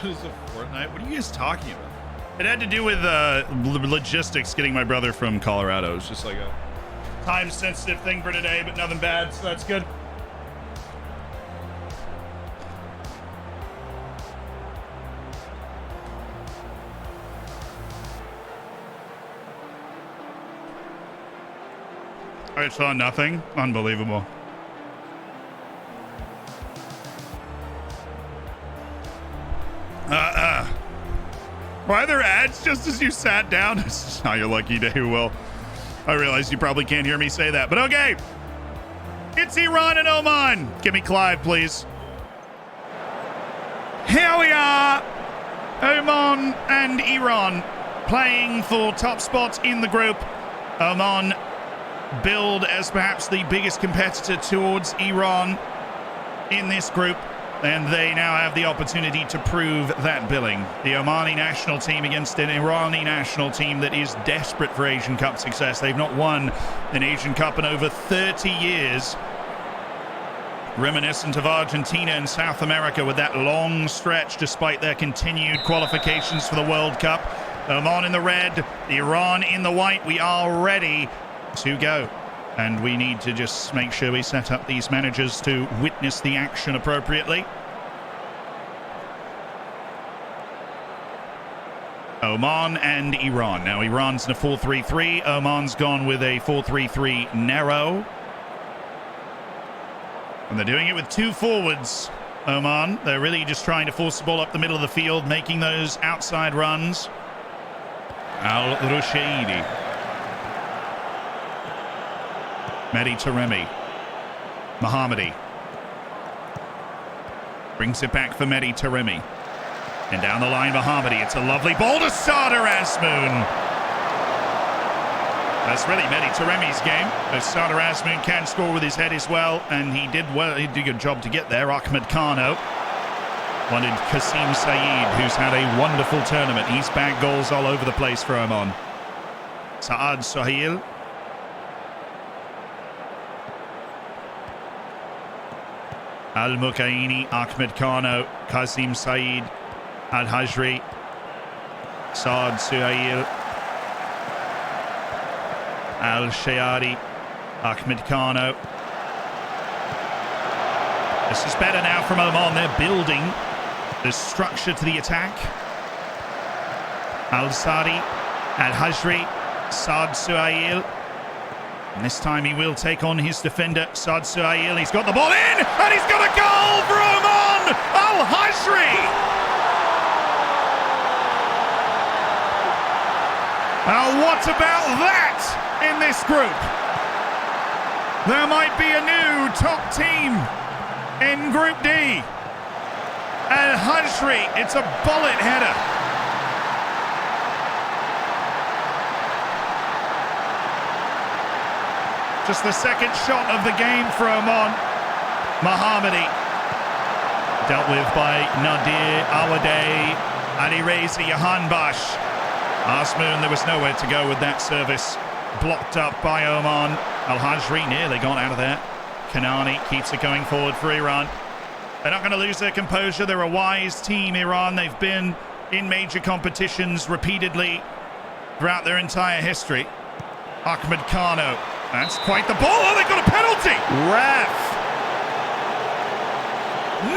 What is a fortnight? What are you guys talking about? It had to do with logistics, getting my brother from Colorado. It was just like a time-sensitive thing for today, but nothing bad, so that's good. I saw nothing. Unbelievable. Why are there ads just as you sat down? It's not your lucky day, Will. I realize you probably can't hear me say that, but okay. It's Iran and Oman. Give me Clive, please. Here we are. Oman and Iran playing for top spots in the group. Oman billed as perhaps the biggest competitor towards Iran in this group. And they now have the opportunity to prove that billing. The Omani national team against an Irani national team that is desperate for Asian Cup success. They've not won an Asian Cup in over 30 years. Reminiscent of Argentina and South America with that long stretch despite their continued qualifications for the World Cup. Oman in the red, Iran in the white. We are ready to go. And we need to just make sure we set up these managers to witness the action appropriately. Oman and Iran. Now, Iran's in a 4-3-3. Oman's gone with a 4-3-3 narrow. And they're doing it with two forwards, Oman. They're really just trying to force the ball up the middle of the field, making those outside runs. Al-Rushaidi. Mehdi Taremi. Mohammadi. Brings it back for Mehdi Taremi. And down the line, Mohammadi. It's a lovely ball to Sardar Azmoun. That's really Mehdi Taremi's game. Sardar Azmoun can score with his head as well. And he did well. He did a good job to get there. Ahmed Kano. Wanted Qasim Saeed, who's had a wonderful tournament. He's bagged goals all over the place for Oman. Saad Sohail. Al-Mukaini, Ahmed Kano, Qasim Saeed, Al-Hajri, Saad Suhail, Al-Shayari, Ahmed Kano. This is better now from Oman. They're building the structure to the attack. Al-Sadi, Al-Hajri, Saad Suhail. And this time he will take on his defender, Saad Suhail. He's got the ball in, and he's got a goal for Oman! Al-Hajri! Now what about that in this group? There might be a new top team in Group D. Al-Hajri, it's a bullet header. Just the second shot of the game for Oman. Mohammadi. Dealt with by Nadir Awadeh, Ali Reza Jahanbash. Azmoun, there was nowhere to go with that service. Blocked up by Oman. Al-Hajri nearly got out of there. Kanani keeps it going forward for Iran. They're not going to lose their composure. They're a wise team, Iran. They've been in major competitions repeatedly throughout their entire history. Ahmed Kano. That's quite the ball. Oh, they got a penalty. Ref.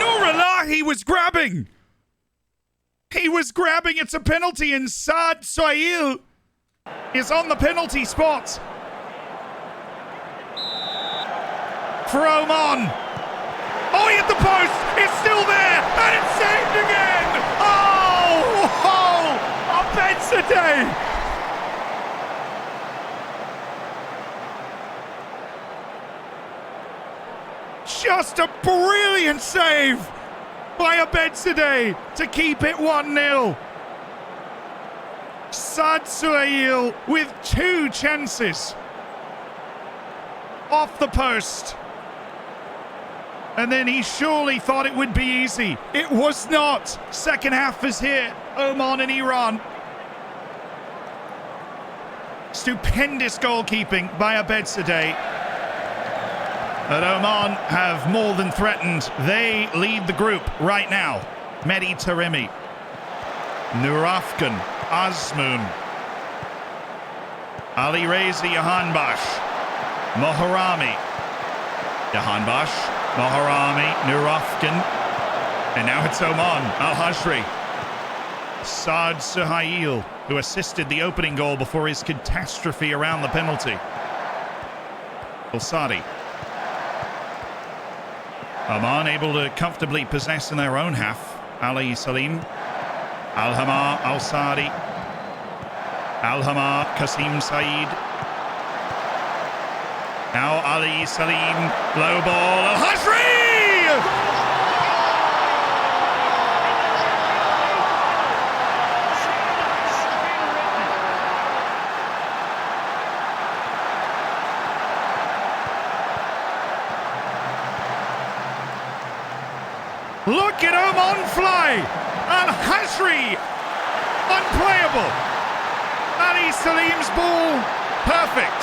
Nurullah, he was grabbing. He was grabbing. It's a penalty, and Saad Suhail is on the penalty spot for Oman. Oh, he hit the post. It's still there, and it's saved again. Oh, Abedzadeh. Just a brilliant save by Abedzadeh to keep it 1-0. Saad Suhail with two chances off the post. And then he surely thought it would be easy. It was not. Second half is here. Oman and Iran. Stupendous goalkeeping by Abedzadeh. But Oman have more than threatened. They lead the group right now. Mehdi Taremi Nurafkan, Azmoun, Ali Reza Jahanbash, Moharami, Jahanbash, Moharami, Nurafkan, and now it's Oman, Al-Hajri. Saad Suhail, who assisted the opening goal before his catastrophe around the penalty. Al-Sadi. Oman able to comfortably possess in their own half. Ali Salim, Al-Hamar, Al-Sadi, Al-Hamar, Qasim Saeed. Now Ali Salim, low ball, Al-Hajri! Look at Oman fly! Al-Hajri, unplayable. Ali Salim's ball, perfect.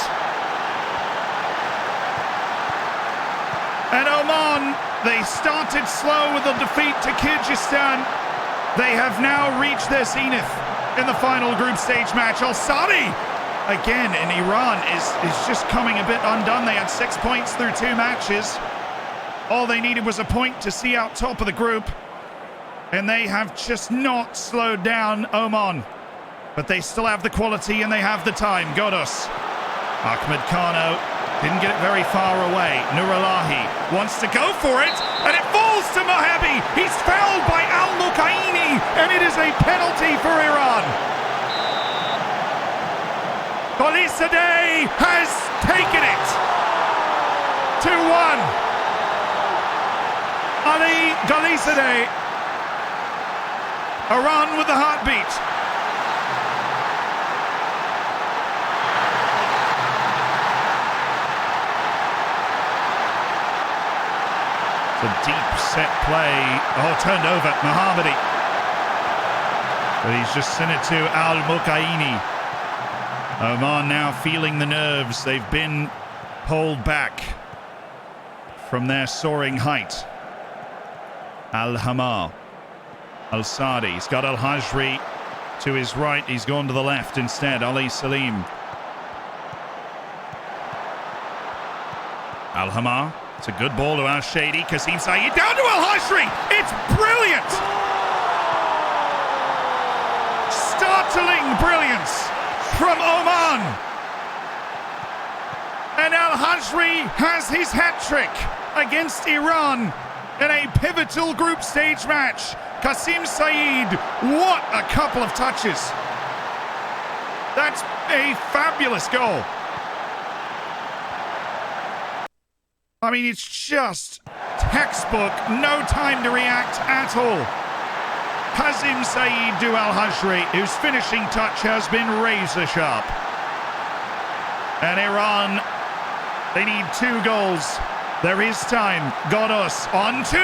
And Oman, they started slow with a defeat to Kyrgyzstan. They have now reached their zenith in the final group stage match. Al-Sadi, again in Iran, is just coming a bit undone. They had 6 points through 2 matches. All they needed was a point to see out top of the group. And they have just not slowed down Oman. But they still have the quality and they have the time. Godos. Ahmed Kano didn't get it very far away. Nuralahi wants to go for it. And it falls to Mohabi. He's fouled by Al-Mukaini. And it is a penalty for Iran. Kholisadeh has taken it. 2-1. Ali Kholisadeh, Iran with the heartbeat. It's a deep set play. Oh, turned over, Mohammadi. But he's just sent it to Al-Mukaini. Oman now feeling the nerves. They've been pulled back from their soaring height. Al-Hamar, Al-Sadi. He's got Al-Hajri to his right. He's gone to the left instead. Ali Salim. Al-Hamar. It's a good ball to Al-Shady. Qasim Saeed down to Al-Hajri. It's brilliant. Startling brilliance from Oman. And Al-Hajri has his hat trick against Iran in a pivotal group stage match. Qasim Saeed, what a couple of touches. That's a fabulous goal. I mean, it's just textbook, no time to react at all. Qasim Saeed to Al-Hajri, whose finishing touch has been razor sharp. And Iran, they need 2 goals. There is time. Godos on 2.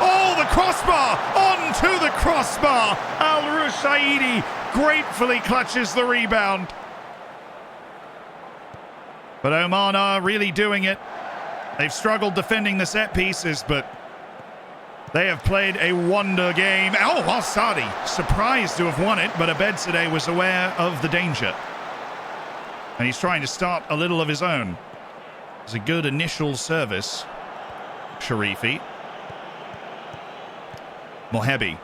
Oh, the crossbar. On to the crossbar. Al-Rushaidi gratefully clutches the rebound. But Oman are really doing it. They've struggled defending the set pieces, but they have played a wonder game. Oh, Al-Sadi surprised to have won it, but Abedzadeh was aware of the danger. And he's trying to start a little of his own. It's a good initial service. Sharifi. Mohebi.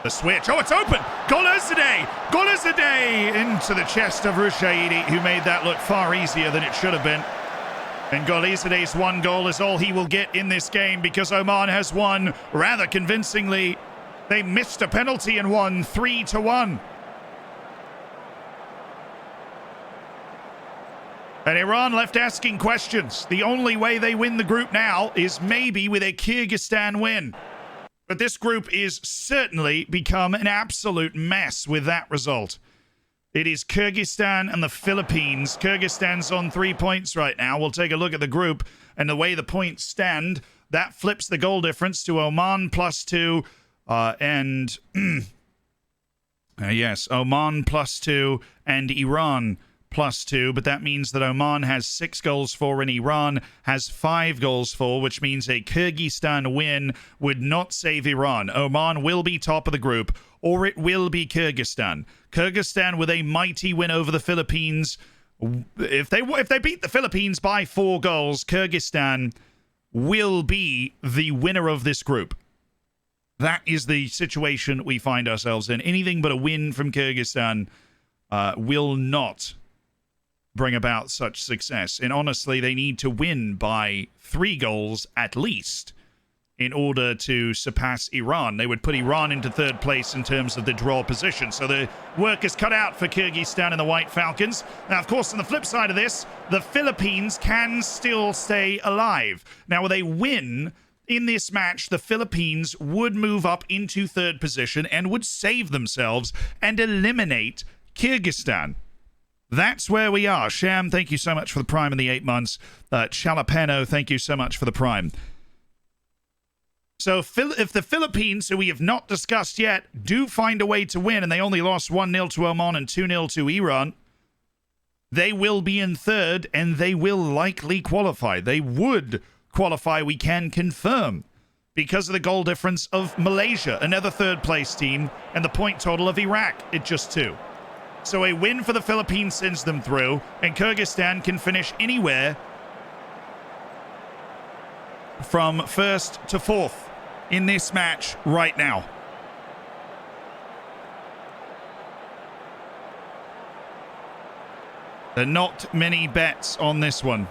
The switch. Oh, it's open. Golazadeh. Golazadeh into the chest of Rushaidi, who made that look far easier than it should have been. And Golazadeh's 1 goal is all he will get in this game because Oman has won rather convincingly. They missed a penalty and won 3-1. And Iran left asking questions. The only way they win the group now is maybe with a Kyrgyzstan win. But this group is certainly become an absolute mess with that result. It is Kyrgyzstan and the Philippines. Kyrgyzstan's on 3 points right now. We'll take a look at the group and the way the points stand. That flips the goal difference to Oman +2 yes, Oman +2 and Iran +2, but that means that Oman has 6 goals for and Iran has 5 goals for, which means a Kyrgyzstan win would not save Iran. Oman will be top of the group, or it will be Kyrgyzstan. Kyrgyzstan with a mighty win over the Philippines. If they beat the Philippines by 4 goals, Kyrgyzstan will be the winner of this group. That is the situation we find ourselves in. Anything but a win from Kyrgyzstan will not bring about such success. And honestly, they need to win by 3 goals at least in order to surpass Iran. They would put Iran into 3rd place in terms of the draw position. So the work is cut out for Kyrgyzstan and the White Falcons. Now, of course, on the flip side of this, the Philippines can still stay alive. Now, with a win in this match, the Philippines would move up into 3rd position and would save themselves and eliminate Kyrgyzstan. That's where we are. Sham, thank you so much for the Prime in the 8 months. Chalapeno, thank you so much for the Prime. So if the Philippines, who we have not discussed yet, do find a way to win, and they only lost 1-0 to Oman and 2-0 to Iran, they will be in 3rd, and they will likely qualify. They would qualify, we can confirm, because of the goal difference of Malaysia, another 3rd place team, and the point total of Iraq at just 2. So a win for the Philippines sends them through, and Kyrgyzstan can finish anywhere from 1st to 4th in this match right now. There are not many bets on this one,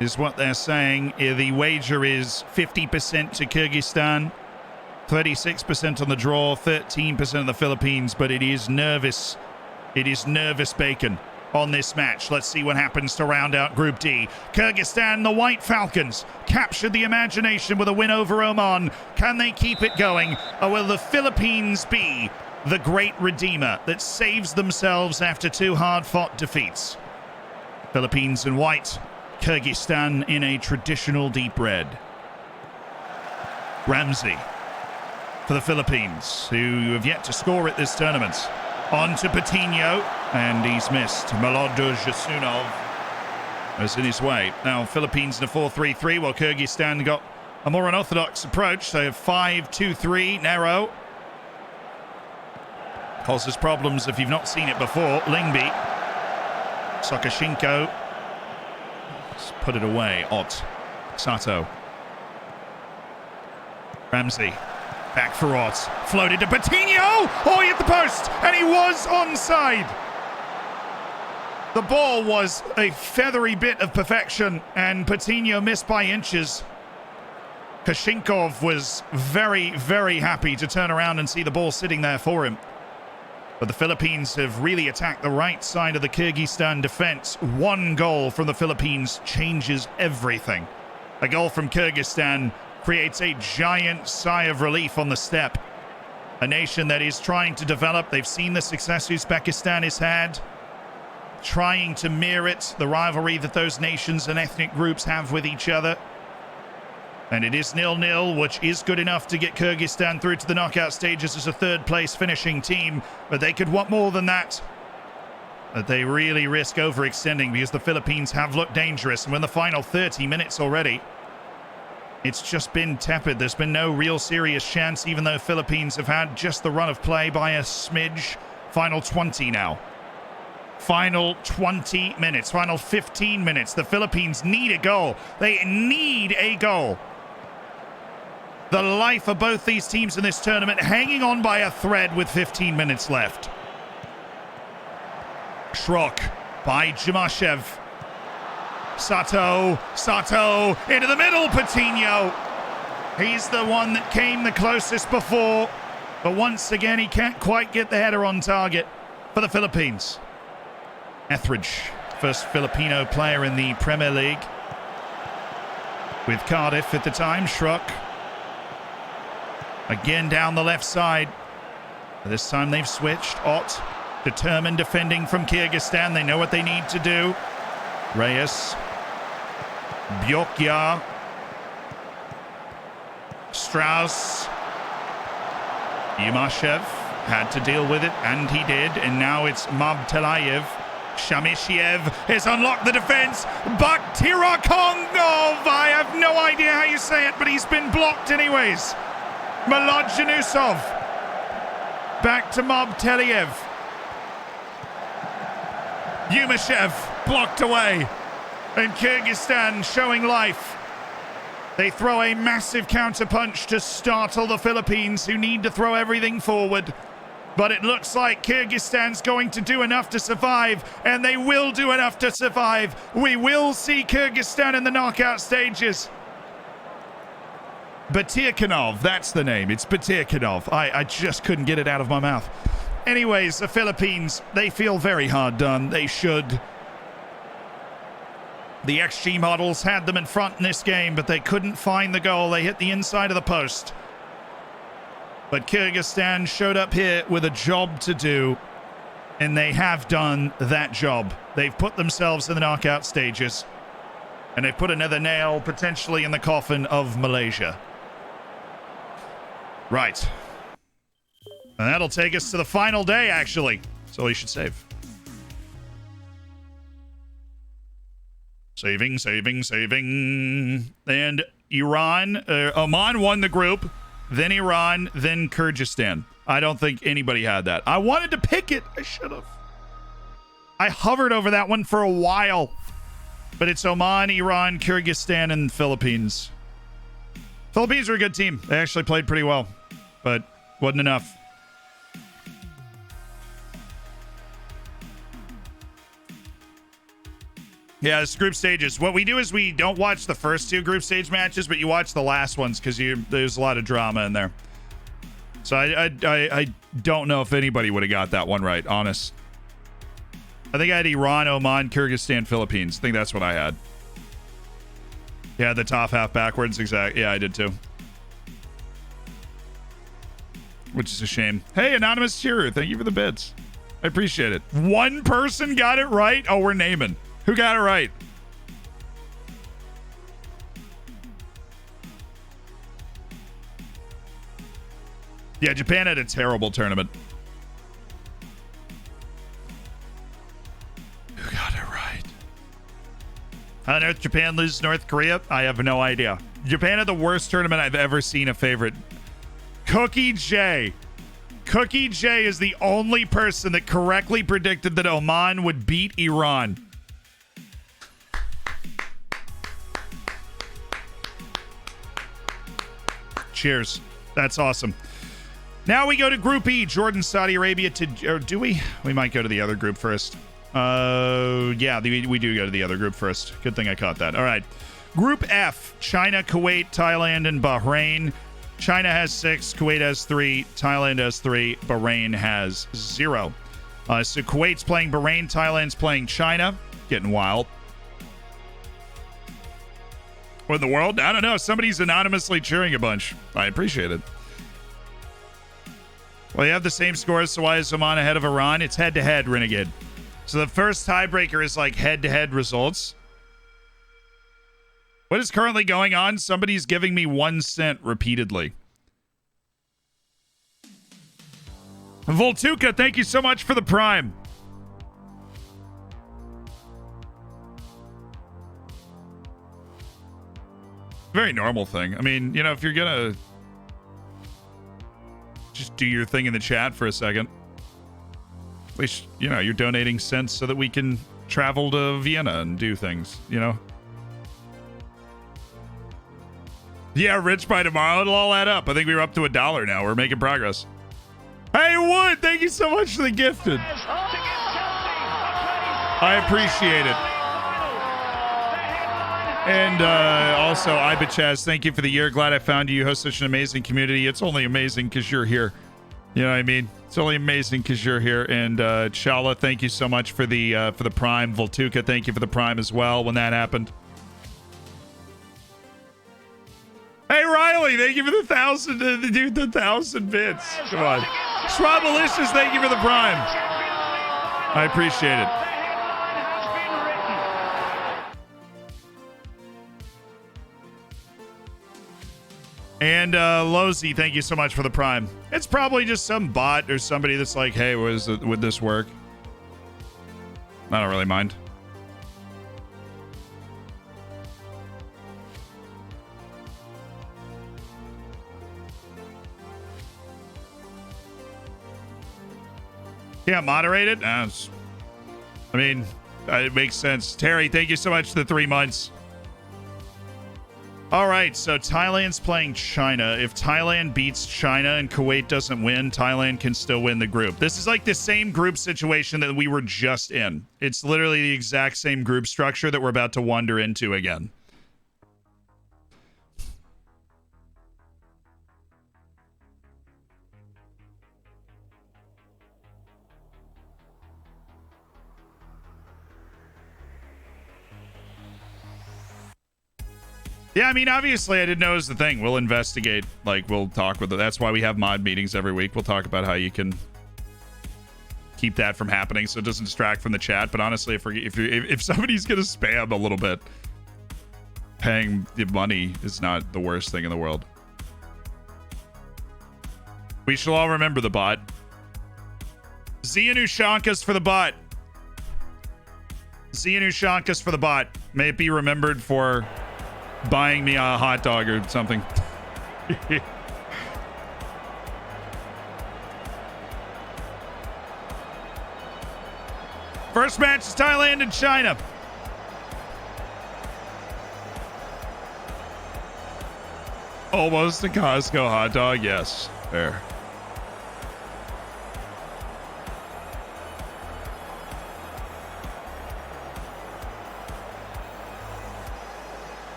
is what they're saying. The wager is 50% to Kyrgyzstan, 36% on the draw, 13% of the Philippines, but it is nervous. It is nervous bacon on this match. Let's see what happens to round out Group D. Kyrgyzstan, the White Falcons, captured the imagination with a win over Oman. Can they keep it going? Or will the Philippines be the great redeemer that saves themselves after 2 hard-fought defeats? Philippines in white, Kyrgyzstan in a traditional deep red. Ramsey for the Philippines, who have yet to score at this tournament. On to Patino, and he's missed. Melodor Jasunov is in his way. Now, Philippines in a 4-3-3, while Kyrgyzstan got a more unorthodox approach. They have 5-2-3, narrow. Causes problems if you've not seen it before. Lingby. Sokashenko. Let's put it away. Ott. Sato. Ramsey. Back for Ott. Floated to Patino. Oh, he hit the post. And he was onside. The ball was a feathery bit of perfection, and Patino missed by inches. Kashinkov was very, very happy to turn around and see the ball sitting there for him. But the Philippines have really attacked the right side of the Kyrgyzstan defense. 1 goal from the Philippines changes everything. A goal from Kyrgyzstan creates a giant sigh of relief on the step. A nation that is trying to develop. They've seen the success Uzbekistan has had, trying to mirror it, the rivalry that those nations and ethnic groups have with each other. And it is 0-0, which is good enough to get Kyrgyzstan through to the knockout stages as a 3rd place finishing team, but they could want more than that. But they really risk overextending, because the Philippines have looked dangerous, and we're in the final 30 minutes already. It's just been tepid. There's been no real serious chance, even though Philippines have had just the run of play by a smidge. Final 20 now. Final 20 minutes. Final 15 minutes. The Philippines need a goal. They need a goal. The life of both these teams in this tournament hanging on by a thread with 15 minutes left. Shrok by Jumashev. Sato into the middle. Patino, he's the one that came the closest before, but once again he can't quite get the header on target for the Philippines. Etheridge, first Filipino player in the Premier League with Cardiff at the time. Shrok again down the left side. This time they've switched. Ott, determined defending from Kyrgyzstan. They know what they need to do. Reyes, Bjokya, Strauss, Yumashev, had to deal with it, and he did. And now it's Mabtelayev. Shamishiev has unlocked the defense. Baktirakongov, I have no idea how you say it, but he's been blocked anyways. Milodjanusov. Back to Mabtelayev. Yumashev blocked away. And Kyrgyzstan showing life. They throw a massive counterpunch to startle the Philippines, who need to throw everything forward. But it looks like Kyrgyzstan's going to do enough to survive, and they will do enough to survive. We will see Kyrgyzstan in the knockout stages. Batirkanov, that's the name. It's Batirkanov. I just couldn't get it out of my mouth. Anyways, the Philippines, they feel very hard done. They should. The XG models had them in front in this game, but they couldn't find the goal. They hit the inside of the post. But Kyrgyzstan showed up here with a job to do, and they have done that job. They've put themselves in the knockout stages, and they've put another nail potentially in the coffin of Malaysia. Right. And that'll take us to the final day, actually. That's all you should save. Saving. And Oman won the group, then Iran, then Kyrgyzstan. I don't think anybody had that. I wanted to pick it. I should have. I hovered over that one for a while. But it's Oman, Iran, Kyrgyzstan, and Philippines. Philippines are a good team. They actually played pretty well, but wasn't enough. Yeah, it's group stages. What we do is we don't watch the first two group stage matches, but you watch the last ones because there's a lot of drama in there. So I don't know if anybody would have got that one right, honest. I think I had Iran, Oman, Kyrgyzstan, Philippines. I think that's what I had. Yeah, the top half backwards, exact. Yeah, I did too. Which is a shame. Hey, Anonymous Cheerer, thank you for the bits. I appreciate it. One person got it right? Oh, we're naming. Who got it right? Yeah, Japan had a terrible tournament. Who got it right? How on earth Japan loses North Korea? I have no idea. Japan had the worst tournament I've ever seen a favorite. Cookie J. Cookie J is the only person that correctly predicted that Oman would beat Iran. Cheers. That's awesome. Now we go to Group E. Jordan, Saudi Arabia or do we? We might go to the other group first. Yeah, we do go to the other group first. Good thing I caught that. All right. Group F. China, Kuwait, Thailand, and Bahrain. China has 6. Kuwait has 3. Thailand has 3. Bahrain has 0. So Kuwait's playing Bahrain. Thailand's playing China. Getting wild. What in the world? I don't know. Somebody's anonymously cheering a bunch. I appreciate it. Well, you have the same scores, so why is Oman ahead of Iran? It's head-to-head, Renegade. So the first tiebreaker is like head-to-head results. What is currently going on? Somebody's giving me 1 cent repeatedly. Voltuka, thank you so much for the Prime. Very normal thing. I mean, you know, if you're gonna just do your thing in the chat for a second, at least, you know, you're donating cents so that we can travel to Vienna and do things, you know? Yeah, rich by tomorrow, it'll all add up. I think we were up to $1 now. We're making progress. Hey, Wood, thank you so much for the gifted. I appreciate it. And also, Ibachaz, thank you for the year. Glad I found you. You host such an amazing community. It's only amazing because you're here. You know what I mean? It's only amazing because you're here. And Chala, thank you so much for the Prime. Voltuka, thank you for the Prime as well when that happened. Hey, Riley, thank you for the 1,000. Dude, the 1,000 bits. Come on. Schwabalicious, thank you for the Prime. I appreciate it. And Lozy, thank you so much for the Prime. It's probably just some bot or somebody that's like, hey, would this work? I don't really mind. Can't moderate it? I mean, it makes sense. Terry, thank you so much for the 3 months. All right, so Thailand's playing China. If Thailand beats China and Kuwait doesn't win, Thailand can still win the group. This is like the same group situation that we were just in. It's literally the exact same group structure that we're about to wander into again. Yeah, I mean, obviously, I didn't know it was the thing. We'll investigate. Like, we'll talk with it. That's why we have mod meetings every week. We'll talk about how you can keep that from happening so it doesn't distract from the chat. But honestly, if somebody's going to spam a little bit, paying the money is not the worst thing in the world. We shall all remember the bot. Zianushankas for the bot. Zianushankas for the bot. May it be remembered for buying me a hot dog or something. First match is Thailand and China. Almost a Costco hot dog. Yes, fair.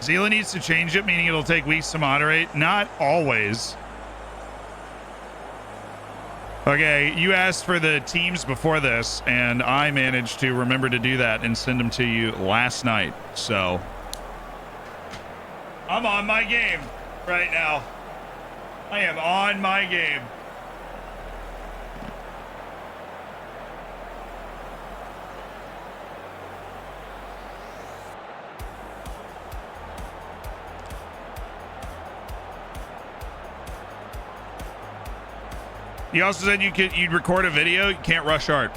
Zila needs to change it, meaning it'll take weeks to moderate. Not always. Okay, you asked for the teams before this, and I managed to remember to do that and send them to you last night. So, I'm on my game right now. I am on my game. You also said you'd record a video. You can't rush art.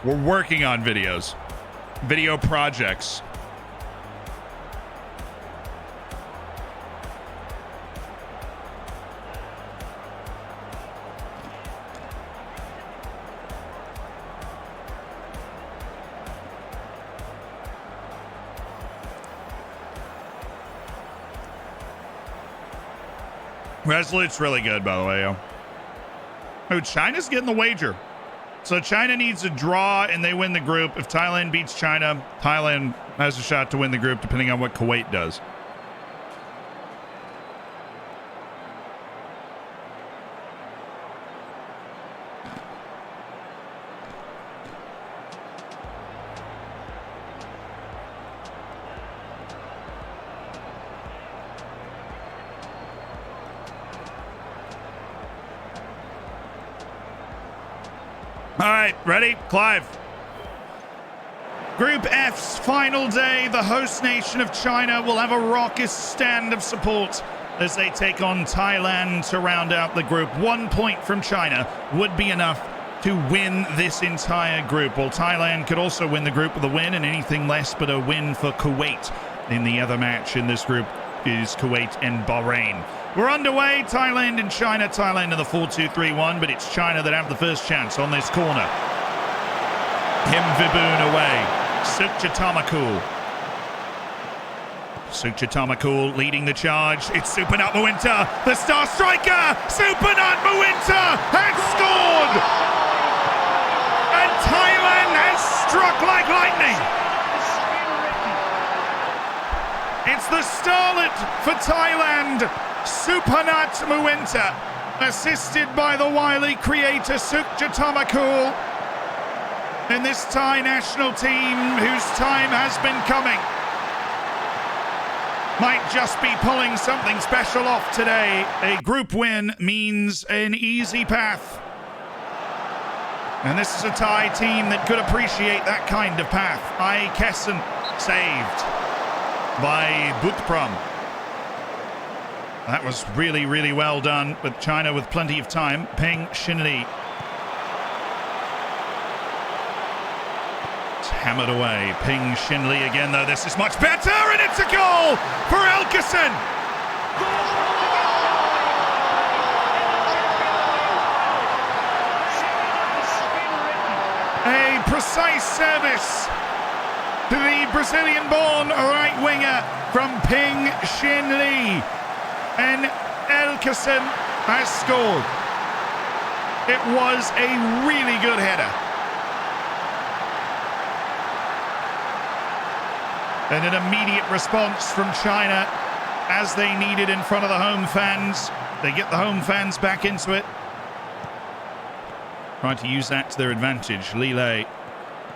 We're working on videos, video projects. Resolute's really good, by the way, yo. Oh, China's getting the wager. So China needs a draw and they win the group. If Thailand beats China, Thailand has a shot to win the group depending on what Kuwait does. All right, ready? Clive. Group F's final day. The host nation of China will have a raucous stand of support as they take on Thailand to round out the group. 1 point from China would be enough to win this entire group. While Thailand could also win the group with a win, and anything less but a win for Kuwait. In the other match in this group is Kuwait and Bahrain. We're underway. Thailand and China. Thailand in the 4-2-3-1, but it's China that have the first chance on this corner. Him Viboon away. Sukhjatamakul. Sukhjatamakul leading the charge. It's Supernat Muinta, the star striker. Supernat Muinta has scored. And Thailand has struck like lightning. It's the starlet for Thailand. Supernat Muinta, assisted by the wily creator Sukhjatamakul. And this Thai national team, whose time has been coming, might just be pulling something special off today. A group win means an easy path. And this is a Thai team that could appreciate that kind of path. Ai Kesson saved by Butpram. That was really, really well done with China with plenty of time. Peng Xinli. It's hammered away. Peng Xinli again, though. This is much better, and it's a goal for Elkeson. A precise service to the Brazilian-born right winger from Peng Xinli. And Elkeson has scored. It was a really good header. And an immediate response from China as they needed in front of the home fans. They get the home fans back into it. Trying to use that to their advantage. Li Lei,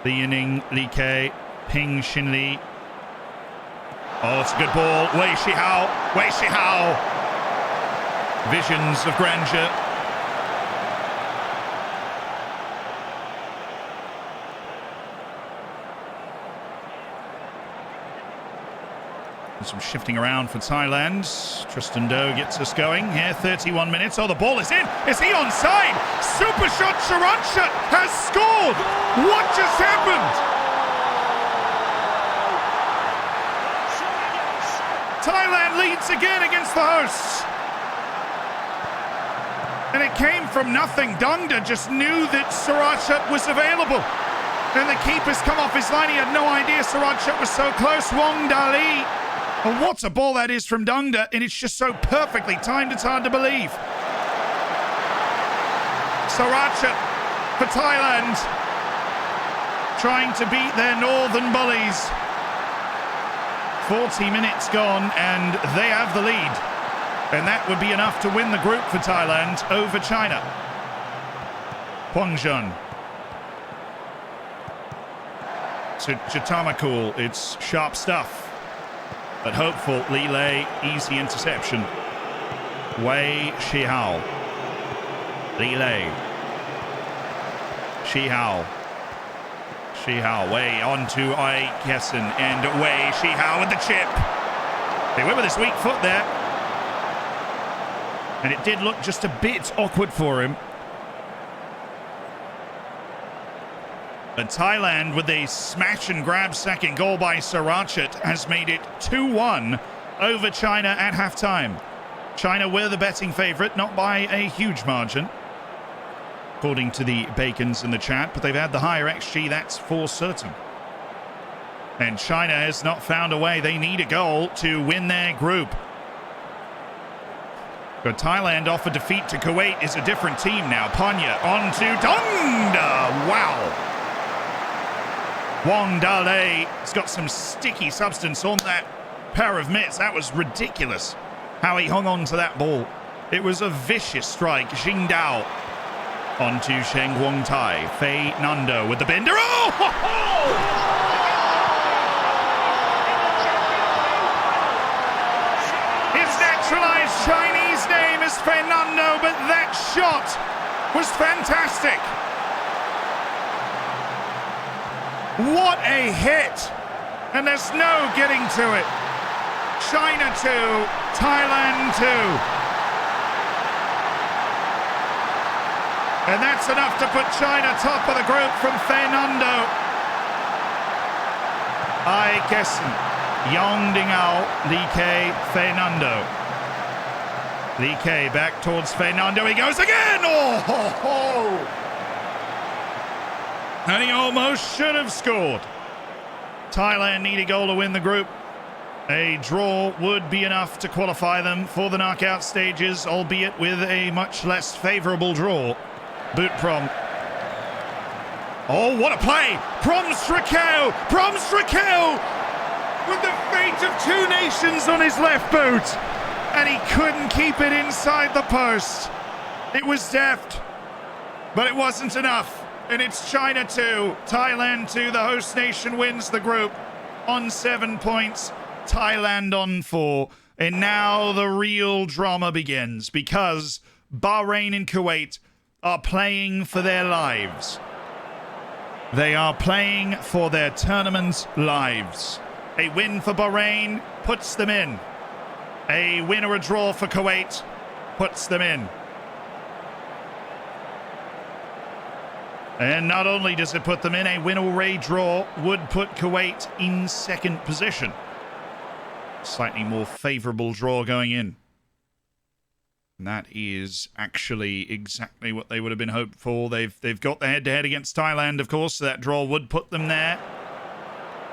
Li Yining, Li Ke, Peng Xinli. Oh, it's a good ball. Wei Shihao. Wei Shihao. Visions of grandeur. And some shifting around for Thailand. Tristan Doe gets us going here. 31 minutes. Oh, the ball is in. Is he onside? Super shot. Saranchut has scored. What just happened? Thailand leads again against the hosts. And it came from nothing. Dongda just knew that Saranchut was available. And the keeper's come off his line. He had no idea Saranchut was so close. Wong Dali. And what a ball that is from Dongda. And it's just so perfectly timed, it's hard to believe. Saranchut for Thailand. Trying to beat their northern bullies. 40 minutes gone, and they have the lead. And that would be enough to win the group for Thailand over China. Huang Jun. To Jatamakul, it's sharp stuff. But hopeful, Li Lei, easy interception. Wei Shihao. Li Lei. Shihao. Shihao, Wei onto Kessen, and Wei Shihao with the chip. They went with his weak foot there. And it did look just a bit awkward for him. But Thailand, with a smash and grab second goal by Saranchut, has made it 2-1 over China at halftime. China were the betting favourite, not by a huge margin, according to the Bacons in the chat, but they've had the higher XG, that's for certain. And China has not found a way. They need a goal to win their group. But Thailand off a defeat to Kuwait is a different team now. Panya onto Dongda. Wow. Wong Dale has got some sticky substance on that pair of mitts. That was ridiculous how he hung on to that ball. It was a vicious strike. Xingdao onto Sheng Guang Tai. Fei Nando with the bender. Oh! Ho, ho! His naturalized Chinese name is Fernando, but that shot was fantastic. What a hit! And there's no getting to it. China 2, Thailand 2. And that's enough to put China top of the group from Fernando. Ai Kessen, Yong Dingao, Li Ke, Fernando. Li Ke back towards Fernando. He goes again! Oh, ho, ho. And he almost should have scored. Thailand need a goal to win the group. A draw would be enough to qualify them for the knockout stages, albeit with a much less favourable draw. Boot Prom. Oh, what a play! Prom Strakau! Prom Strakau! With the fate of two nations on his left boot. And he couldn't keep it inside the post. It was deft, but it wasn't enough. And it's China 2, Thailand 2. The host nation wins the group on 7 points. Thailand on 4. And now the real drama begins, because Bahrain and Kuwait are playing for their lives. They are playing for their tournament lives. A win for Bahrain puts them in. A win or a draw for Kuwait puts them in. And not only does it put them in, a win or a draw would put Kuwait in second position. Slightly more favourable draw going in. And that is actually exactly what they would have been hoped for. They've got the head-to-head against Thailand, of course, so that draw would put them there.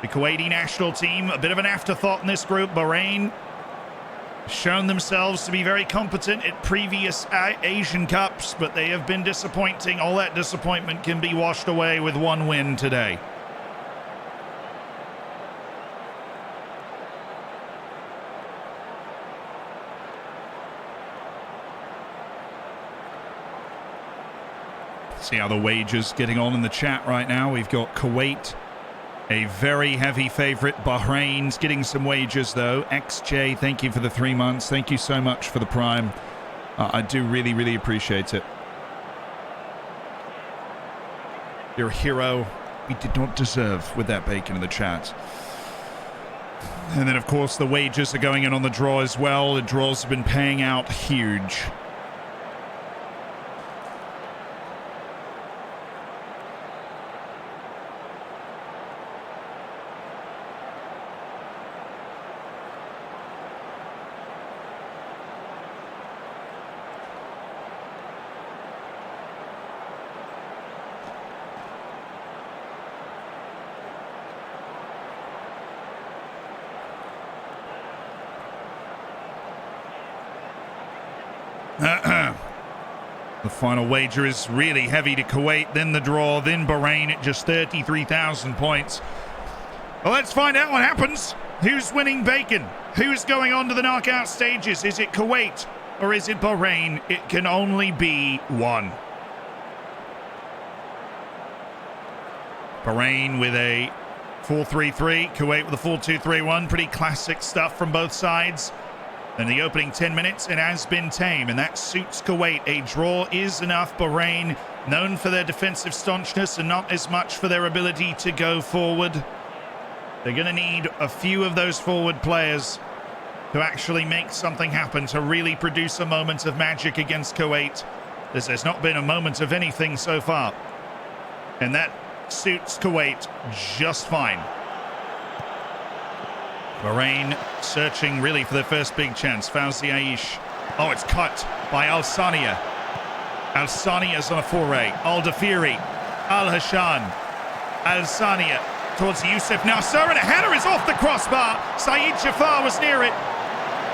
The Kuwaiti national team, a bit of an afterthought in this group. Bahrain shown themselves to be very competent at previous Asian Cups, but they have been disappointing. All that disappointment can be washed away with one win today. See how the wagers getting on in the chat right now. We've got Kuwait, a very heavy favorite. Bahrain's getting some wagers, though. XJ, thank you for the 3 months. Thank you so much for the Prime. I do really, really appreciate it. You're a hero we did not deserve with that bacon in the chat. And then, of course, the wagers are going in on the draw as well. The draws have been paying out huge. The final wager is really heavy to Kuwait, then the draw, then Bahrain at just 33,000 points. Well, let's find out what happens. Who's winning bacon? Who's going on to the knockout stages? Is it Kuwait or is it Bahrain? It can only be one. Bahrain with a 4-3-3, Kuwait with a 4-2-3-1. Pretty classic stuff from both sides. In the opening 10 minutes, it has been tame, and that suits Kuwait. A draw is enough. Bahrain, known for their defensive staunchness and not as much for their ability to go forward. They're going to need a few of those forward players to actually make something happen, to really produce a moment of magic against Kuwait. There's not been a moment of anything so far. And that suits Kuwait just fine. Bahrain searching really for their first big chance. Fauzi Aish. Oh, it's cut by Al Sania. Al Sania's on a foray. Al Dafiri. Al Hashan. Al Sania towards Yusuf Nasser, and a header is off the crossbar. Saeed Jafar was near it,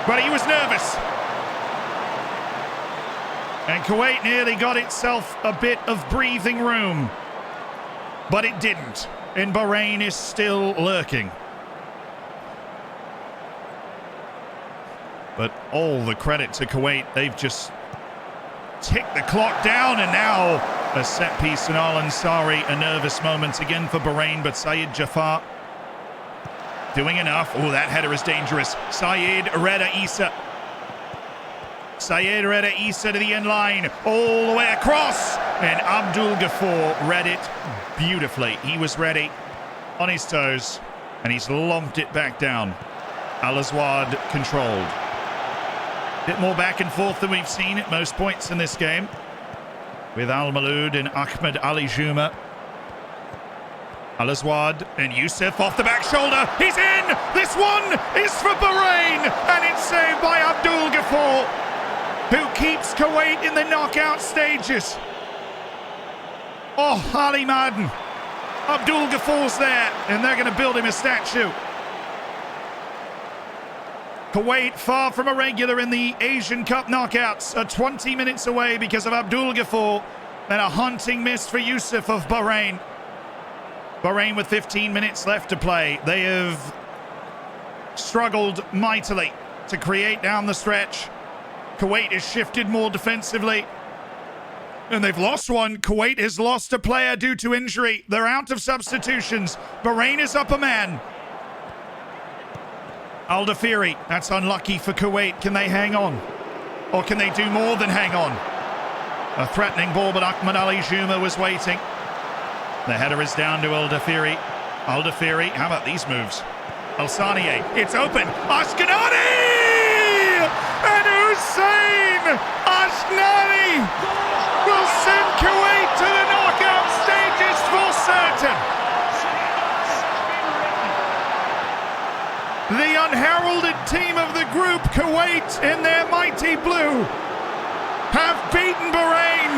but he was nervous. And Kuwait nearly got itself a bit of breathing room, but it didn't. And Bahrain is still lurking. But all the credit to Kuwait. They've just ticked the clock down, and now a set piece in Al Ansari. A nervous moment again for Bahrain, but Saeed Jafar doing enough. Oh, that header is dangerous. Saeed Reda Issa. Saeed Reda Issa to the end line, all the way across, and Abdul Ghafour read it beautifully. He was ready on his toes, and he's lomped it back down. Al Azwad controlled. Bit more back and forth than we've seen at most points in this game, with Al Maloud and Ahmed Ali Juma. Al Azwad and Yusuf off the back shoulder. He's in! This one is for Bahrain, and it's saved by Abdul Ghafour, who keeps Kuwait in the knockout stages. Oh, Ali Madden. Abdul Ghafour's there, and they're going to build him a statue. Kuwait, far from a regular in the Asian Cup knockouts, are 20 minutes away because of Abdul Ghafour, and a haunting miss for Yusuf of Bahrain. Bahrain with 15 minutes left to play. They have struggled mightily to create down the stretch. Kuwait has shifted more defensively, and they've lost one. Kuwait has lost a player due to injury. They're out of substitutions. Bahrain is up a man. Al Dafiri, that's unlucky for Kuwait. Can they hang on? Or can they do more than hang on? A threatening ball, but Ahmed Ali Juma was waiting. The header is down to Al Dafiri. Al Dafiri, how about these moves? Al Saniye, it's open. Ashkenazi! Hussein Ashnani will send Kuwait to the knockout stages for certain. The unheralded team of the group, Kuwait, in their mighty blue, have beaten Bahrain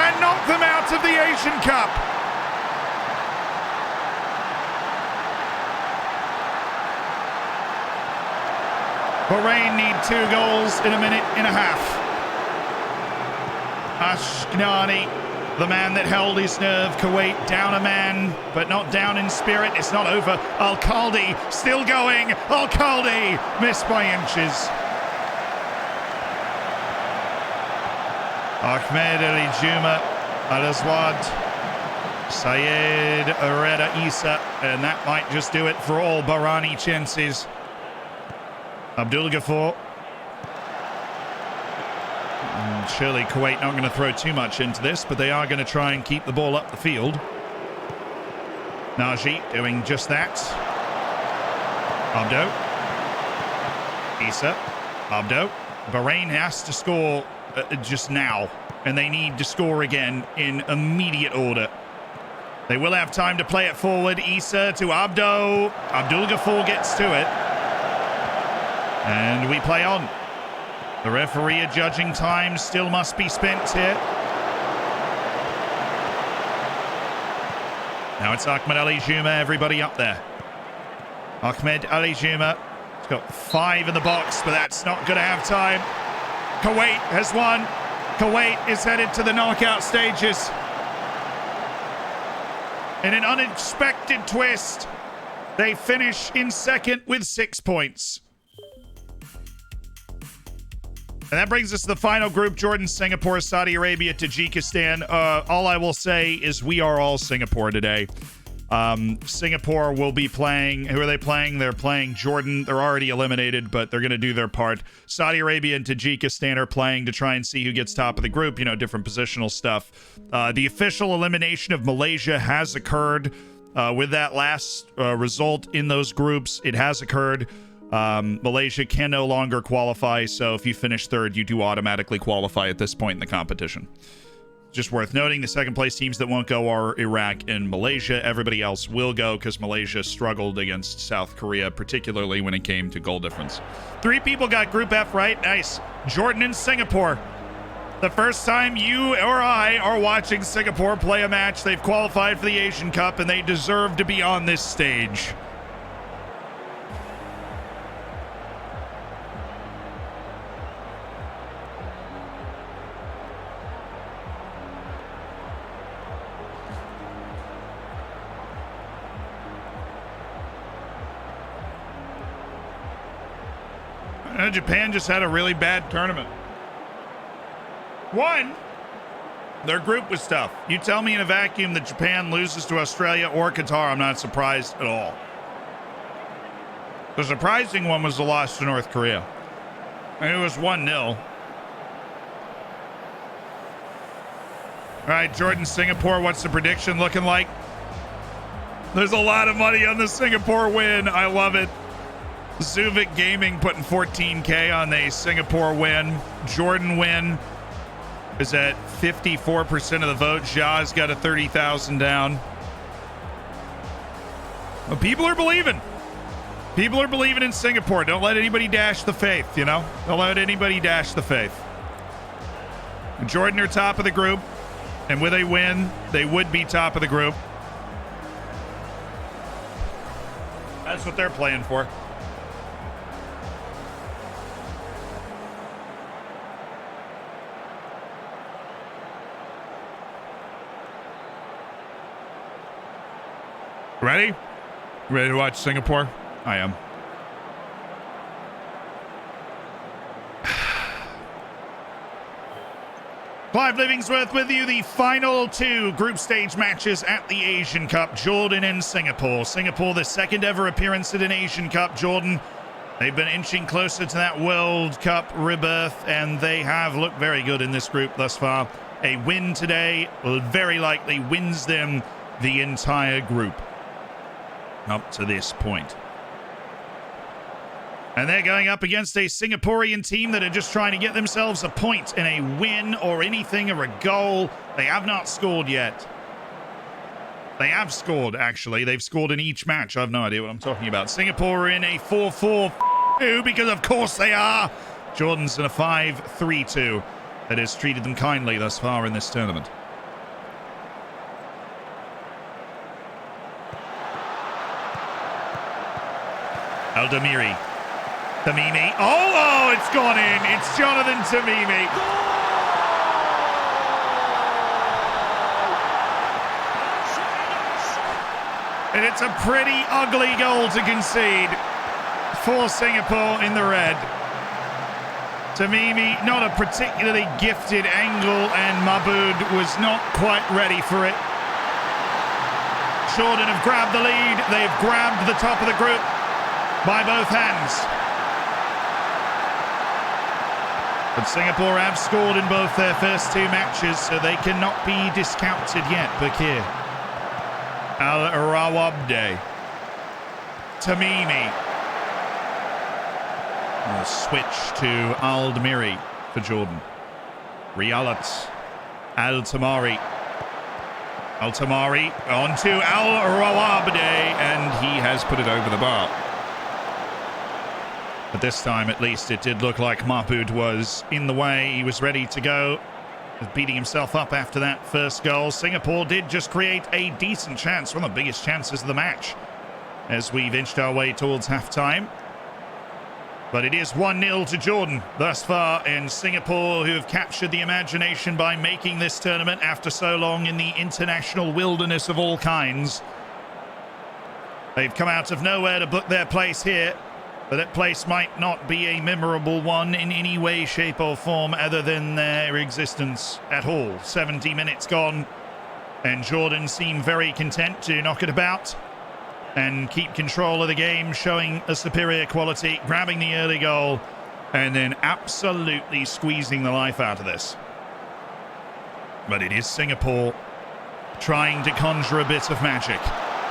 and knocked them out of the Asian Cup. Bahrain need 2 goals in a minute and a half. Ashnani, the man that held his nerve. Kuwait down a man, but not down in spirit. It's not over. Al-Khaldi still going. Al-Khaldi missed by inches. Ahmed Ali Juma, Al-Azwad, Sayed Reda Isa, and that might just do it for all Bahraini chances. Abdul Ghaffar. Surely Kuwait not going to throw too much into this, but they are going to try and keep the ball up the field. Naji doing just that. Abdo. Isa. Abdo. Bahrain has to score just now, and they need to score again in immediate order. They will have time to play it forward. Isa to Abdo. Abdul Ghaffar gets to it. And we play on. The referee adjudging time still must be spent here. Now it's Ahmed Ali Juma, everybody up there. Ahmed Ali Juma. He's got 5 in the box, but that's not going to have time. Kuwait has won. Kuwait is headed to the knockout stages. In an unexpected twist, they finish in second with 6 points. And that brings us to the final group: Jordan, Singapore, Saudi Arabia, Tajikistan. All I will say is we are all Singapore today. Singapore will be playing. Who are they playing? They're playing Jordan. They're already eliminated, but they're going to do their part. Saudi Arabia and Tajikistan are playing to try and see who gets top of the group. You know, different positional stuff. The official elimination of Malaysia has occurred. With that last result in those groups, it has occurred. Malaysia can no longer qualify, so if you finish third, you do automatically qualify at this point in the competition. Just worth noting, the second place teams that won't go are Iraq and Malaysia. Everybody else will go because Malaysia struggled against South Korea, particularly when it came to goal difference. 3 people got Group F right. Nice. Jordan and Singapore. The first time you or I are watching Singapore play a match. They've qualified for the Asian Cup, and they deserve to be on this stage. Japan just had a really bad tournament. One, their group was tough. You tell me in a vacuum that Japan loses to Australia or Qatar, I'm not surprised at all. The surprising one was the loss to North Korea. And it was 1-0. All right, Jordan, Singapore, what's the prediction looking like? There's a lot of money on the Singapore win. I love it. Zuvik Gaming putting 14K on the Singapore win. Jordan win is at 54% of the vote. Ja's got a 30,000 down. Well, people are believing. People are believing in Singapore. Don't let anybody dash the faith, you know? Don't let anybody dash the faith. Jordan are top of the group, and with a win, they would be top of the group. That's what they're playing for. Ready? Ready to watch Singapore? I am. Clive Livingsworth with you. The final 2 group stage matches at the Asian Cup. Jordan and Singapore. Singapore, the second ever appearance at an Asian Cup. Jordan, they've been inching closer to that World Cup rebirth, and they have looked very good in this group thus far. A win today very likely wins them the entire group up to this point. And they're going up against a Singaporean team that are just trying to get themselves a point in a win or anything or a goal. They have not scored yet. They have scored, actually. They've scored in each match. I have no idea what I'm talking about. Singapore are in a 4-4-2 because of course they are. Jordan's in a 5-3-2 that has treated them kindly thus far in this tournament. Aldamiri. Tamimi. Oh, it's gone in. It's Jonathan Tamimi. And it's a pretty ugly goal to concede for Singapore in the red. Tamimi, not a particularly gifted angle, and Mahmoud was not quite ready for it. Jordan have grabbed the lead. They've grabbed the top of the group by both hands. But Singapore have scored in both their first two matches, so they cannot be discounted yet. Bakir. Al-Rawabde. Tamimi. A switch to Aldamiri for Jordan. Rialat. Al-Tamari. Al-Tamari onto Al-Rawabde, and he has put it over the bar. But this time, at least, it did look like Mahmoud was in the way. He was ready to go, beating himself up after that first goal. Singapore did just create a decent chance, one of the biggest chances of the match, as we've inched our way towards half-time. But it is 1-0 to Jordan thus far, and Singapore, who have captured the imagination by making this tournament after so long in the international wilderness of all kinds. They've come out of nowhere to book their place here. But that place might not be a memorable one in any way, shape or form other than their existence at all. 70 minutes gone, and Jordan seem very content to knock it about and keep control of the game, showing a superior quality, grabbing the early goal, and then absolutely squeezing the life out of this. But it is Singapore trying to conjure a bit of magic.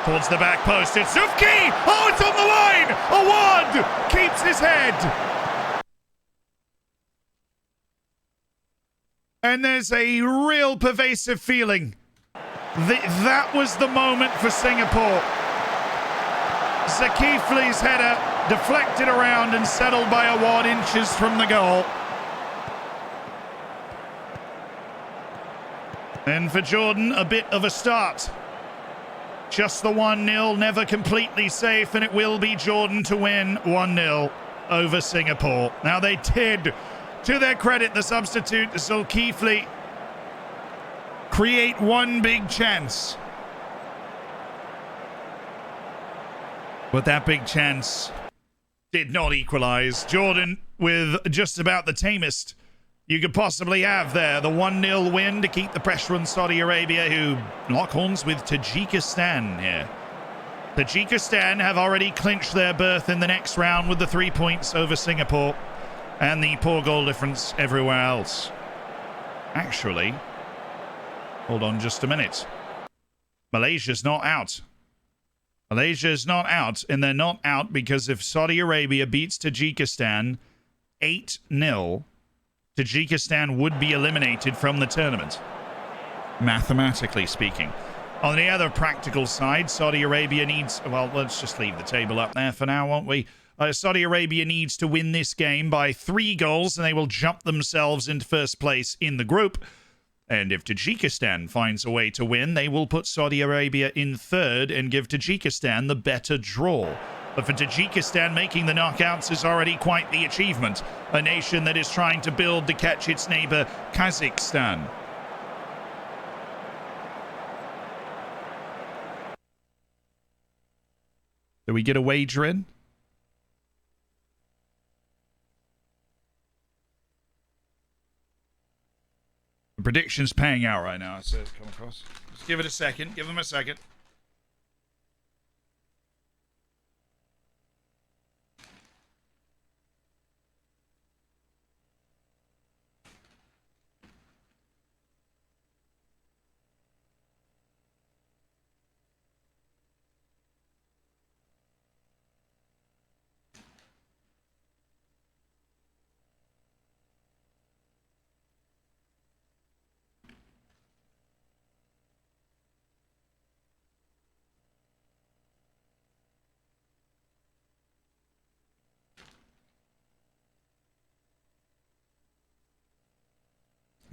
Towards the back post, it's Zufki! Oh, it's on the line! Awad keeps his head! And there's a real pervasive feeling that was the moment for Singapore. Zakifli's header deflected around and settled by Awad inches from the goal. And for Jordan, a bit of a start. Just the 1-0, never completely safe, and it will be Jordan to win 1-0 over Singapore. Now they did, to their credit, the substitute Zulkifli, create one big chance. But that big chance did not equalize. Jordan with just about the tamest you could possibly have there. The 1-0 win to keep the pressure on Saudi Arabia, who lock horns with Tajikistan here. Tajikistan have already clinched their berth in the next round with the 3 points over Singapore and the poor goal difference everywhere else. Actually, hold on just a minute. Malaysia's not out. Malaysia's not out, and they're not out because if Saudi Arabia beats Tajikistan 8-0, Tajikistan would be eliminated from the tournament, mathematically speaking. On the other practical side, Saudi Arabia needs... Well, let's just leave the table up there for now, won't we? Saudi Arabia needs to win this game by 3 goals, and they will jump themselves into first place in the group. And if Tajikistan finds a way to win, they will put Saudi Arabia in third and give Tajikistan the better draw. But for Tajikistan, making the knockouts is already quite the achievement. A nation that is trying to build to catch its neighbor, Kazakhstan. Do we get a wager in? The prediction's paying out right now. So come across. Just give it a second. Give them a second.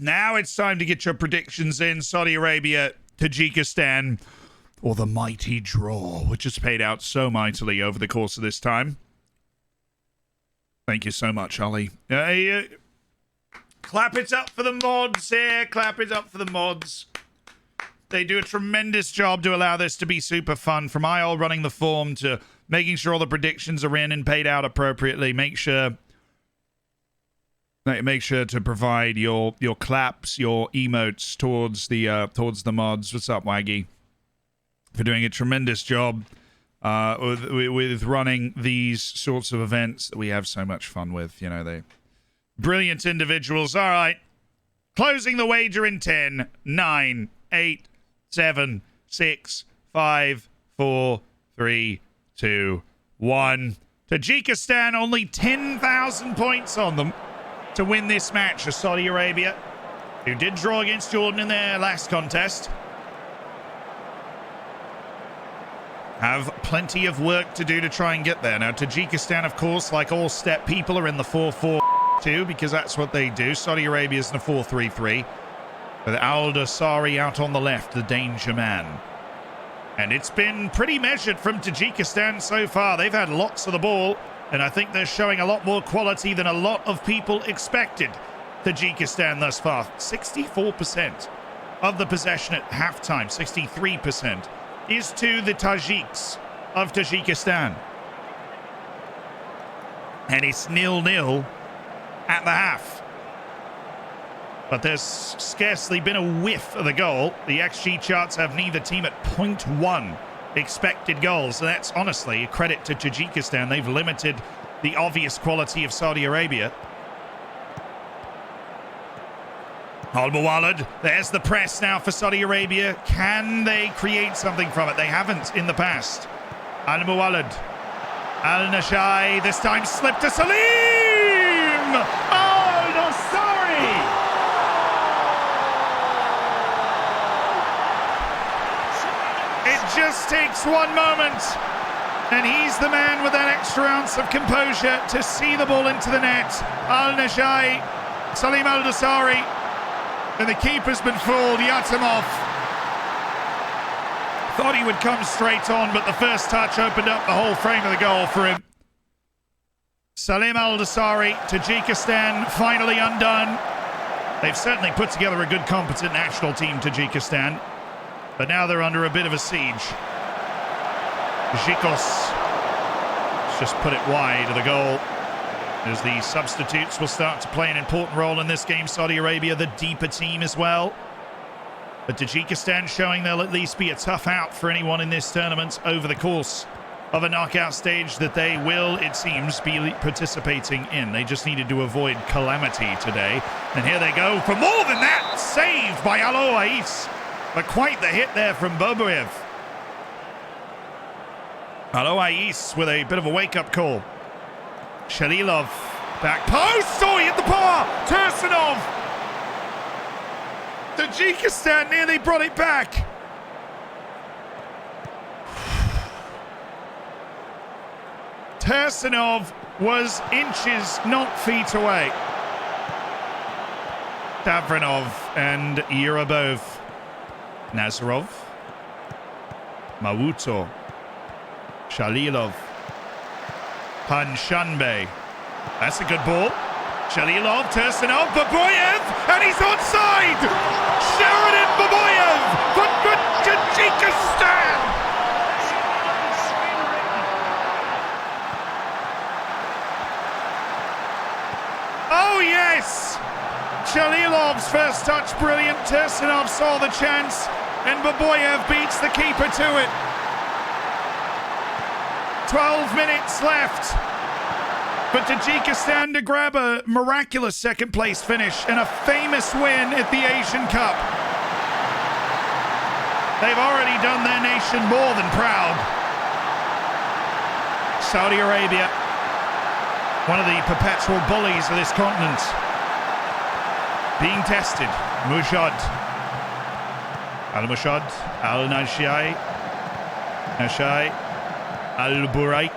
Now it's time to get your predictions in. Saudi Arabia, Tajikistan, or the mighty draw, which has paid out so mightily over the course of this time. Thank you so much, Ali. Clap it up for the mods here. Clap it up for the mods. They do a tremendous job to allow this to be super fun. From IOL running the form to making sure all the predictions are in and paid out appropriately. Make sure to provide your claps, your emotes towards the mods. What's up, Waggy? For doing a tremendous job with running these sorts of events that we have so much fun with. You know, they brilliant individuals. All right, closing the wager in 10, 9, 8, 7, 6, 5, 4, 3, 2, 1. Tajikistan only 10,000 points on them to win this match for Saudi Arabia, who did draw against Jordan in their last contest. Have plenty of work to do to try and get there. Now, Tajikistan, of course, like all step people, are in the 4-4-2 because that's what they do. Saudi Arabia's in the 4-3-3 with Al-Dosari out on the left, the danger man. And it's been pretty measured from Tajikistan so far. They've had lots of the ball, and I think they're showing a lot more quality than a lot of people expected. Tajikistan thus far, 64% of the possession at halftime, 63% is to the Tajiks of Tajikistan. And it's 0-0 at the half. But there's scarcely been a whiff of the goal. The XG charts have neither team at 0.1 expected goals. So that's honestly a credit to Tajikistan. They've limited the obvious quality of Saudi Arabia. Al-Muwallad, there's the press now for Saudi Arabia. Can they create something from it? They haven't in the past. Al-Muwallad. Al-Nashai, this time slipped to Salim! Oh, no, sorry! It just takes one moment, and he's the man with that extra ounce of composure to see the ball into the net. Al-Nashai, Salim Al-Dosari. And the keeper's been fooled. Yatimov thought he would come straight on, but the first touch opened up the whole frame of the goal for him. Salim Al-Dosari, Tajikistan finally undone. They've certainly put together a good, competent national team, Tajikistan. But now they're under a bit of a siege. Zhikos just put it wide of the goal. As the substitutes will start to play an important role in this game. Saudi Arabia, the deeper team as well. But Tajikistan showing they'll at least be a tough out for anyone in this tournament over the course of a knockout stage that they will, it seems, be participating in. They just needed to avoid calamity today. And here they go for more than that. Saved by Alo Ais. But quite the hit there from Boboev. Alo Ais with a bit of a wake-up call. Shalilov, back post, oh, he hit the bar, Tursunov. Tajikistan nearly brought it back. Tursunov was inches, not feet away. Davronov and Yurabov. Nazarov. Mawuto. Shalilov. Panshanbe. That's a good ball. Shalilov, Tursunov, Baboyev, and he's onside! Sheridan Baboyev for Tajikistan! Oh yes! Shalilov's first touch brilliant. Tursunov saw the chance, and Baboyev beats the keeper to it. 12 minutes left for Tajikistan to grab a miraculous second place finish and a famous win at the Asian Cup. They've already done their nation more than proud. Saudi Arabia, one of the perpetual bullies of this continent, being tested. Mushad. Al-Mushad. Al-Nashai. Nashai. Al-Buraik.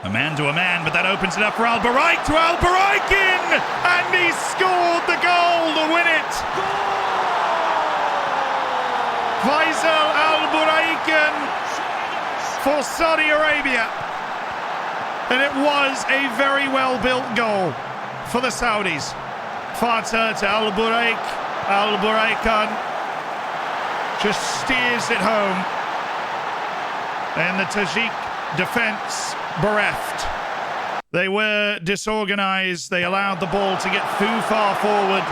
A man to a man, but that opens it up for Al-Baraik to Al-Baraikin! And he scored the goal to win it! Faisal Al-Baraikin for Saudi Arabia. And it was a very well-built goal for the Saudis. Fatah to Al-Baraik. Al-Baraikan just steers it home. And the Tajik defense bereft. They were disorganized. They allowed the ball to get too far forward.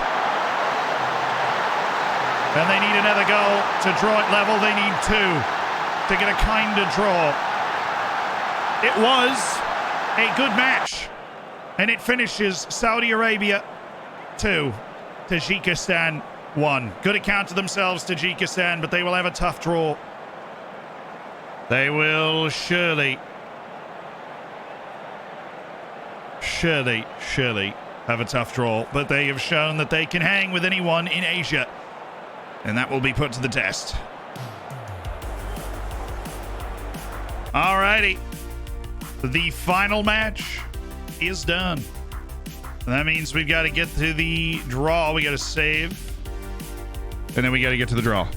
And they need another goal to draw it level. They need two to get a kind of draw. It was a good match. And it finishes Saudi Arabia 2, Tajikistan 1. Good account of themselves, Tajikistan, but they will have a tough draw. They will surely have a tough draw, but they have shown that they can hang with anyone in Asia, and that will be put to the test. Alrighty, the final match is done. And that means we've got to get to the draw. We got to save, and then we got to get to the draw.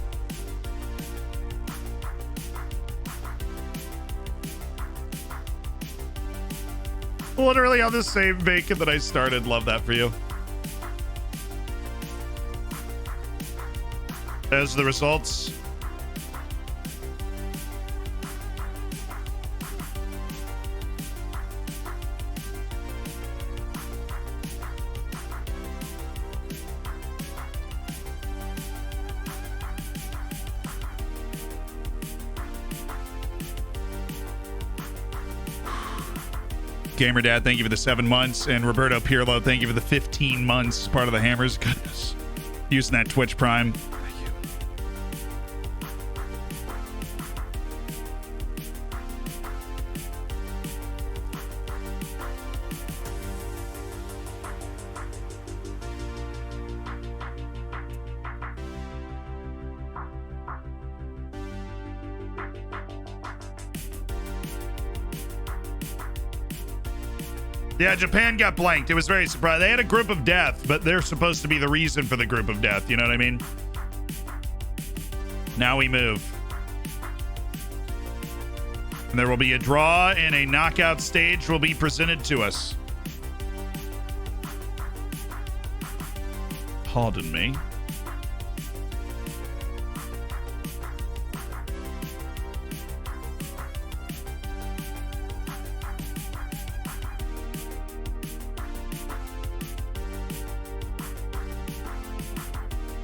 Literally on the same bacon that I started. Love that for you. As the results. Gamer Dad, thank you for the 7 months. And Roberto Pirlo, thank you for the 15 months. Part of the Hammers. Goodness. Using that Twitch Prime. Thank you. Yeah, Japan got blanked. It was very surprising. They had a group of death, but they're supposed to be the reason for the group of death. You know what I mean? Now we move. And there will be a draw and a knockout stage will be presented to us. Pardon me.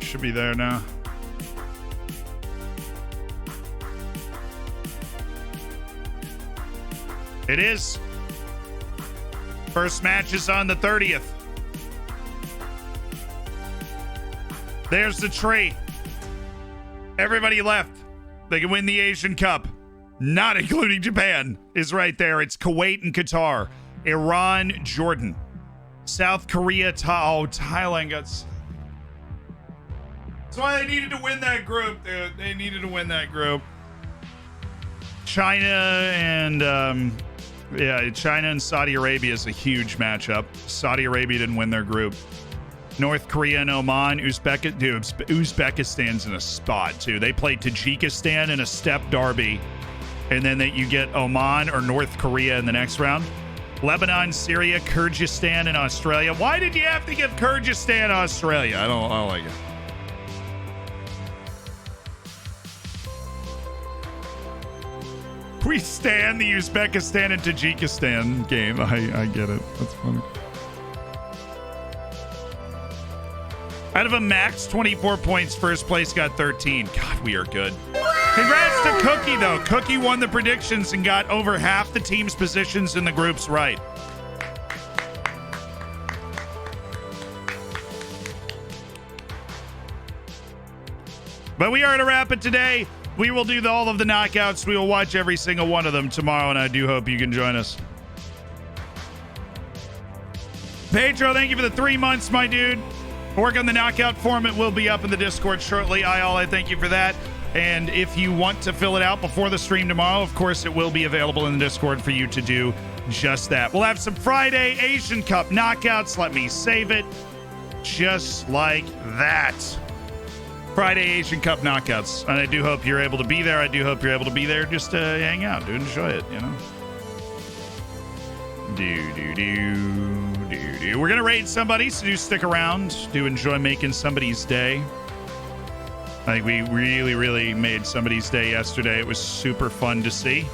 Should be there now. It is. First match is on the 30th. There's the tree. Everybody left. They can win the Asian Cup. Not including Japan is right there. It's Kuwait and Qatar. Iran, Jordan. South Korea, Thailand got... That's why they needed to win that group, dude. They needed to win that group. China and China and Saudi Arabia is a huge matchup. Saudi Arabia didn't win their group. North Korea and Oman. Uzbekistan's in a spot too. They played Tajikistan in a step derby, and then you get Oman or North Korea in the next round. Lebanon, Syria, Kyrgyzstan, and Australia. Why did you have to give Kyrgyzstan Australia? I don't like it. We stand the Uzbekistan and Tajikistan game. I get it. That's funny. Out of a max 24 points, first place got 13. God, we are good. Congrats to Cookie, though. Cookie won the predictions and got over half the team's positions in the groups right. But we are to wrap it today. We will do all of the knockouts. We will watch every single one of them tomorrow, and I do hope you can join us. Pedro, thank you for the 3 months, my dude. Work on the knockout form. It will be up in the Discord shortly. I thank you for that. And if you want to fill it out before the stream tomorrow, of course, it will be available in the Discord for you to do just that. We'll have some Friday Asian Cup knockouts. Let me save it. Just like that. Friday Asian Cup knockouts. And I do hope you're able to be there. I do hope you're able to be there just to hang out, to enjoy it, you know. We're going to raid somebody, so do stick around. Do enjoy making somebody's day. I think we really, really made somebody's day yesterday. It was super fun to see.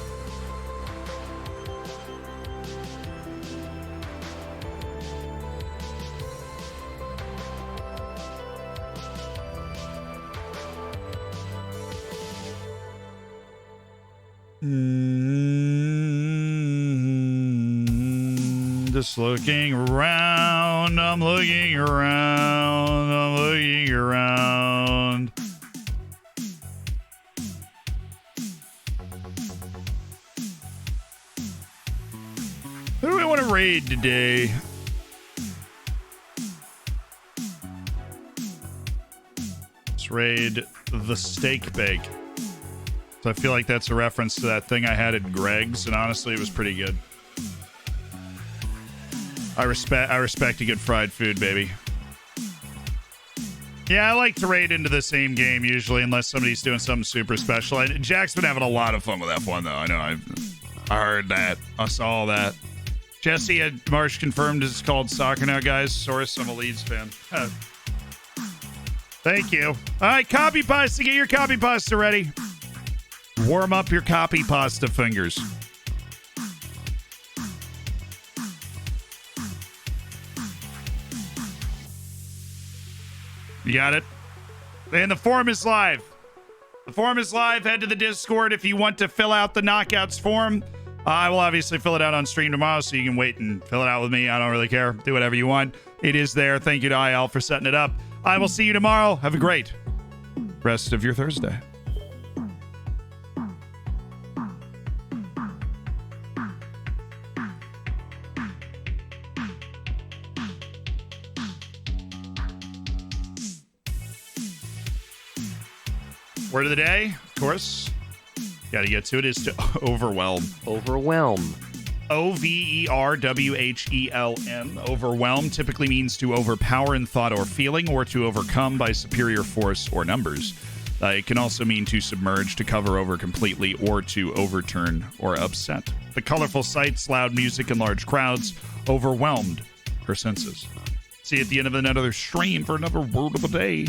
Just looking around, I'm looking around, I'm looking around. Who do we want to raid today? Let's raid the Steak Bake. So I feel like that's a reference to that thing I had at Greg's, and honestly, it was pretty good. I respect a good fried food, baby. Yeah, I like to raid into the same game usually, unless somebody's doing something super special. Jack's been having a lot of fun with F1, though. I know. I heard that. I saw that. Jesse had Marsh confirmed it's called soccer now, guys. Source, I'm a Leeds fan. Thank you. All right, copy pasta. Get your copy pasta ready. Warm up your copy pasta fingers. You got it? And the form is live. The form is live. Head to the Discord if you want to fill out the knockouts form. I will obviously fill it out on stream tomorrow, so you can wait and fill it out with me. I don't really care. Do whatever you want. It is there. Thank you to IL for setting it up. I will see you tomorrow. Have a great rest of your Thursday. Word of the day, of course, got to get to it, is to overwhelm. Overwhelm. O-V-E-R-W-H-E-L-M. Overwhelm typically means to overpower in thought or feeling, or to overcome by superior force or numbers. It can also mean to submerge, to cover over completely, or to overturn or upset. The colorful sights, loud music, and large crowds overwhelmed her senses. See you at the end of another stream for another word of the day.